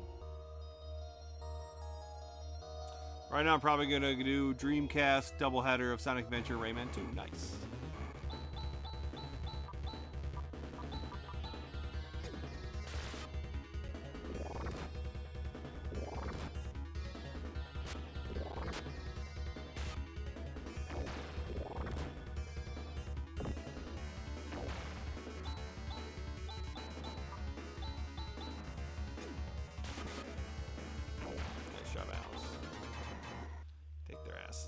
Right now I'm probably gonna do Dreamcast doubleheader of Sonic Adventure Rayman 2. Nice.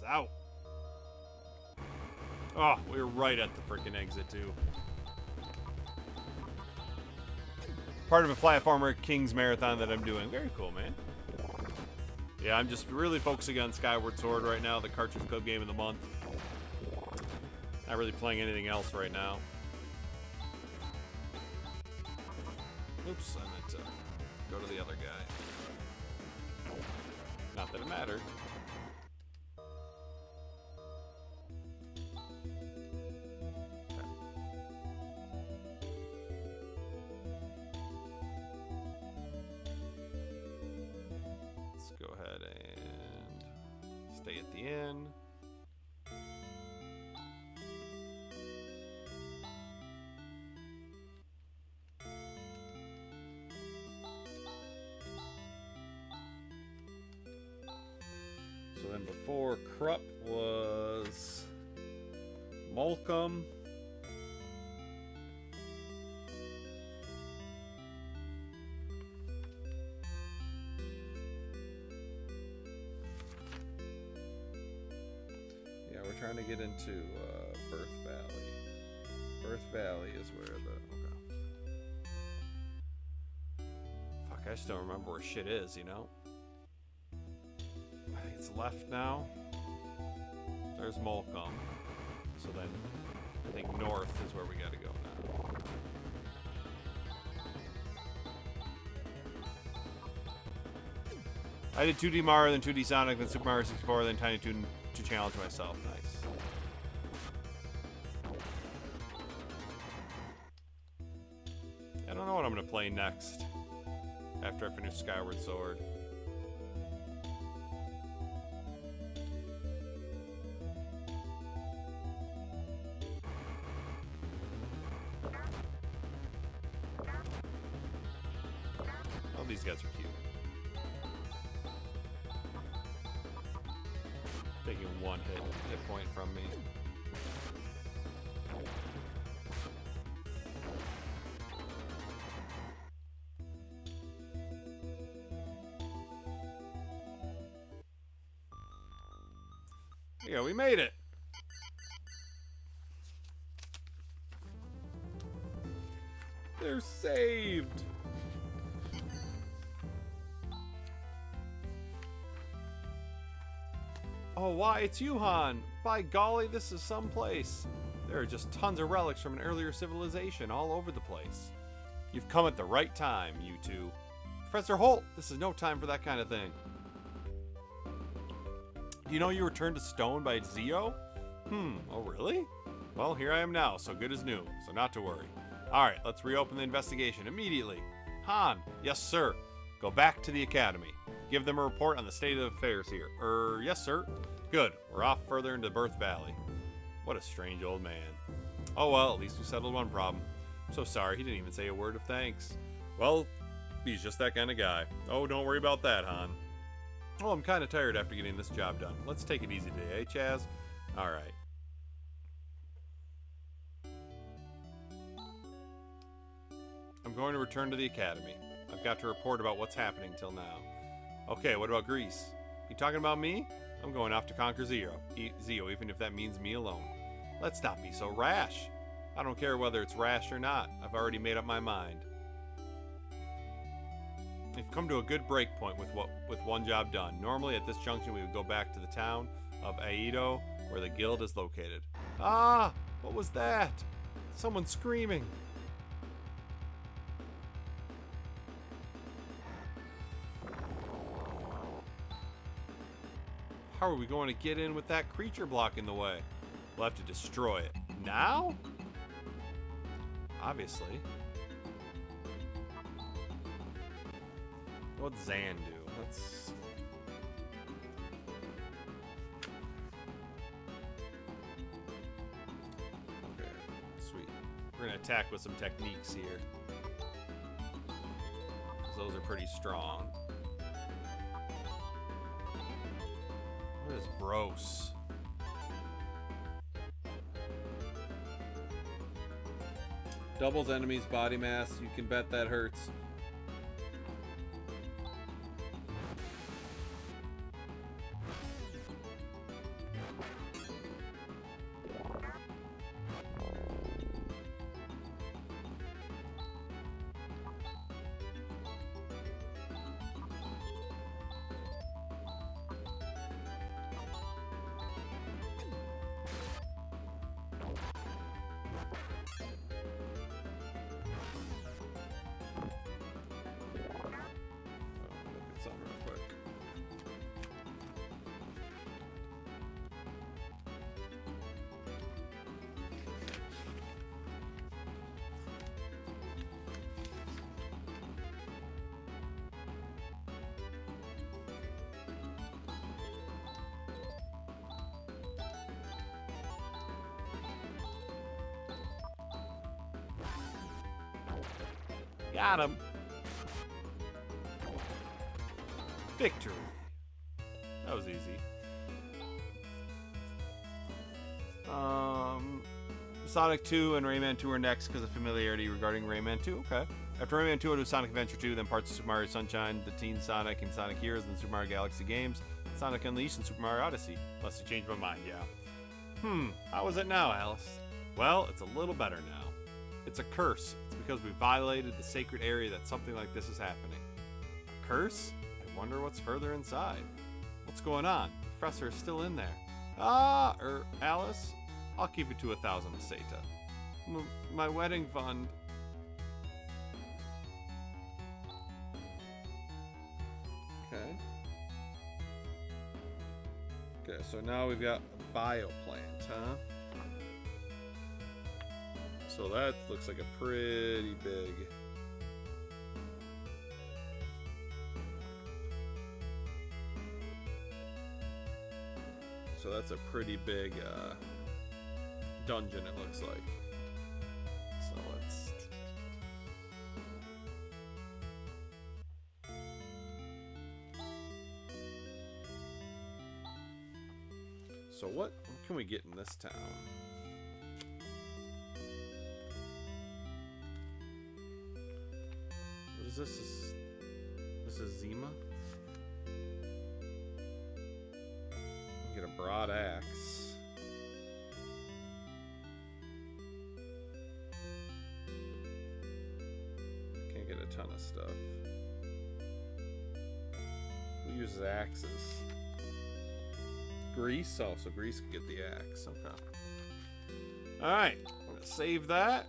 Out. Oh, we were right at the freaking exit too. Part of a platformer King's Marathon that I'm doing. Very cool, man. Yeah, I'm just really focusing on Skyward Sword right now, the Cartridge Club game of the month. Not really playing anything else right now. Oops, I meant to go to the other guy. Not that it mattered. Go ahead and stay at the inn. So then before Krupp was Malcolm. trying to get into Birth Valley. Birth Valley is where the... Okay. Fuck, I just don't remember where shit is, you know? I think it's left now. There's Molcom. So then, I think north is where we gotta go now. I did 2D Mario, then 2D Sonic, then Super Mario 64, then Tiny Toon to challenge myself. Nice. I don't know what I'm gonna play next after I finish Skyward Sword. Oh, these guys are cute. Taking one hit point from me. Yeah, we made it. They're saved. Oh, why, it's you, Han. By golly, this is someplace. There are just tons of relics from an earlier civilization all over the place. You've come at the right time, you two. Professor Holt, this is no time for that kind of thing. Do you know you were turned to stone by Zio? Oh really? Well, here I am now, so good as new, so not to worry. Alright, let's reopen the investigation immediately. Han, yes sir. Go back to the academy. Give them a report on the state of affairs here. Yes sir. Good, we're off further into Birth Valley. What a strange old man. Oh well, at least we settled one problem. I'm so sorry, he didn't even say a word of thanks. Well, he's just that kind of guy. Oh, don't worry about that, Han. Oh, I'm kind of tired after getting this job done. Let's take it easy today, eh, Chaz? Alright. I'm going to return to the academy. I've got to report about what's happening till now. Okay, what about Greece? You talking about me? I'm going off to conquer Zio, even if that means me alone. Let's not be so rash. I don't care whether it's rash or not. I've already made up my mind. We've come to a good break point with one job done. Normally at this junction we would go back to the town of Aido where the guild is located. Ah! What was that? Someone screaming. How are we going to get in with that creature blocking the way? We'll have to destroy it. Now? Obviously. What's Zan do? Let's... Okay, sweet. We're gonna attack with some techniques here. Because those are pretty strong. What is Bros? Doubles enemies body mass. You can bet that hurts. Got him. Victory. That was easy. Sonic 2 and Rayman 2 are next because of familiarity regarding Rayman 2. Okay. After Rayman 2, I'll do Sonic Adventure 2, then parts of Super Mario Sunshine, the Teen Sonic, and Sonic Heroes, and Super Mario Galaxy games, Sonic Unleashed, and Super Mario Odyssey. Unless I change my mind, yeah. How is it now, Alice? Well, it's a little better now. It's a curse. It's because we violated the sacred area that something like this is happening. A curse? I wonder what's further inside. What's going on? The professor is still in there. Alice? I'll keep it to 1,000 Seta. My wedding fund. Okay. Okay, so now we've got a bioplant, huh? So that looks like a pretty big... So that's a pretty big dungeon, it looks like. So let's... So what can we get in this town? What is this? This is Zima? Get a broad axe. Can't get a ton of stuff. Who uses axes? Grease? Oh, so Grease can get the axe. Okay. Alright, I'm gonna save that.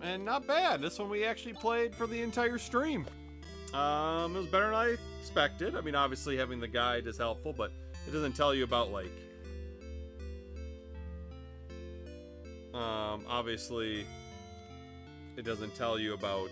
And not bad. This one we actually played for the entire stream. It was better than I expected. I mean, obviously having the guide is helpful, but it doesn't tell you about, like... obviously, it doesn't tell you about,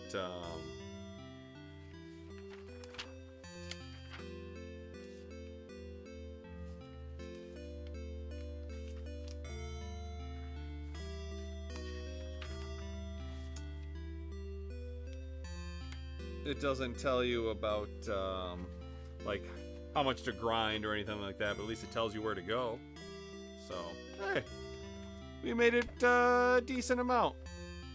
it doesn't tell you about, like, how much to grind or anything like that, but at least it tells you where to go. So, hey, we made it a decent amount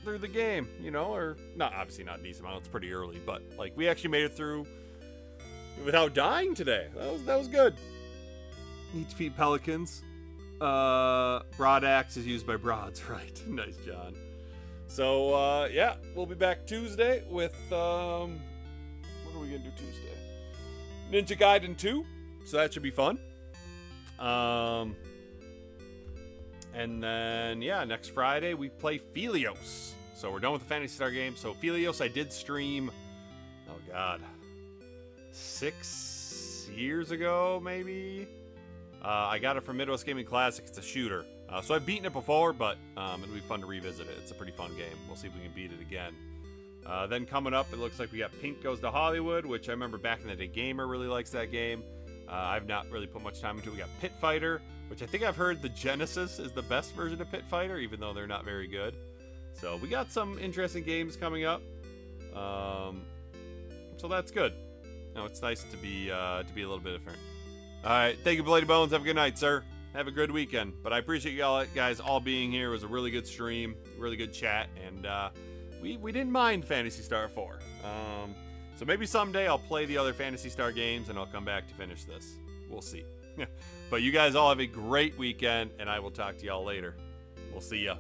through the game, you know, or not, obviously not a decent amount, it's pretty early, but like we actually made it through without dying today. That was good. Need to feed pelicans. Broad axe is used by broads, right? Nice, John. So, yeah, we'll be back Tuesday with, what are we gonna do Tuesday? Ninja Gaiden 2, so that should be fun. And then, yeah, next Friday we play Phelios. So we're done with the Phantasy Star game. So Phelios I did stream, oh god, 6 years ago, maybe? I got it from Midwest Gaming Classic. It's a shooter. So I've beaten it before, but it'll be fun to revisit it. It's a pretty fun game. We'll see if we can beat it again. Then coming up, it looks like we got Pink Goes to Hollywood, which I remember back in the day, Gamer really likes that game. I've not really put much time into it. We got Pit Fighter, which I think I've heard the Genesis is the best version of Pit Fighter, even though they're not very good. So we got some interesting games coming up. So that's good. No, it's nice to be a little bit different. All right, thank you, Bloody Bones. Have a good night, sir. Have a good weekend. But I appreciate you guys all being here. It was a really good stream, really good chat, and we didn't mind Phantasy Star 4. So maybe someday I'll play the other Phantasy Star games and I'll come back to finish this. We'll see. But you guys all have a great weekend, and I will talk to y'all later. We'll see ya.